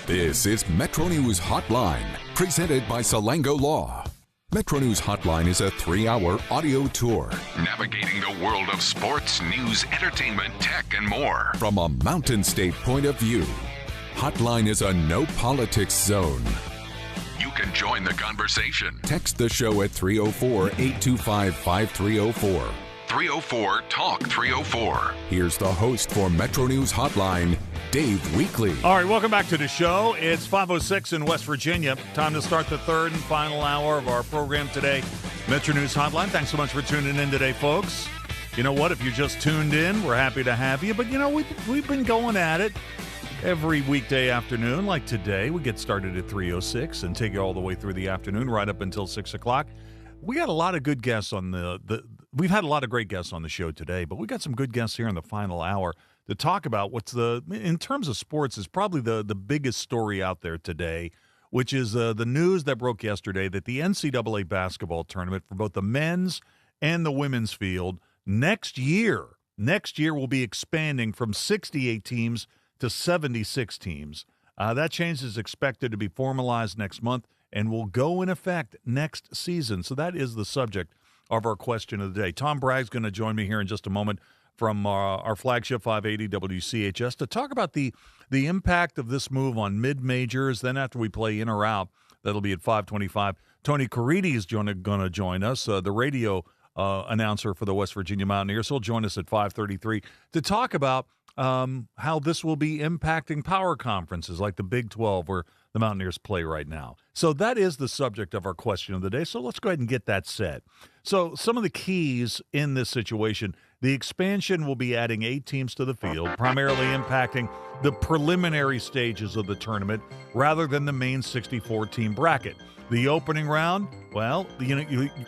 This is Metro News Hotline, presented by Salango Law. Metro News Hotline is a 3-hour audio tour, navigating the world of sports, news, entertainment, tech, and more from a Mountain State point of view. Hotline is a no politics zone. You can join the conversation. Text the show at 304-825-5304. 304-TALK-304. Here's the host for Metro News Hotline, Dave Weekley. All right, welcome back to the show. It's 5:06 in West Virginia. Time to start the third and final hour of our program today, Metro News Hotline. Thanks so much for tuning in today, folks. You know what? If you just tuned in, we're happy to have you. But, you know, we've been going at it every weekday afternoon. Like today, we get started at 3:06 and take you all the way through the afternoon, right up until 6 o'clock. We got a lot of good guests on we've had a lot of great guests on the show today, but we got some good guests here in the final hour to talk about what's in terms of sports, is probably the biggest story out there today, which is the news that broke yesterday that the NCAA basketball tournament for both the men's and the women's field next year will be expanding from 68 teams to 76 teams. That change is expected to be formalized next month and will go in effect next season. So that is the subject of our question of the day. Tom Bragg's going to join me here in just a moment from our flagship 580 WCHS to talk about the impact of this move on mid-majors. Then after we play in or out, that'll be at 5:25. Tony Caridi is going to join us, the radio announcer for the West Virginia Mountaineers. He'll join us at 5:33 to talk about how this will be impacting power conferences like the Big 12, where the Mountaineers play right now. So that is the subject of our question of the day. So let's go ahead and get that set. So some of the keys in this situation: the expansion will be adding 8 teams to the field, primarily impacting the preliminary stages of the tournament rather than the main 64-team bracket. The opening round, well,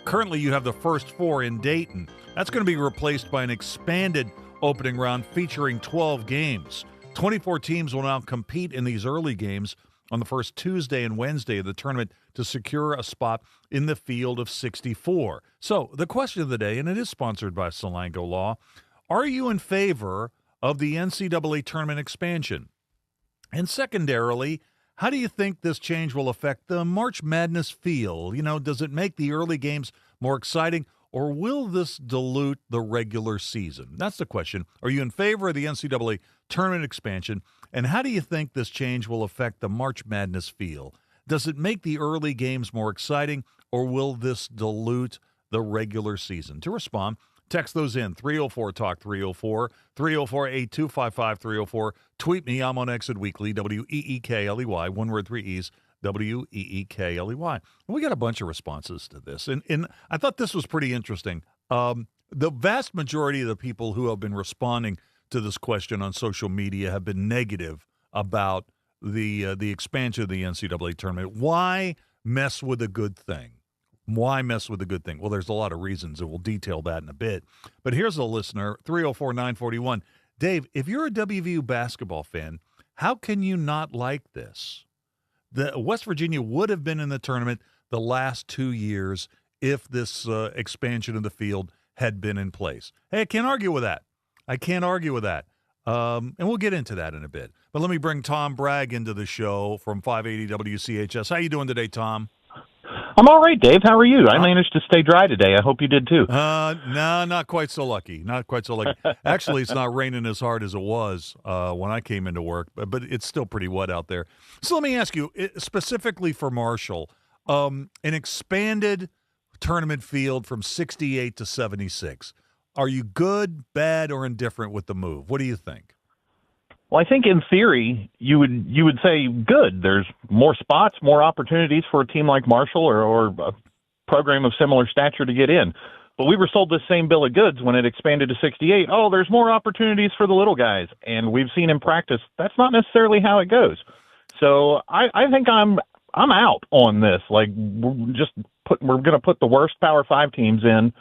currently you have the first 4 in Dayton. That's going to be replaced by an expanded opening round featuring 12 games. 24 teams will now compete in these early games, on the first Tuesday and Wednesday of the tournament to secure a spot in the field of 64. So the question of the day, and it is sponsored by Salango Law, are you in favor of the NCAA tournament expansion? And secondarily, how do you think this change will affect the March Madness feel? You know, does it make the early games more exciting, or will this dilute the regular season? That's the question. Are you in favor of the NCAA tournament expansion, and how do you think this change will affect the March Madness feel? Does it make the early games more exciting, or will this dilute the regular season? To respond, text those in, 304-TALK, 304-825-5304. Tweet me, I'm on Exit Weekly, WEEKLEY, one word, 3 E's, WEEKLEY. We got a bunch of responses to this, and I thought this was pretty interesting. The vast majority of the people who have been responding to this question on social media have been negative about the expansion of the NCAA tournament. Why mess with a good thing? Why mess with a good thing? Well, there's a lot of reasons, and we'll detail that in a bit. But here's a listener, 304-941. Dave, if you're a WVU basketball fan, how can you not like this? The West Virginia would have been in the tournament the last 2 years if this expansion of the field had been in place. Hey, I can't argue with that. And we'll get into that in a bit. But let me bring Tom Bragg into the show from 580 WCHS. How you doing today, Tom? I'm all right, Dave. How are you? I managed to stay dry today. I hope you did too. No, not quite so lucky. Actually, it's not raining as hard as it was when I came into work, but it's still pretty wet out there. So let me ask you, specifically for Marshall, an expanded tournament field from 68 to 76. Are you good, bad, or indifferent with the move? What do you think? Well, I think in theory you would say good. There's more spots, more opportunities for a team like Marshall or a program of similar stature to get in. But we were sold this same bill of goods when it expanded to 68. Oh, there's more opportunities for the little guys, and we've seen in practice that's not necessarily how it goes. So I think I'm out on this. Like we're going to put the worst Power 5 teams in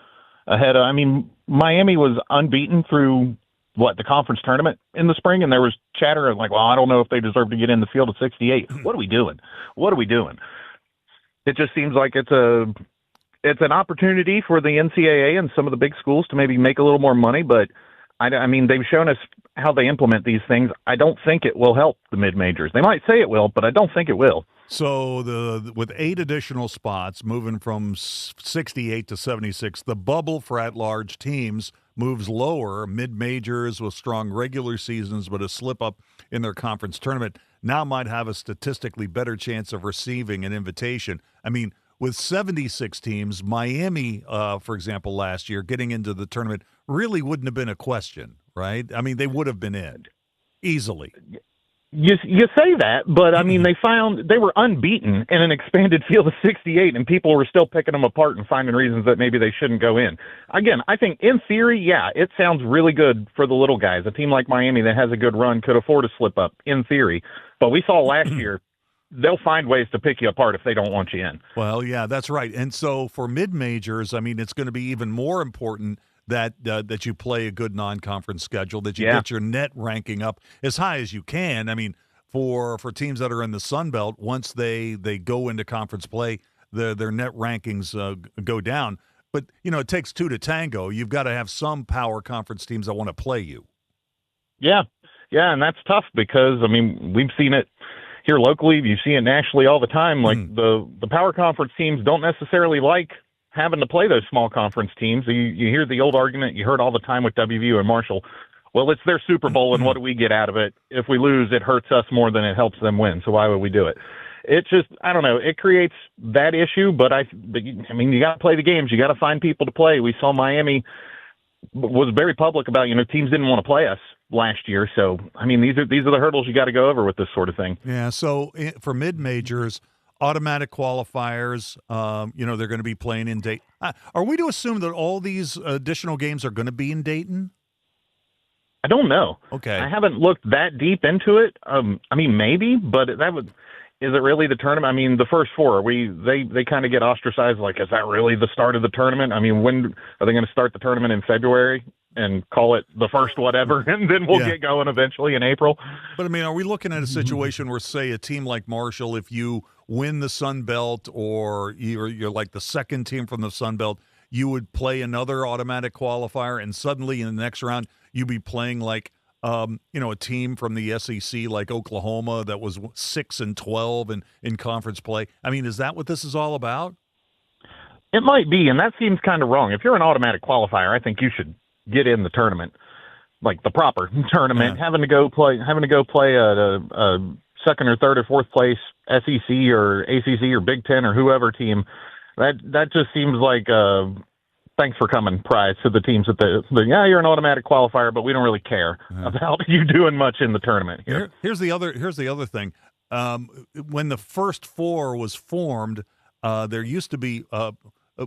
ahead of. I mean, Miami was unbeaten through the conference tournament in the spring, and there was chatter of like, well, I don't know if they deserve to get in the field of 68. What are we doing? It just seems like it's an opportunity for the NCAA and some of the big schools to maybe make a little more money, but I mean, they've shown us how they implement these things. I don't think it will help the mid-majors. They might say it will, but I don't think it will. So with 8 additional spots moving from 68 to 76, the bubble for at-large teams moves lower. Mid-majors with strong regular seasons but a slip-up in their conference tournament now might have a statistically better chance of receiving an invitation. I mean, with 76 teams, Miami, for example, last year, getting into the tournament really wouldn't have been a question, right? I mean, they would have been in easily. You say that, but I mean, they were unbeaten in an expanded field of 68, and people were still picking them apart and finding reasons that maybe they shouldn't go in. Again, I think in theory, yeah, it sounds really good for the little guys. A team like Miami that has a good run could afford a slip up in theory, but we saw last year they'll find ways to pick you apart if they don't want you in. Well, yeah, that's right. And so for mid-majors, I mean, it's going to be even more important that you play a good non-conference schedule, that you get your net ranking up as high as you can. I mean, for teams that are in the Sun Belt, once they go into conference play, their net rankings go down. But, you know, it takes 2 to tango. You've got to have some power conference teams that want to play you. Yeah, and that's tough because, I mean, we've seen it here locally. You see it nationally all the time. Like the power conference teams don't necessarily like having to play those small conference teams. You hear the old argument you heard all the time with WVU and Marshall. Well, it's their Super Bowl, and what do we get out of it? If we lose, it hurts us more than it helps them win. So why would we do it? It's just, I don't know. It creates that issue, but I mean, you got to play the games. You got to find people to play. We saw Miami was very public about, teams didn't want to play us last year. So, I mean, these are the hurdles you got to go over with this sort of thing. Yeah. So for mid-majors, automatic qualifiers, they're going to be playing in Dayton. Are we to assume that all these additional games are going to be in Dayton? I don't know. Okay. I haven't looked that deep into it. I mean, maybe, but is it really the tournament? I mean, the first 4, they kind of get ostracized. Like, is that really the start of the tournament? I mean, when are they going to start the tournament in February? and call it the first whatever, and then we'll get going eventually in April. But, I mean, are we looking at a situation where, say, a team like Marshall, if you win the Sun Belt or you're like the second team from the Sun Belt, you would play another automatic qualifier, and suddenly in the next round you'd be playing like a team from the SEC like Oklahoma that was 6-12 in conference play? I mean, is that what this is all about? It might be, and that seems kind of wrong. If you're an automatic qualifier, I think you should get in the tournament, like the proper tournament. Having to go play a second or third or fourth place SEC or ACC or Big Ten or whoever team, that just seems like thanks for coming prize to the teams that you're an automatic qualifier, but we don't really care about you doing much in the tournament here. Here's the other thing. When the first four was formed, there used to be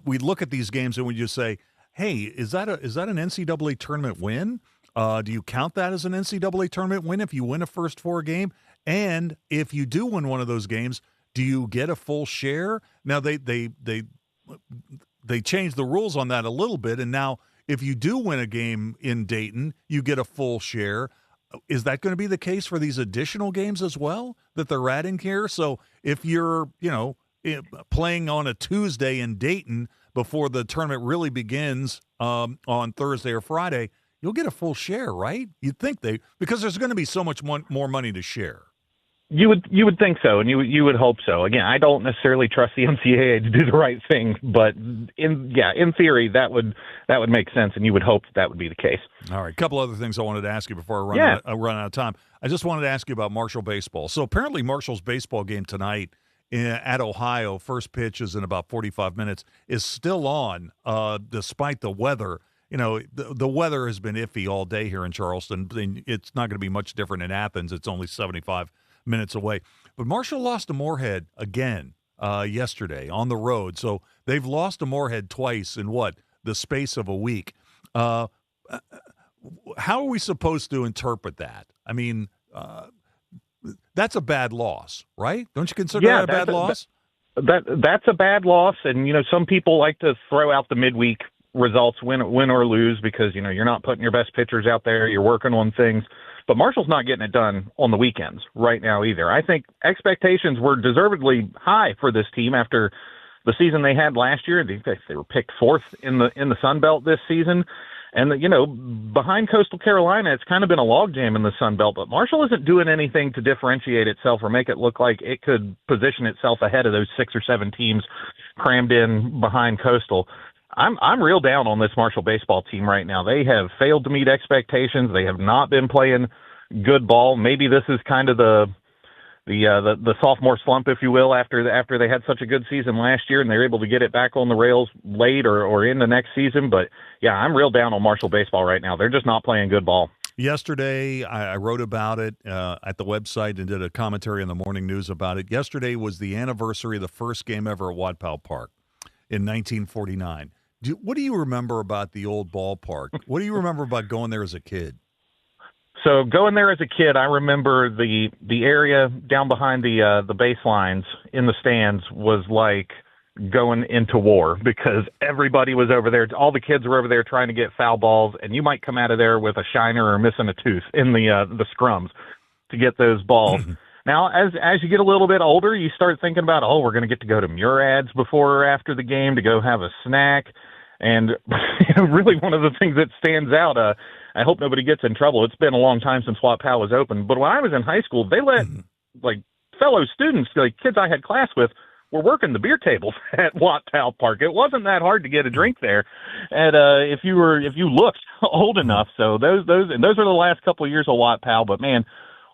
we'd look at these games and we'd just say, hey, is that an NCAA tournament win? Do you count that as an NCAA tournament win if you win a first four game? And if you do win one of those games, do you get a full share? Now they changed the rules on that a little bit, and now if you do win a game in Dayton, you get a full share. Is that going to be the case for these additional games as well that they're adding here? So if you're, playing on a Tuesday in Dayton before the tournament really begins on Thursday or Friday, you'll get a full share, right? You'd think because there's going to be so much more money to share. You would think so, and you would hope so. Again, I don't necessarily trust the NCAA to do the right thing, but in theory that would make sense, and you would hope that would be the case. All right, a couple other things I wanted to ask you before I run out of time. I just wanted to ask you about Marshall baseball. So apparently Marshall's baseball game tonight at Ohio, first pitch is in about 45 minutes, is still on despite the weather. The weather has been iffy all day here in Charleston. It's not going to be much different in Athens. It's only 75 minutes away. But Marshall lost to Moorhead again yesterday on the road. So they've lost to Moorhead twice in the space of a week. How are we supposed to interpret that? I mean, that's a bad loss, right? Don't you consider that a bad loss? That's a bad loss, and some people like to throw out the midweek results, win or lose, because you're not putting your best pitchers out there. You're working on things, but Marshall's not getting it done on the weekends right now either. I think expectations were deservedly high for this team after the season they had last year. They were picked fourth in the Sun Belt this season. And, behind Coastal Carolina, it's kind of been a logjam in the Sun Belt, but Marshall isn't doing anything to differentiate itself or make it look like it could position itself ahead of those 6 or 7 teams crammed in behind Coastal. I'm real down on this Marshall baseball team right now. They have failed to meet expectations. They have not been playing good ball. Maybe this is kind of the sophomore slump, if you will, after they had such a good season last year and they're able to get it back on the rails late or in the next season. But yeah, I'm real down on Marshall baseball right now. They're just not playing good ball. Yesterday, I wrote about it at the website and did a commentary in the morning news about it. Yesterday was the anniversary of the first game ever at Watt-Powell Park in 1949. What do you remember about the old ballpark? What do you remember about going there as a kid? So going there as a kid, I remember the area down behind the baselines in the stands was like going into war, because everybody was over there. All the kids were over there trying to get foul balls, and you might come out of there with a shiner or missing a tooth in the scrums to get those balls. Now, as you get a little bit older, you start thinking about, we're going to get to go to Murads before or after the game to go have a snack. And really one of the things that stands out, I hope nobody gets in trouble. It's been a long time since Watt-Powell was open, but when I was in high school, they let fellow students, kids I had class with, were working the beer tables at Watt-Powell Park. It wasn't that hard to get a drink there, and if you looked old enough. So those are the last couple of years of Watt-Powell. But man,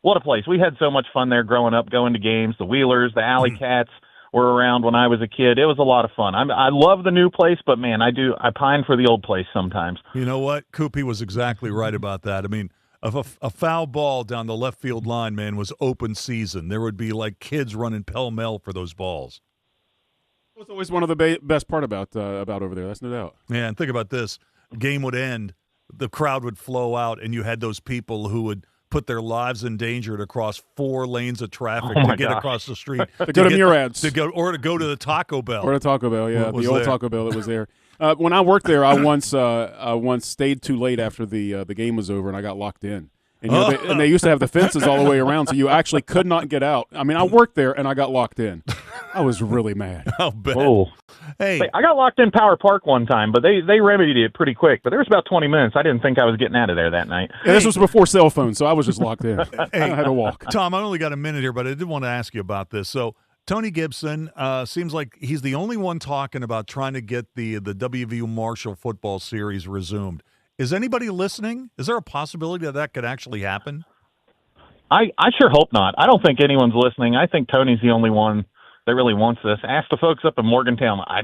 what a place! We had so much fun there growing up, going to games. The Wheelers, the Alley Cats were around when I was a kid. It was a lot of fun. I love the new place, but man, I pine for the old place sometimes. You know what? Koopy was exactly right about that. I mean, if a foul ball down the left field line, man, was open season, there would be kids running pell-mell for those balls. It was always one of the best part about over there. That's no doubt. Yeah, and think about this. Game would end, the crowd would flow out, and you had those people who would put their lives in danger to cross 4 lanes of traffic to get across the street. to go to Murads. To go to the Taco Bell. Or the Taco Bell, yeah. The old Taco Bell that was there. When I worked there, I once stayed too late after the game was over, and I got locked in. And, they used to have the fences all the way around, so you actually could not get out. I mean, I worked there, and I got locked in. I was really mad. I'll bet. Oh. Hey, I got locked in Power Park one time, but they remedied it pretty quick. But there was about 20 minutes. I didn't think I was getting out of there that night. Yeah, this was before cell phones, so I was just locked in. I had to walk. Tom, I only got a minute here, but I did want to ask you about this. So Tony Gibson seems like he's the only one talking about trying to get the WVU Marshall football series resumed. Is anybody listening? Is there a possibility that could actually happen? I sure hope not. I don't think anyone's listening. I think Tony's the only one that really wants this. Ask the folks up in Morgantown. I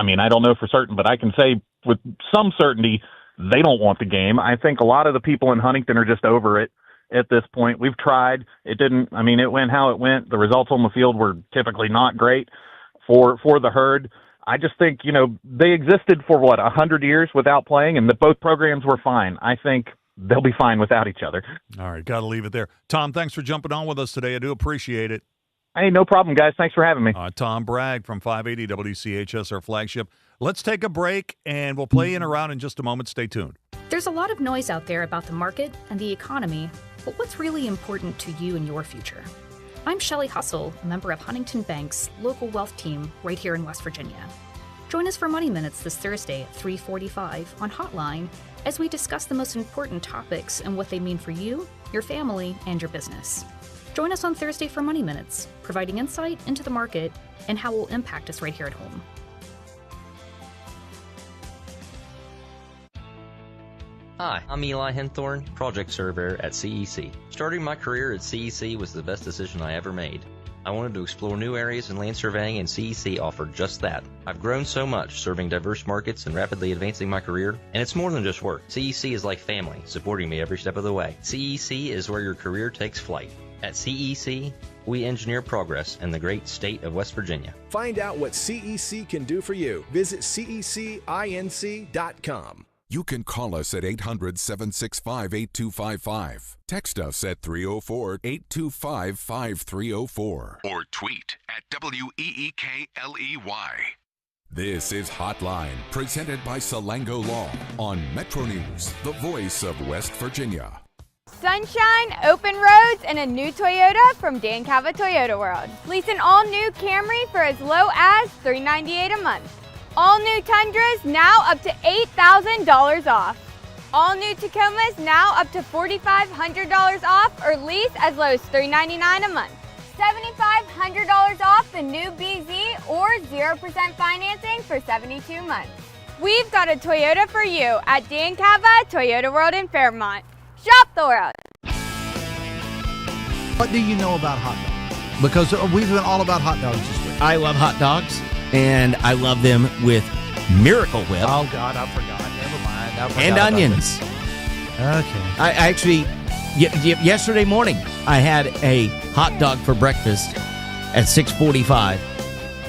mean, I don't know for certain, but I can say with some certainty they don't want the game. I think a lot of the people in Huntington are just over it at this point. We've tried. It went how it went. The results on the field were typically not great for the Herd. I just think, they existed for 100 years without playing, and both programs were fine. I think they'll be fine without each other. All right, got to leave it there. Tom, thanks for jumping on with us today. I do appreciate it. Hey, no problem, guys. Thanks for having me. Tom Bragg from 580 WCHS, our flagship. Let's take a break, and we'll play in or out in just a moment. Stay tuned. There's a lot of noise out there about the market and the economy, but what's really important to you and your future? I'm Shelley Hustle, a member of Huntington Bank's local wealth team right here in West Virginia. Join us for Money Minutes this Thursday at 3:45 on Hotline as we discuss the most important topics and what they mean for you, your family, and your business. Join us on Thursday for Money Minutes, providing insight into the market and how it will impact us right here at home. Hi, I'm Eli Henthorne, project surveyor at CEC. Starting my career at CEC was the best decision I ever made. I wanted to explore new areas in land surveying, and CEC offered just that. I've grown so much serving diverse markets and rapidly advancing my career, and it's more than just work. CEC is like family, supporting me every step of the way. CEC is where your career takes flight. At CEC, we engineer progress in the great state of West Virginia. Find out what CEC can do for you. Visit cecinc.com. You can call us at 800-765-8255. Text us at 304-825-5304. Or tweet at WEEKLEY. This is Hotline, presented by Salango Law on Metro News, the voice of West Virginia. Sunshine, open roads, and a new Toyota from Dan Cava Toyota World. Lease an all-new Camry for as low as $398 a month. All new Tundras now up to $8,000 off. All new Tacomas now up to $4,500 off or lease as low as $399 a month. $7,500 off the new BZ or 0% financing for 72 months. We've got a Toyota for you at Dan Cava Toyota World in Fairmont. Shop the world. What do you know about hot dogs? Because we've been all about hot dogs this week. I love hot dogs. And I love them with Miracle Whip. Oh, God, I forgot. Never mind. And onions. Okay. I actually, yesterday morning, I had a hot dog for breakfast at 6:45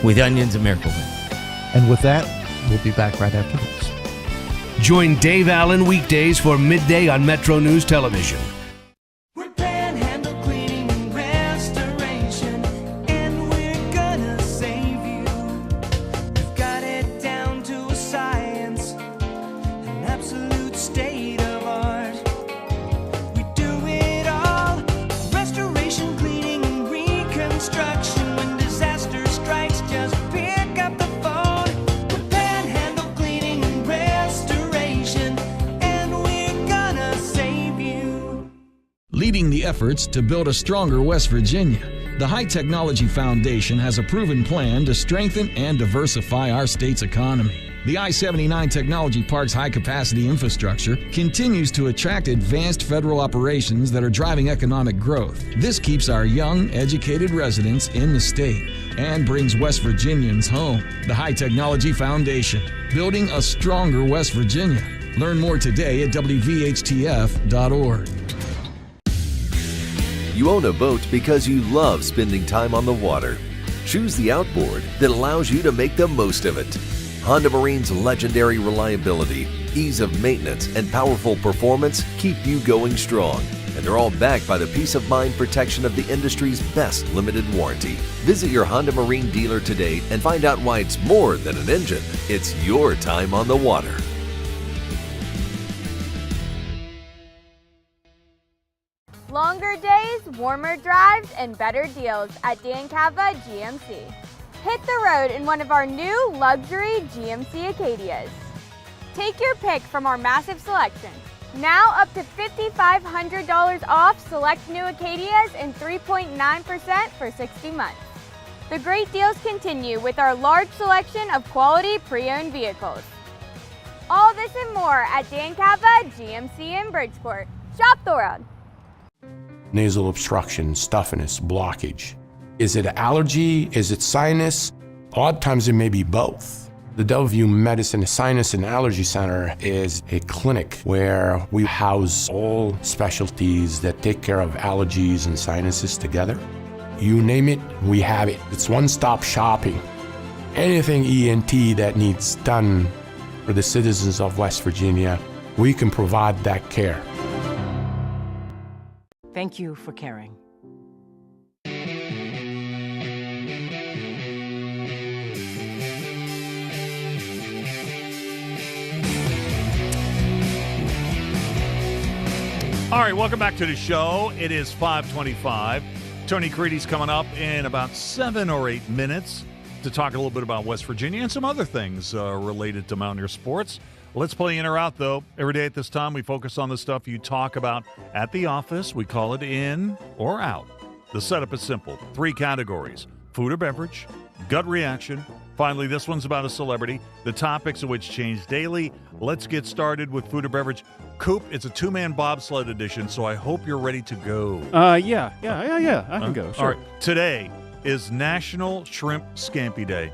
with onions and Miracle Whip. And with that, we'll be back right after this. Join Dave Allen weekdays for midday on Metro News Television. Leading the efforts to build a stronger West Virginia, the High Technology Foundation has a proven plan to strengthen and diversify our state's economy. The I-79 Technology Park's high-capacity infrastructure continues to attract advanced federal operations that are driving economic growth. This keeps our young, educated residents in the state and brings West Virginians home. The High Technology Foundation, building a stronger West Virginia. Learn more today at WVHTF.org. You own a boat because you love spending time on the water. Choose the outboard that allows you to make the most of it. Honda Marine's legendary reliability, ease of maintenance, and powerful performance keep you going strong. and they're all backed by the peace of mind protection of the industry's best limited warranty. Visit your Honda Marine dealer today and find out why it's more than an engine. It's your time on the water. Longer days, warmer drives, and better deals at Dan Cava GMC. Hit the road in one of our new luxury GMC Acadias. Take your pick from our massive selection. Now up to $5,500 off select new Acadias and 3.9% for 60 months. The great deals continue with our large selection of quality pre-owned vehicles. All this and more at Dan Cava GMC in Bridgeport. Shop the world. Nasal obstruction, stuffiness, blockage. Is it allergy? Is it sinus? A lot of times it may be both. The WVU Medicine Sinus and Allergy Center is a clinic where we house all specialties that take care of allergies and sinuses together. You name it, we have it. It's one-stop shopping. Anything ENT that needs done for the citizens of West Virginia, we can provide that care. Thank you for caring. All right, welcome back to the show. It is 5:25. Tony Caridi's coming up in about 7 or 8 minutes to talk a little bit about West Virginia and some other things related to Mountaineer sports. Let's play in or out, though. Every day at this time, we focus on the stuff you talk about at the office. We call it in or out. The setup is simple. 3 categories: food or beverage, gut reaction. Finally, this one's about a celebrity, the topics of which change daily. Let's get started with food or beverage. Coop, it's a 2-man bobsled edition, so I hope you're ready to go. Yeah. I can go. Sure. All right. Today is National Shrimp Scampi Day.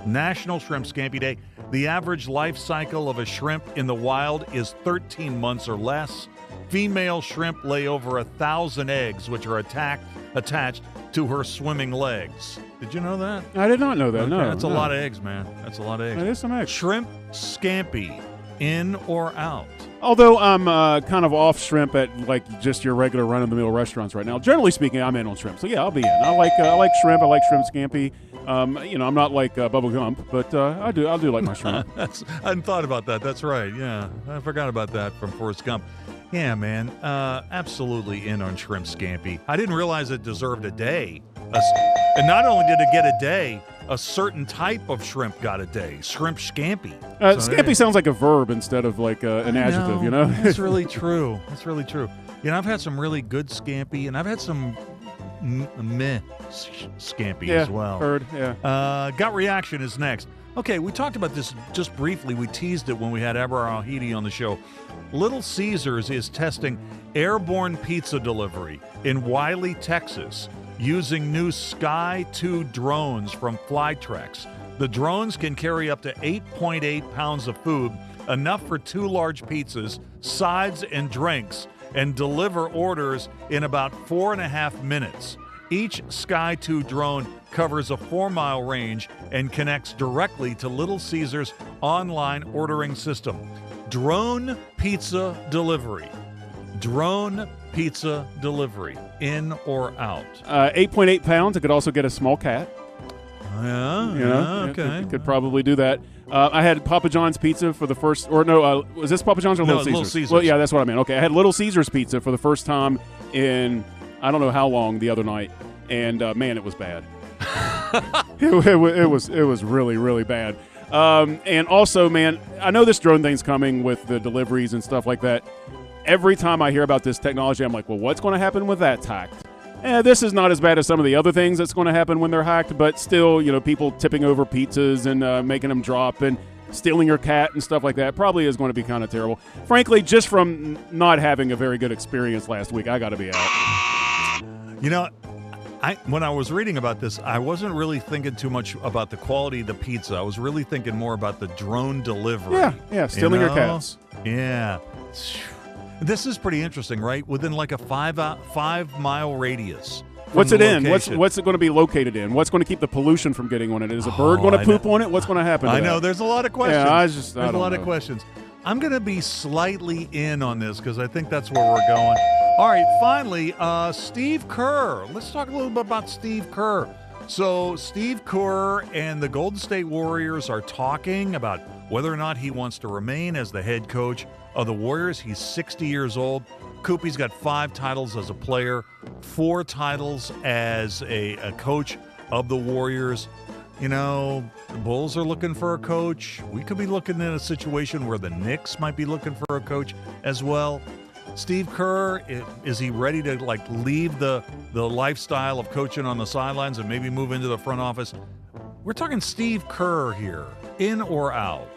National Shrimp Scampi Day. The average life cycle of a shrimp in the wild is 13 months or less. Female shrimp lay over 1,000 eggs, which are attached to her swimming legs. Did you know that? I did not know that, Okay, no. That's a lot of eggs, man. That's a lot of eggs. That is some eggs. Shrimp Scampi, in or out? Although I'm kind of off shrimp at like just your regular run-of-the-mill restaurants right now. Generally speaking, I'm in on shrimp. So yeah, I'll be in. I like shrimp. I like shrimp scampi. I'm not like Bubba Gump, but I do like my shrimp. I hadn't thought about that. That's right. Yeah, I forgot about that from Forrest Gump. Yeah, man, absolutely in on shrimp scampi. I didn't realize it deserved a day. And not only did it get a day, a certain type of shrimp got a day. Shrimp scampi. Scampi sounds like a verb instead of like an adjective, you know? That's really true. That's really true. You know, I've had some really good scampi, and I've had some meh scampi as well. Heard, yeah. Gut reaction is next. Okay, we talked about this just briefly. We teased it when we had Abrar Al-Heeti on the show. Little Caesars is testing airborne pizza delivery in Wiley, Texas, using new Sky 2 drones from Flytrex. The drones can carry up to 8.8 pounds of food, enough for 2 large pizzas, sides, and drinks, and deliver orders in about 4.5 minutes. Each Sky 2 drone covers a 4-mile range and connects directly to Little Caesars' online ordering system. Drone pizza delivery. Drone pizza delivery, in or out? 8.8 pounds. It could also get a small cat. Yeah, okay. Could probably do that. I had Papa John's pizza for the first, was this Papa John's or Little Caesars? Little Caesars. Well, yeah, that's what I mean. Okay, I had Little Caesars pizza for the first time in I don't know how long the other night, and man, it was bad. It was really, really bad. And also, man, I know this drone thing's coming with the deliveries and stuff like that. Every time I hear about this technology, I'm like, well, what's going to happen with that hacked? This is not as bad as some of the other things that's going to happen when they're hacked, but still, people tipping over pizzas and making them drop and stealing your cat and stuff like that probably is going to be kind of terrible. Frankly, just from not having a very good experience last week, I got to be out. When I was reading about this, I wasn't really thinking too much about the quality of the pizza. I was really thinking more about the drone delivery. Yeah, stealing your cats. Yeah. This is pretty interesting, right? Within like a 5-mile radius. What's it in? What's it going to be located in? What's going to keep the pollution from getting on it? Is a bird going to poop on it? What's going to happen? I know. There's a lot of questions. Yeah, there's a lot of questions. I'm going to be slightly in on this because I think that's where we're going. All right, finally, Steve Kerr. Let's talk a little bit about Steve Kerr. So Steve Kerr and the Golden State Warriors are talking about whether or not he wants to remain as the head coach of the Warriors. He's 60 years old. Coopy's got 5 titles as a player, 4 titles as a coach of the Warriors. You know, the Bulls are looking for a coach. We could be looking at a situation where the Knicks might be looking for a coach as well. Steve Kerr, is he ready to leave the lifestyle of coaching on the sidelines and maybe move into the front office? We're talking Steve Kerr here, in or out.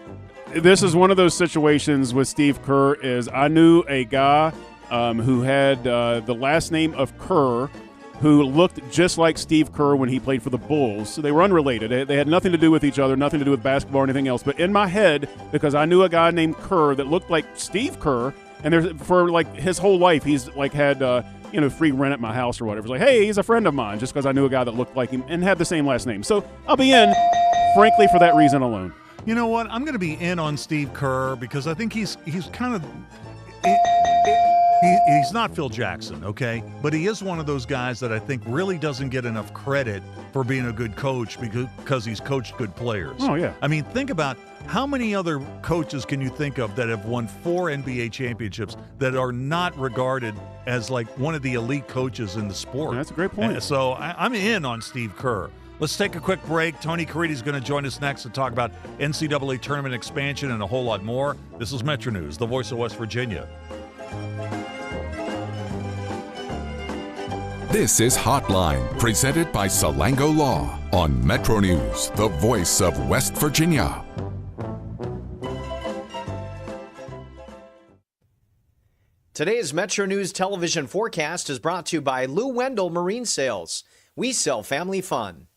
This is one of those situations with Steve Kerr. Is I knew a guy who had the last name of Kerr, who looked just like Steve Kerr when he played for the Bulls. So they were unrelated. They had nothing to do with each other, nothing to do with basketball or anything else. But in my head, because I knew a guy named Kerr that looked like Steve Kerr, and for his whole life, he's had free rent at my house or whatever. It's like, hey, he's a friend of mine, just because I knew a guy that looked like him and had the same last name. So I'll be in, frankly, for that reason alone. You know what? I'm going to be in on Steve Kerr because I think he's kind of he's not Phil Jackson, okay? But he is one of those guys that I think really doesn't get enough credit for being a good coach because he's coached good players. Oh, yeah. I mean, think about how many other coaches can you think of that have won 4 NBA championships that are not regarded as one of the elite coaches in the sport? That's a great point. And so I'm in on Steve Kerr. Let's take a quick break. Tony Caridi is going to join us next to talk about NCAA Tournament expansion and a whole lot more. This is Metro News, the voice of West Virginia. This is Hotline, presented by Salango Law on Metro News, the voice of West Virginia. Today's Metro News television forecast is brought to you by Lou Wendell Marine Sales. We sell family fun.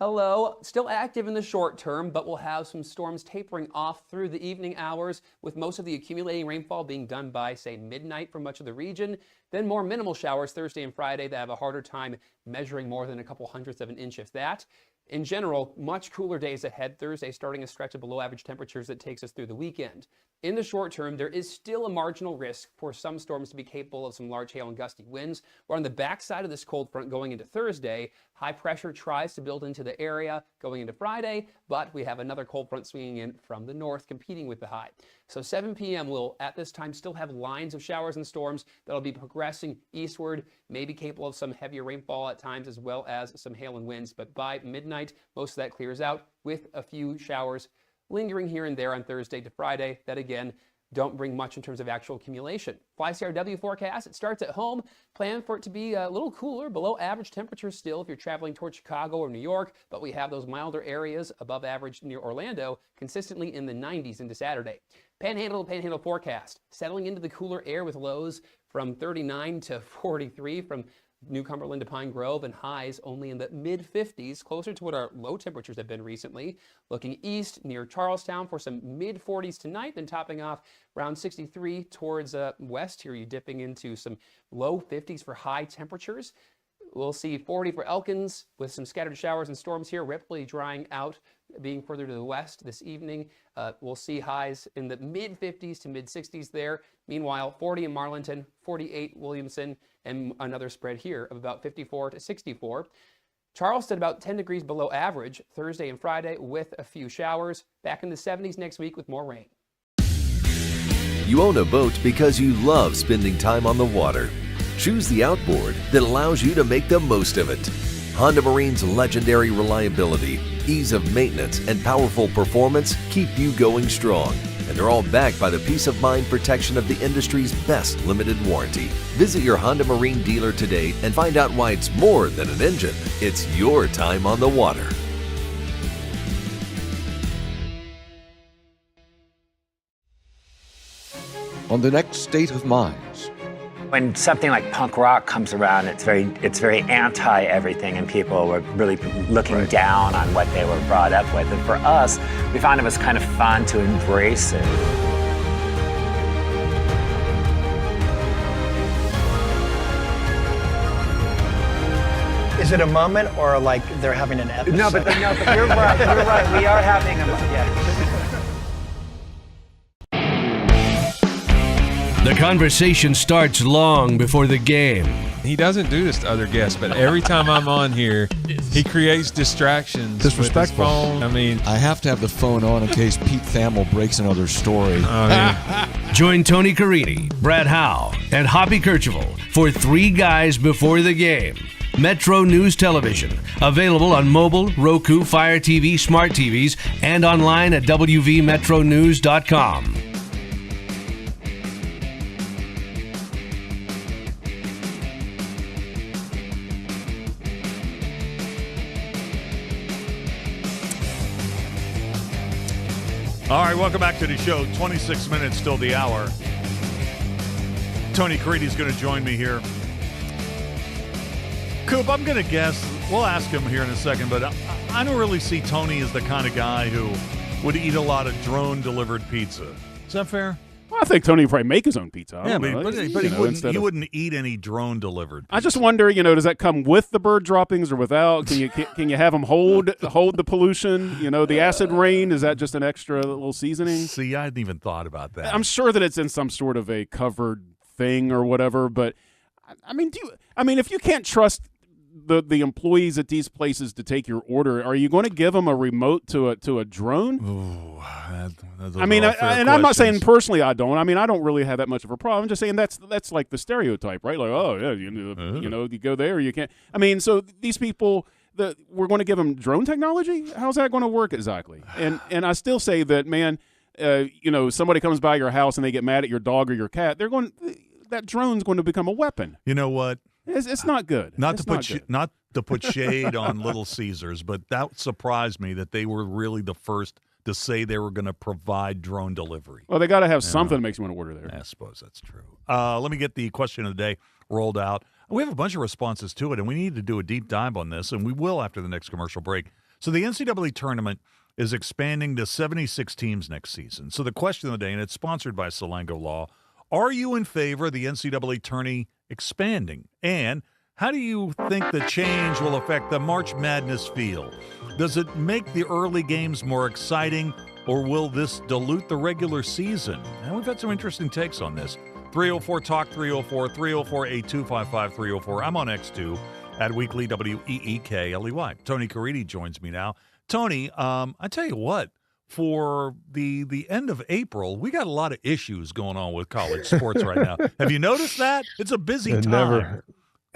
Hello. Still active in the short term, but we'll have some storms tapering off through the evening hours, with most of the accumulating rainfall being done by, say, midnight for much of the region. Then more minimal showers Thursday and Friday that have a harder time measuring more than a couple hundredths of an inch, if that. In general, much cooler days ahead. Thursday starting a stretch of below average temperatures that takes us through the weekend. In the short term, there is still a marginal risk for some storms to be capable of some large hail and gusty winds. We're on the backside of this cold front going into Thursday. High pressure tries to build into the area going into Friday, but we have another cold front swinging in from the north, competing with the high. So 7 p.m. will, at this time, still have lines of showers and storms that'll be progressing eastward, maybe capable of some heavier rainfall at times, as well as some hail and winds. But by midnight, most of that clears out with a few showers lingering here and there on Thursday to Friday that, again, don't bring much in terms of actual accumulation. FlyCRW forecast, it starts at home. Plan for it to be a little cooler, below average temperatures still if you're traveling towards Chicago or New York, but we have those milder areas above average near Orlando, consistently in the 90s into Saturday. Panhandle forecast, settling into the cooler air with lows from 39 to 43 from New Cumberland to Pine Grove, and highs only in the mid-50s, closer to what our low temperatures have been recently. Looking east near Charlestown for some mid-40s tonight, then topping off around 63 towards west here. You're dipping into some low 50s for high temperatures. We'll see 40 for Elkins with some scattered showers and storms here. Ripley drying out, being further to the west this evening. We'll see highs in the mid-50s to mid-60s there. Meanwhile, 40 in Marlinton, 48 Williamson, and another spread here of about 54 to 64. Charleston about 10 degrees below average Thursday and Friday with a few showers. Back in the 70s next week with more rain. You own a boat because you love spending time on the water. Choose the outboard that allows you to make the most of it. Honda Marine's legendary reliability, ease of maintenance, and powerful performance keep you going strong. And they're all backed by the peace of mind protection of the industry's best limited warranty. Visit your Honda Marine dealer today and find out why it's more than an engine. It's your time on the water. On the next State of Minds. When something like punk rock comes around, it's very anti everything, and people were really looking down on what they were brought up with. And for us, we found it was kind of fun to embrace it. Is it a moment or like they're having an episode? No, but you're right. You're right. We are having a moment. Yeah. The conversation starts long before the game. He doesn't do this to other guests, but every time I'm on here, he creates distractions. Disrespectful. With his phone. I mean, I have to have the phone on in case Pete Thamel breaks another story. Join Tony Caridi, Brad Howe, and Hoppy Kercheval for Three Guys Before the Game. Metro News Television, available on mobile, Roku, Fire TV, smart TVs, and online at wvmetronews.com. All right, welcome back to the show. 26 minutes till the hour. Tony Caridi's going to join me here. Coop, I'm going to guess, we'll ask him here in a second, but I don't really see Tony as the kind of guy who would eat a lot of drone-delivered pizza. Is that fair? Well, I think Tony would probably make his own pizza. Yeah, but he wouldn't eat any drone-delivered pizza. I just wonder, does that come with the bird droppings or without? Can you have them hold the pollution? The acid rain, is that just an extra little seasoning? See, I hadn't even thought about that. I'm sure that it's in some sort of a covered thing or whatever, but if you can't trust the employees at these places to take your order, are you going to give them a remote to a drone? Ooh, I'm not saying personally I don't. I don't really have that much of a problem. I'm just saying that's like the stereotype, right? Like, oh yeah, you go there, you can't. So these people, we're going to give them drone technology. How's that going to work exactly? And I still say that, man, somebody comes by your house and they get mad at your dog or your cat, that drone's going to become a weapon. You know what? It's not good. Not to put shade on Little Caesars, but that surprised me that they were really the first to say they were going to provide drone delivery. Well, they got to have something that makes you want to order there. I suppose that's true. Let me get the question of the day rolled out. We have a bunch of responses to it, and we need to do a deep dive on this, and we will after the next commercial break. So the NCAA Tournament is expanding to 76 teams next season. So the question of the day, and it's sponsored by Salango Law, are you in favor of the NCAA Tourney expanding? And how do you think the change will affect the March Madness field? Does it make the early games more exciting, or will this dilute the regular season? And we've had some interesting takes on this. 304-TALK, 304-304-8255, 304. I'm on X2 at Weekly WEEKLEY. Tony Caridi joins me now. Tony, I tell you what, for the end of April, we got a lot of issues going on with college sports right now. Have you noticed that? It's a busy time.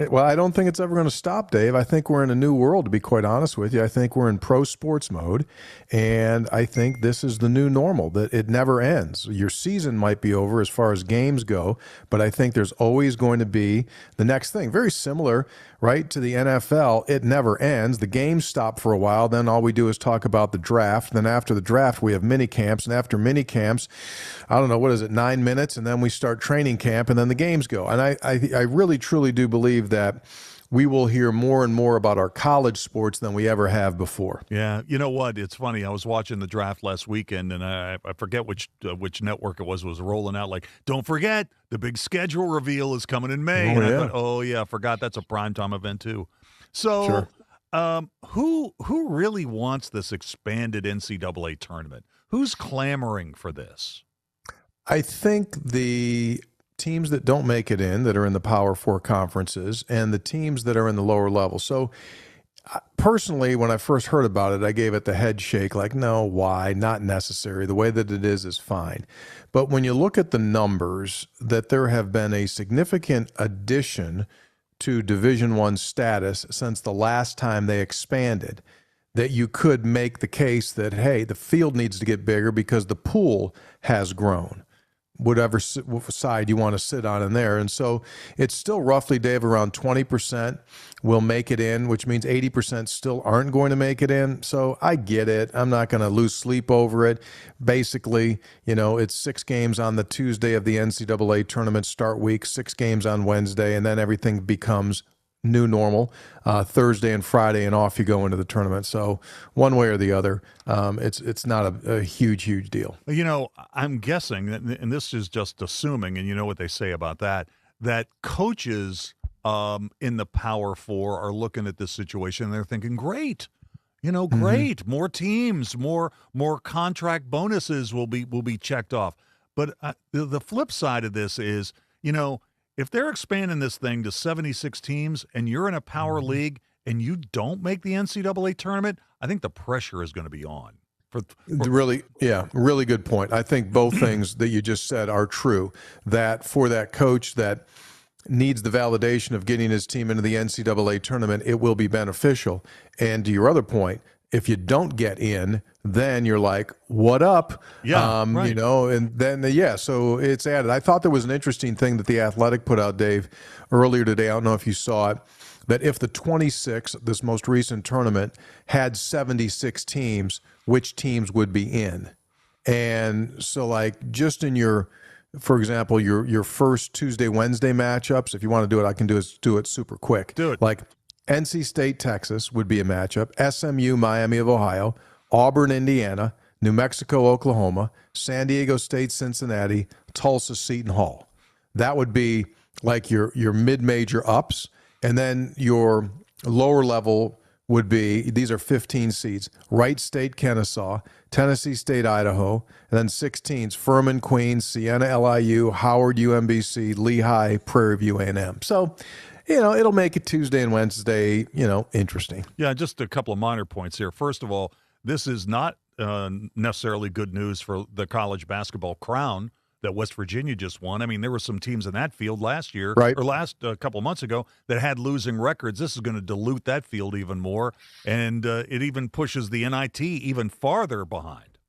Well, I don't think it's ever going to stop, Dave. I think we're in a new world, to be quite honest with you. I think we're in pro sports mode, and I think this is the new normal, that it never ends. Your season might be over as far as games go, but I think there's always going to be the next thing. Very similar, right, to the NFL. It never ends. The games stop for a while. Then all we do is talk about the draft. Then after the draft, we have mini camps. And after mini camps, I don't know, 9 minutes? And then we start training camp, and then the games go. And I really, truly do believe that we will hear more and more about our college sports than we ever have before. Yeah, you know what? It's funny. I was watching the draft last weekend, and I forget which network it was rolling out. Like, don't forget, the big schedule reveal is coming in May. I thought, I forgot that's a primetime event too. So, sure. Who really wants this expanded NCAA tournament? Who's clamoring for this? I think the teams that don't make it in, that are in the Power Four conferences, and the teams that are in the lower level. So personally, when I first heard about it, I gave it the head shake, like, no, why? Not necessary. The way that it is fine. But when you look at the numbers, that there have been a significant addition to Division I status since the last time they expanded, that you could make the case that, hey, the field needs to get bigger because the pool has grown, whatever side you want to sit on in there. And so it's still roughly, Dave, around 20% will make it in, which means 80% still aren't going to make it in. So I get it. I'm not going to lose sleep over it. Basically, it's 6 games on the Tuesday of the NCAA tournament start week, 6 games on Wednesday, and then everything becomes new normal, Thursday and Friday, and off you go into the tournament. So one way or the other, it's not a huge deal. I'm guessing, and this is just assuming, and you know what they say about that coaches in the Power Four are looking at this situation and they're thinking, great. Great. More teams, more contract bonuses will be checked off. But the flip side of this is, if they're expanding this thing to 76 teams and you're in a power league and you don't make the NCAA tournament, I think the pressure is going to be on. Really good point. I think both things that you just said are true. That for that coach that needs the validation of getting his team into the NCAA tournament, it will be beneficial. And to your other point, if you don't get in, then you're like, what up? Yeah, right. And then, so it's added. I thought there was an interesting thing that The Athletic put out, Dave, earlier today. I don't know if you saw it, that if the 26, this most recent tournament, had 76 teams, which teams would be in? And so, like, just in for example, your first Tuesday, Wednesday matchups, if you want to do it, I can do it super quick. Do it. Like, NC State, Texas would be a matchup. SMU, Miami of Ohio. Auburn, Indiana. New Mexico, Oklahoma. San Diego State, Cincinnati. Tulsa, Seton Hall. That would be like your mid-major ups. And then your lower level would be, these are 15 seeds, Wright State, Kennesaw, Tennessee State, Idaho, and then 16s, Furman, Queens, Siena, LIU, Howard, UMBC, Lehigh, Prairie View, A&M. So, it'll make it Tuesday and Wednesday, interesting. Yeah, just a couple of minor points here. First of all, this is not necessarily good news for the college basketball crown that West Virginia just won. I mean, there were some teams in that field last year, right, or last couple of months ago, that had losing records. This is going to dilute that field even more, and it even pushes the NIT even farther behind,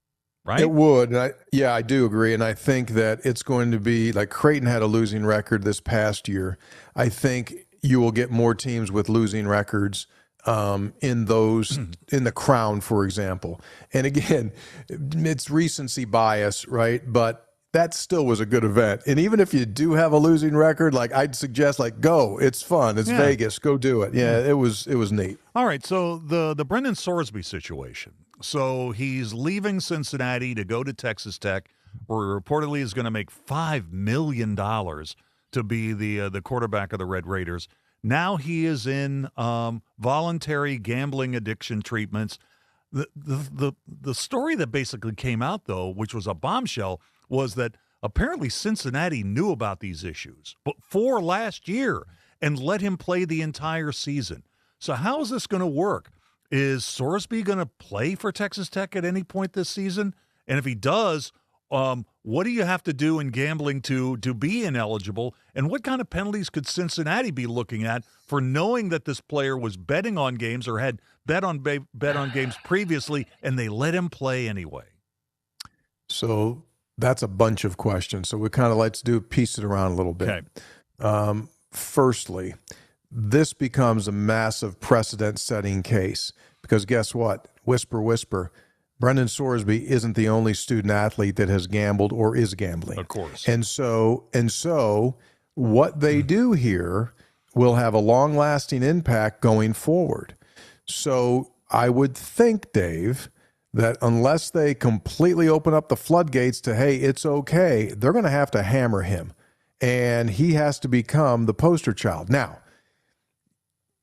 right? It would. And I do agree, and I think that it's going to be, like Creighton had a losing record this past year. I think you will get more teams with losing records in the crown, for example. And again, it's recency bias, right? But that still was a good event. And even if you do have a losing record, like, I'd suggest, like, go. It's fun. It's Vegas. Go do it. Yeah, it was neat. All right, so the Brendan Sorsby situation. So he's leaving Cincinnati to go to Texas Tech, where he reportedly is going to make $5 million to be the quarterback of the Red Raiders. Now he is in voluntary gambling addiction treatments. The story that basically came out, though, which was a bombshell, was that apparently Cincinnati knew about these issues before last year and let him play the entire season. So how is this going to work? Is Sorsby going to play for Texas Tech at any point this season? And if he does, what do you have to do in gambling to be ineligible? And what kind of penalties could Cincinnati be looking at for knowing that this player was betting on games or had bet on games previously, and they let him play anyway? So that's a bunch of questions. So we kind of let's piece it around a little bit. Okay. Firstly, this becomes a massive precedent-setting case because guess what? Whisper, whisper. Brendan Sorsby isn't the only student athlete that has gambled or is gambling. Of course. And so what they do here will have a long-lasting impact going forward. So I would think, Dave, that unless they completely open up the floodgates to, hey, it's okay, they're going to have to hammer him. And he has to become the poster child. Now,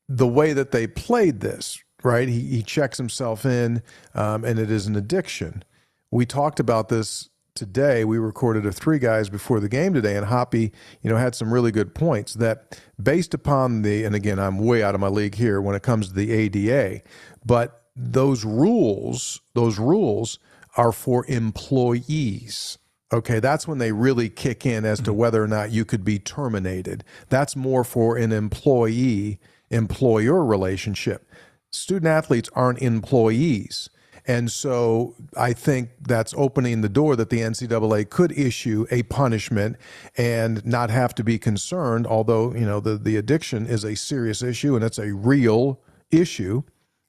the way that they played this, right, he checks himself in, and it is an addiction. We talked about this today. We recorded of 3 guys before the game today, and Hoppy, had some really good points that based upon and again, I'm way out of my league here when it comes to the ADA, but those rules are for employees. Okay, that's when they really kick in as to whether or not you could be terminated. That's more for an employee-employer relationship. Student athletes aren't employees. And so I think that's opening the door that the NCAA could issue a punishment and not have to be concerned, although, the addiction is a serious issue and it's a real issue.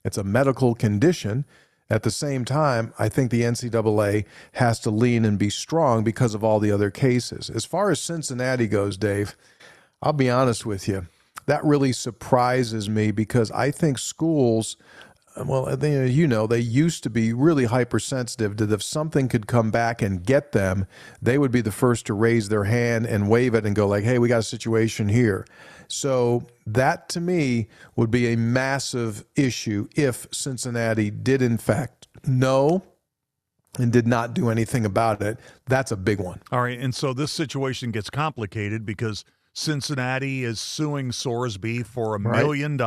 It's a medical condition. At the same time, I think the NCAA has to lean and be strong because of all the other cases. As far as Cincinnati goes, Dave, I'll be honest with you. That really surprises me because I think schools, they used to be really hypersensitive that if something could come back and get them, they would be the first to raise their hand and wave it and go like, hey, we got a situation here. So that, to me, would be a massive issue if Cincinnati did, in fact, know and did not do anything about it. That's a big one. All right, and so this situation gets complicated because Cincinnati is suing Sorsby for $1 million.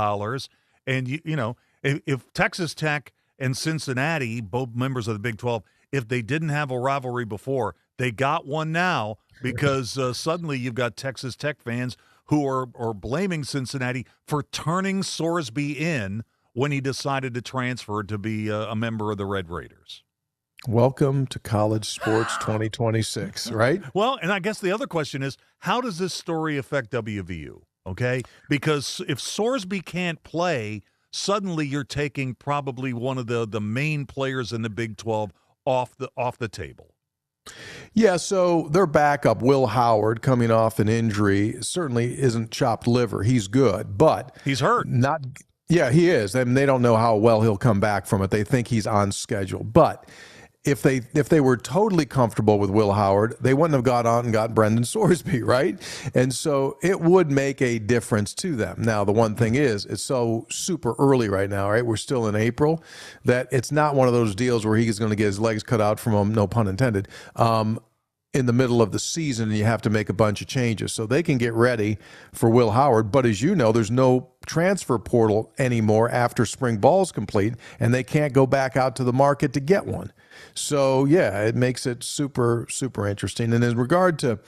And, you know, if Texas Tech and Cincinnati, both members of the Big 12, if they didn't have a rivalry before, they got one now because suddenly you've got Texas Tech fans who are blaming Cincinnati for turning Sorsby in when he decided to transfer to be a member of the Red Raiders. Welcome to college sports 2026, right? Well, and I guess the other question is, how does this story affect WVU? Okay, because if Sorsby can't play, suddenly you're taking probably one of the main players in the Big 12 off the table. Yeah, so their backup, Will Howard, coming off an injury, certainly isn't chopped liver. He's good, but he's hurt. Yeah, he is. I mean, they don't know how well he'll come back from it. They think he's on schedule, but if they were totally comfortable with Will Howard, they wouldn't have got on and got Brendan Sorsby, right? And so it would make a difference to them. Now, the one thing is, it's so super early right now, right? We're still in April, that it's not one of those deals where he's going to get his legs cut out from him, no pun intended, in the middle of the season, and you have to make a bunch of changes. So they can get ready for Will Howard. But as you know, there's no transfer portal anymore after spring ball's complete, and they can't go back out to the market to get one. So, yeah, it makes it super, super interesting. And in regard to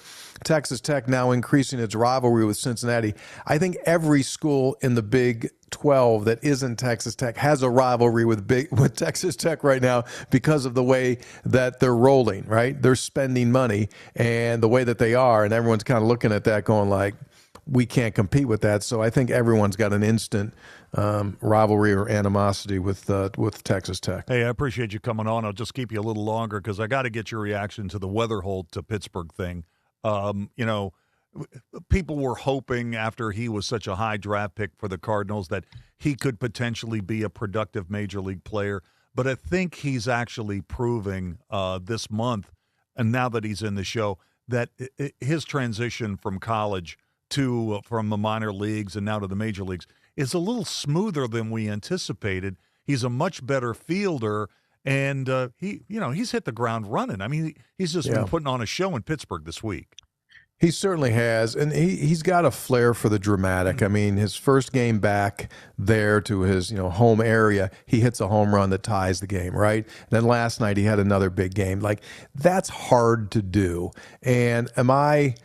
Texas Tech now increasing its rivalry with Cincinnati, I think every school in the Big 12 that isn't Texas Tech has a rivalry with Texas Tech right now because of the way that they're rolling, right? They're spending money and the way that they are, and everyone's kind of looking at that going like, we can't compete with that. So I think everyone's got an instant rivalry or animosity with Texas Tech. Hey, I appreciate you coming on. I'll just keep you a little longer because I got to get your reaction to the Weatherholt to Pittsburgh thing. You know, people were hoping after he was such a high draft pick for the Cardinals that he could potentially be a productive major league player. But I think he's actually proving this month, and now that he's in the show, that his transition from college to from the minor leagues and now to the major leagues is a little smoother than we anticipated. He's a much better fielder, and he's hit the ground running. I mean, he's just been putting on a show in Pittsburgh this week. He certainly has, and he's got a flair for the dramatic. I mean, his first game back there to his home area, he hits a home run that ties the game, right? And then last night he had another big game. Like, that's hard to do. And am I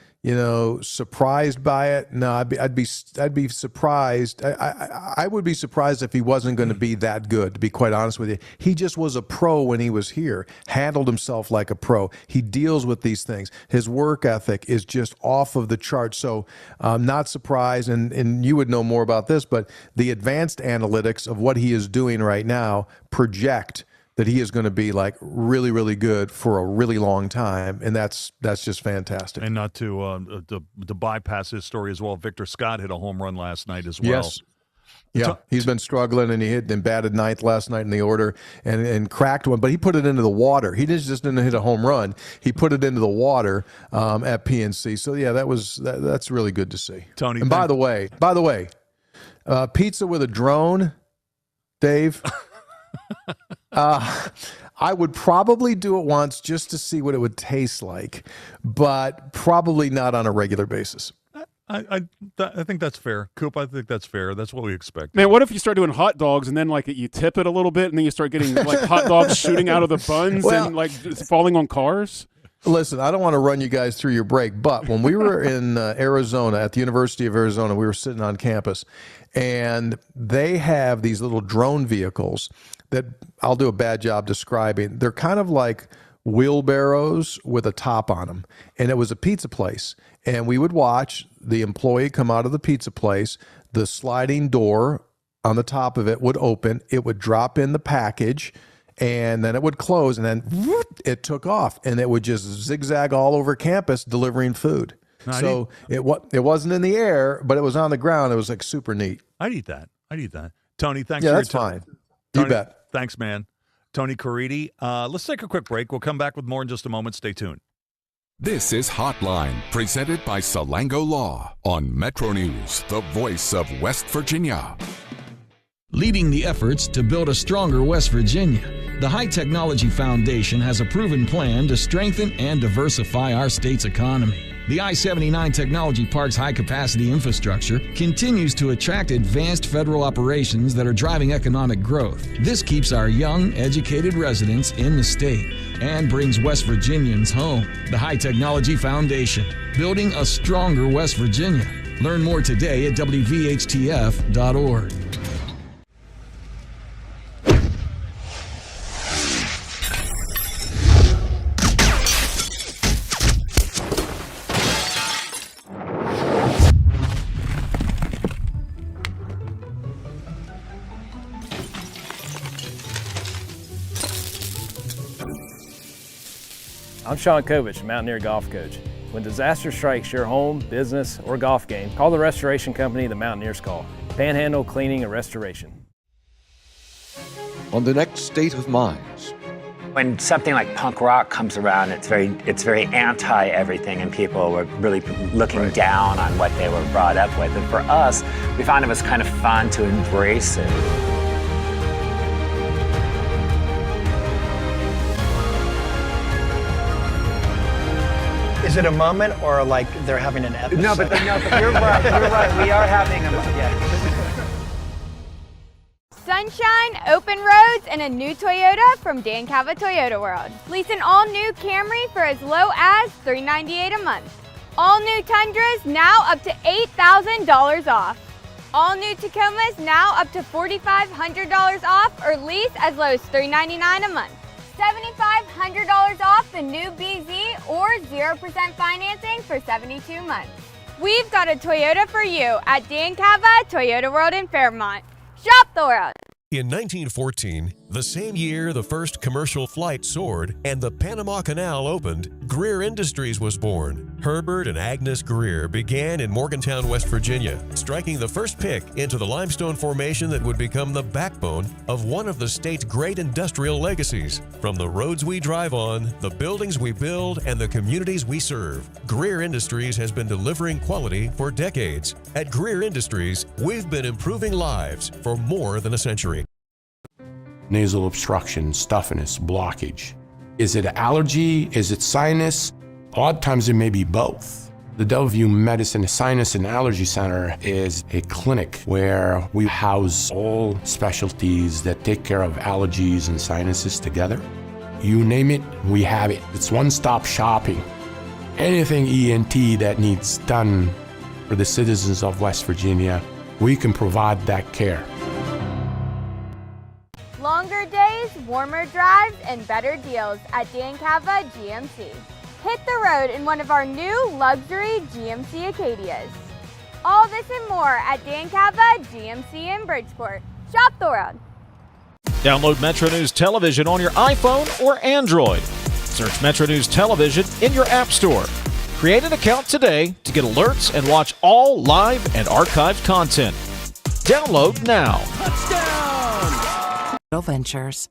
surprised by it? No, I'd be surprised. I would be surprised if he wasn't going to be that good, to be quite honest with you. He just was a pro when he was here, handled himself like a pro. He deals with these things. His work ethic is just off of the chart. So I'm not surprised, and you would know more about this, but the advanced analytics of what he is doing right now project that he is going to be like really, really good for a really long time, and that's just fantastic. And not to bypass his story as well, Victor Scott hit a home run last night as well. Yes. Yeah, he's been struggling, and he hit and batted ninth last night in the order and cracked one, but he put it into the water. He just didn't hit a home run. He put it into the water at PNC. So, yeah, that's really good to see. Tony, and by the way, pizza with a drone, Dave, I would probably do it once just to see what it would taste like, but probably not on a regular basis. I think that's fair, Coop. I think that's fair. That's what we expect. Man, what if you start doing hot dogs and then you tip it a little bit and then you start getting hot dogs shooting out of the buns and it's falling on cars? Listen, I don't want to run you guys through your break, but when we were in Arizona, at the University of Arizona, we were sitting on campus, and they have these little drone vehicles that I'll do a bad job describing. They're kind of like wheelbarrows with a top on them, and it was a pizza place, and we would watch the employee come out of the pizza place. The sliding door on the top of it would open. It would drop in the package, and then it would close, and then whoop, it took off, and it would just zigzag all over campus delivering food. No, so it wasn't in the air, but it was on the ground. It was like super neat. I'd eat that. Tony, thanks. Yeah, for that's your fine. Tony, you bet. Thanks, man. Tony Caridi. Let's take a quick break. We'll come back with more in just a moment. Stay tuned. This is Hotline, presented by Salango Law on Metro News, the voice of West Virginia. Leading the efforts to build a stronger West Virginia, The High Technology Foundation has a proven plan to strengthen and diversify our state's economy. The I-79 Technology Park's high-capacity infrastructure continues to attract advanced federal operations that are driving economic growth. This keeps our young, educated residents in the state and brings West Virginians home. The High Technology Foundation, building a stronger West Virginia. Learn more today at WVHTF.org. I'm Sean Kovich, Mountaineer golf coach. When disaster strikes your home, business, or golf game, call the restoration company the Mountaineers call. Panhandle Cleaning and Restoration. On the next State of Minds. When something like punk rock comes around, it's very anti everything, and people were really looking down on what they were brought up with. And for us, we found it was kind of fun to embrace it. Is it a moment or like they're having an episode? No, but you're right. You're right. We are having a moment. Sunshine, open roads, and a new Toyota from Dan Cava Toyota World. Lease an all-new Camry for as low as $398 a month. All new Tundras now up to $8,000 off. All new Tacomas now up to $4,500 off, or lease as low as $399 a month. $7,500 off the new BZ or 0% financing for 72 months. We've got a Toyota for you at Dan Cava Toyota World in Fairmont. Shop the world. In 1914, the same year the first commercial flight soared and the Panama Canal opened, Greer Industries was born. Herbert and Agnes Greer began in Morgantown, West Virginia, striking the first pick into the limestone formation that would become the backbone of one of the state's great industrial legacies. From the roads we drive on, the buildings we build, and the communities we serve, Greer Industries has been delivering quality for decades. At Greer Industries, we've been improving lives for more than a century. Nasal obstruction, stuffiness, blockage. Is it allergy? Is it sinus? A lot of times it may be both. The WVU Medicine Sinus and Allergy Center is a clinic where we house all specialties that take care of allergies and sinuses together. You name it, we have it. It's one-stop shopping. Anything ENT that needs done for the citizens of West Virginia, we can provide that care. Longer days, warmer drives, and better deals at Dan Cava GMC. Hit the road in one of our new luxury GMC Acadias. All this and more at Dan Cava GMC in Bridgeport. Shop the world. Download Metro News Television on your iPhone or Android. Search Metro News Television in your app store. Create an account today to get alerts and watch all live and archived content. Download now. Ventures.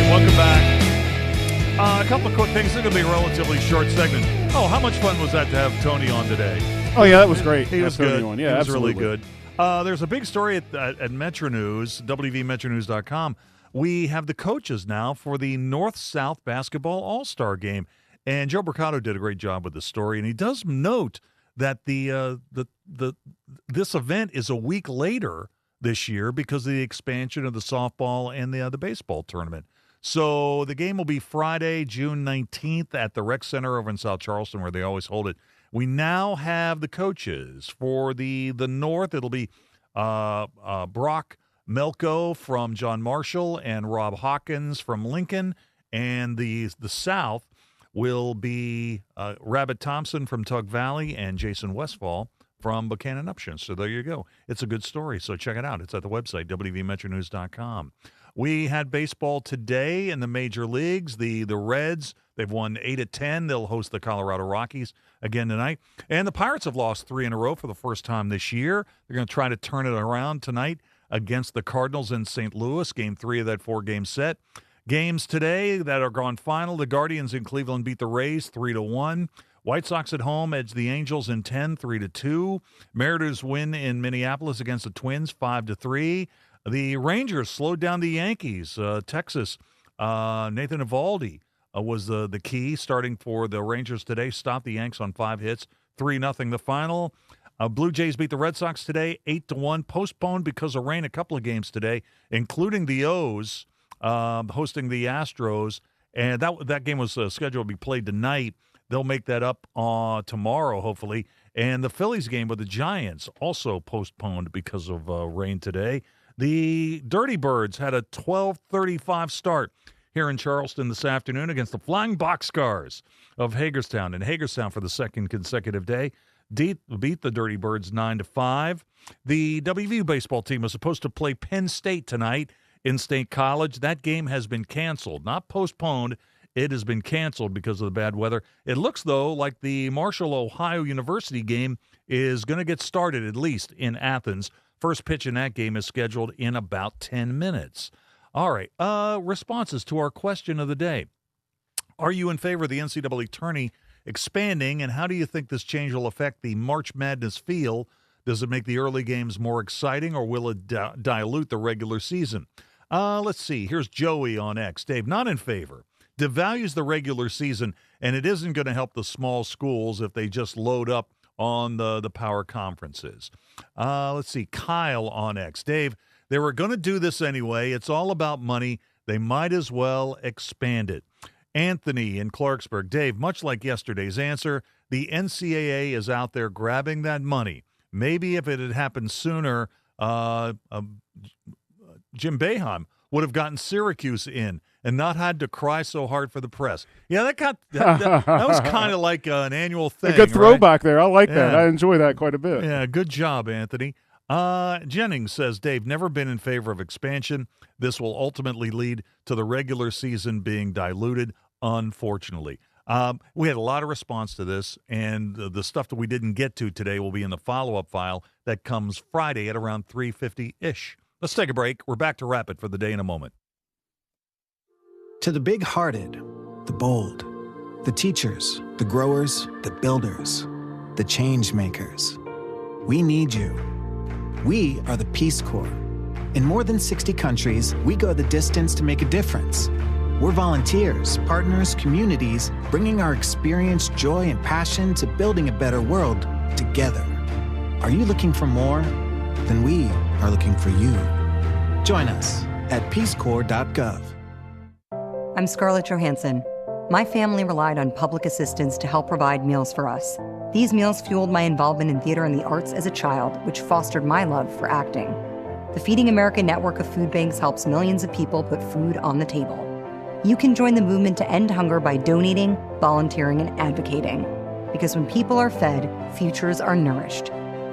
Welcome back. A couple of quick things. This is going to be a relatively short segment. Oh, how much fun was that to have Tony on today? Oh, yeah, that was great. He was good. Yeah, he was absolutely. Really good. There's a big story at Metro News, WVMetroNews.com. We have the coaches now for the North-South Basketball All-Star Game. And Joe Bricado did a great job with the story, and he does note that this event is a week later this year because of the expansion of the softball and the baseball tournament. So the game will be Friday, June 19th at the Rec Center over in South Charleston, where they always hold it. We now have the coaches for the North. It'll be Brock Melko from John Marshall and Rob Hawkins from Lincoln. And the South will be Rabbit Thompson from Tug Valley and Jason Westfall from Buchanan Upshur. So there you go. It's a good story, so check it out. It's at the website, WVMetroNews.com. We had baseball today in the major leagues. The Reds, they've won 8 of 10. They'll host the Colorado Rockies again tonight. And the Pirates have lost 3 in a row for the first time this year. They're going to try to turn it around tonight against the Cardinals in St. Louis, Game 3 of that 4-game set. Games today that are gone final. The Guardians in Cleveland beat the Rays 3-1. White Sox at home edge the Angels in 10, 3-2. Mariners win in Minneapolis against the Twins 5-3. The Rangers slowed down the Yankees. Texas, Nathan Eovaldi was the key starting for the Rangers today. Stopped the Yanks on 5 hits, 3-0 the final. Blue Jays beat the Red Sox today 8-1. Postponed because of rain a couple of games today, including the O's hosting the Astros. And that game was scheduled to be played tonight. They'll make that up tomorrow, hopefully. And the Phillies game with the Giants also postponed because of rain today. The Dirty Birds had a 12:35 start here in Charleston this afternoon against the Flying Boxcars of Hagerstown. And Hagerstown, for the second consecutive day, beat the Dirty Birds 9-5. The WVU baseball team was supposed to play Penn State tonight in State College. That game has been canceled, not postponed. It has been canceled because of the bad weather. It looks, though, like the Marshall-Ohio University game is going to get started, at least in Athens. First pitch in that game is scheduled in about 10 minutes. All right, responses to our question of the day. Are you in favor of the NCAA Tourney expanding, and how do you think this change will affect the March Madness feel? Does it make the early games more exciting, or will it dilute the regular season? Let's see. Here's Joey on X. Dave, not in favor. Devalues the regular season, and it isn't going to help the small schools if they just load up on the power conferences. Let's see. Kyle on X. Dave, they were going to do this anyway. It's all about money. They might as well expand it. Anthony in Clarksburg. Dave, much like yesterday's answer, the NCAA is out there grabbing that money. Maybe if it had happened sooner, Jim Boeheim would have gotten Syracuse in and not had to cry so hard for the press. Yeah, that was kind of like an annual thing. A good throwback right? there. I like that. I enjoy that quite a bit. Yeah, good job, Anthony. Jennings says, Dave, never been in favor of expansion. This will ultimately lead to the regular season being diluted, unfortunately. We had a lot of response to this, and the stuff that we didn't get to today will be in the follow-up file that comes Friday at around 3:50-ish. Let's take a break. We're back to Rapid for the day in a moment. To the big-hearted, the bold, the teachers, the growers, the builders, the change makers, we need you. We are the Peace Corps. In more than 60 countries, we go the distance to make a difference. We're volunteers, partners, communities, bringing our experience, joy, and passion to building a better world together. Are you looking for more? Then we are looking for you. Join us at peacecorps.gov. I'm Scarlett Johansson. My family relied on public assistance to help provide meals for us. These meals fueled my involvement in theater and the arts as a child, which fostered my love for acting. The Feeding America network of food banks helps millions of people put food on the table. You can join the movement to end hunger by donating, volunteering, and advocating. Because when people are fed, futures are nourished.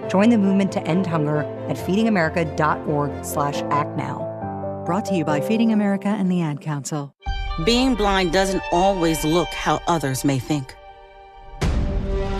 Join the movement to end hunger at feedingamerica.org/actnow. Brought to you by Feeding America and the Ad Council. Being blind doesn't always look how others may think.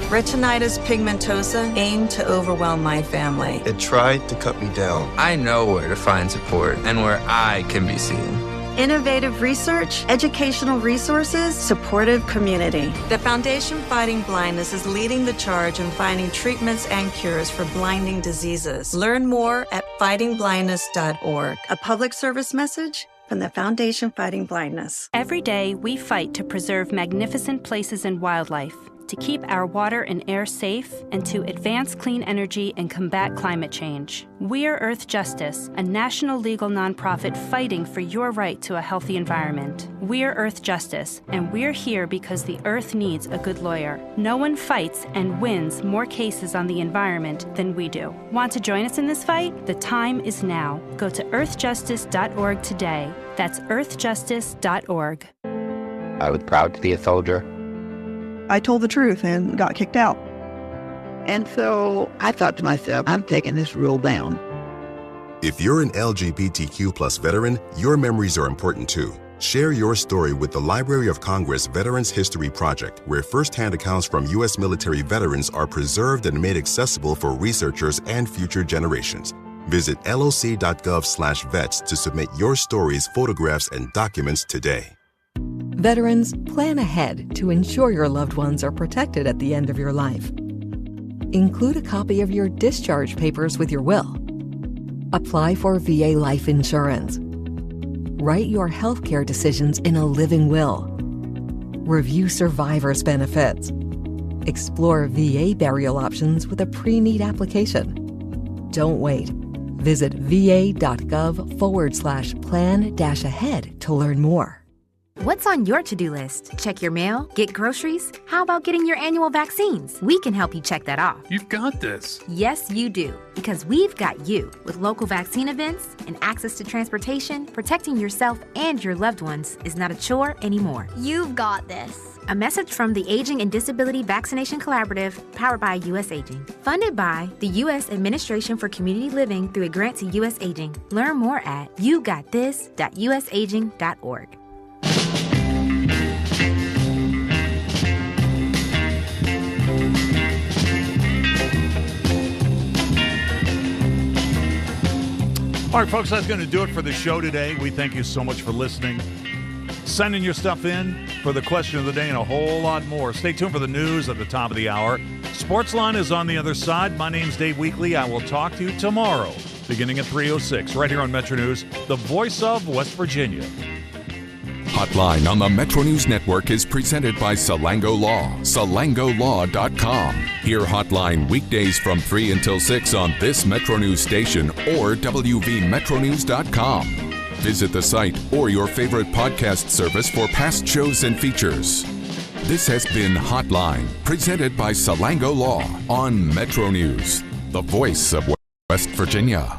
Retinitis pigmentosa aimed to overwhelm my family. It tried to cut me down. I know where to find support and where I can be seen. Innovative research, educational resources, supportive community. The Foundation Fighting Blindness is leading the charge in finding treatments and cures for blinding diseases. Learn more at fightingblindness.org. A public service message from the Foundation Fighting Blindness. Every day, we fight to preserve magnificent places and wildlife, to keep our water and air safe, and to advance clean energy and combat climate change. We're Earth Justice, a national legal nonprofit fighting for your right to a healthy environment. We're Earth Justice, and we're here because the Earth needs a good lawyer. No one fights and wins more cases on the environment than we do. Want to join us in this fight? The time is now. Go to earthjustice.org today. That's earthjustice.org. I was proud to be a soldier. I told the truth and got kicked out. And so I thought to myself, I'm taking this rule down. If you're an LGBTQ+ veteran, your memories are important too. Share your story with the Library of Congress Veterans History Project, where firsthand accounts from U.S. military veterans are preserved and made accessible for researchers and future generations. Visit loc.gov/vets to submit your stories, photographs, and documents today. Veterans, plan ahead to ensure your loved ones are protected at the end of your life. Include a copy of your discharge papers with your will. Apply for VA life insurance. Write your healthcare decisions in a living will. Review survivor's benefits. Explore VA burial options with a pre-need application. Don't wait. Visit va.gov/plan-ahead to learn more. What's on your to-do list? Check your mail? Get groceries? How about getting your annual vaccines? We can help you check that off. You've got this. Yes, you do. Because we've got you. With local vaccine events and access to transportation, protecting yourself and your loved ones is not a chore anymore. You've got this. A message from the Aging and Disability Vaccination Collaborative, powered by U.S. Aging. Funded by the U.S. Administration for Community Living through a grant to U.S. Aging. Learn more at yougotthis.usaging.org. All right, folks, that's going to do it for the show today. We thank you so much for listening, sending your stuff in for the question of the day and a whole lot more. Stay tuned for the news at the top of the hour. Sportsline is on the other side. My name's Dave Weekley. I will talk to you tomorrow, beginning at 3:06, right here on Metro News, the voice of West Virginia. Hotline on the Metro News Network is presented by Salango Law, salangolaw.com. Hear Hotline weekdays from 3 until 6 on this Metro News station or wvmetronews.com. Visit the site or your favorite podcast service for past shows and features. This has been Hotline, presented by Salango Law on Metro News, the voice of West Virginia.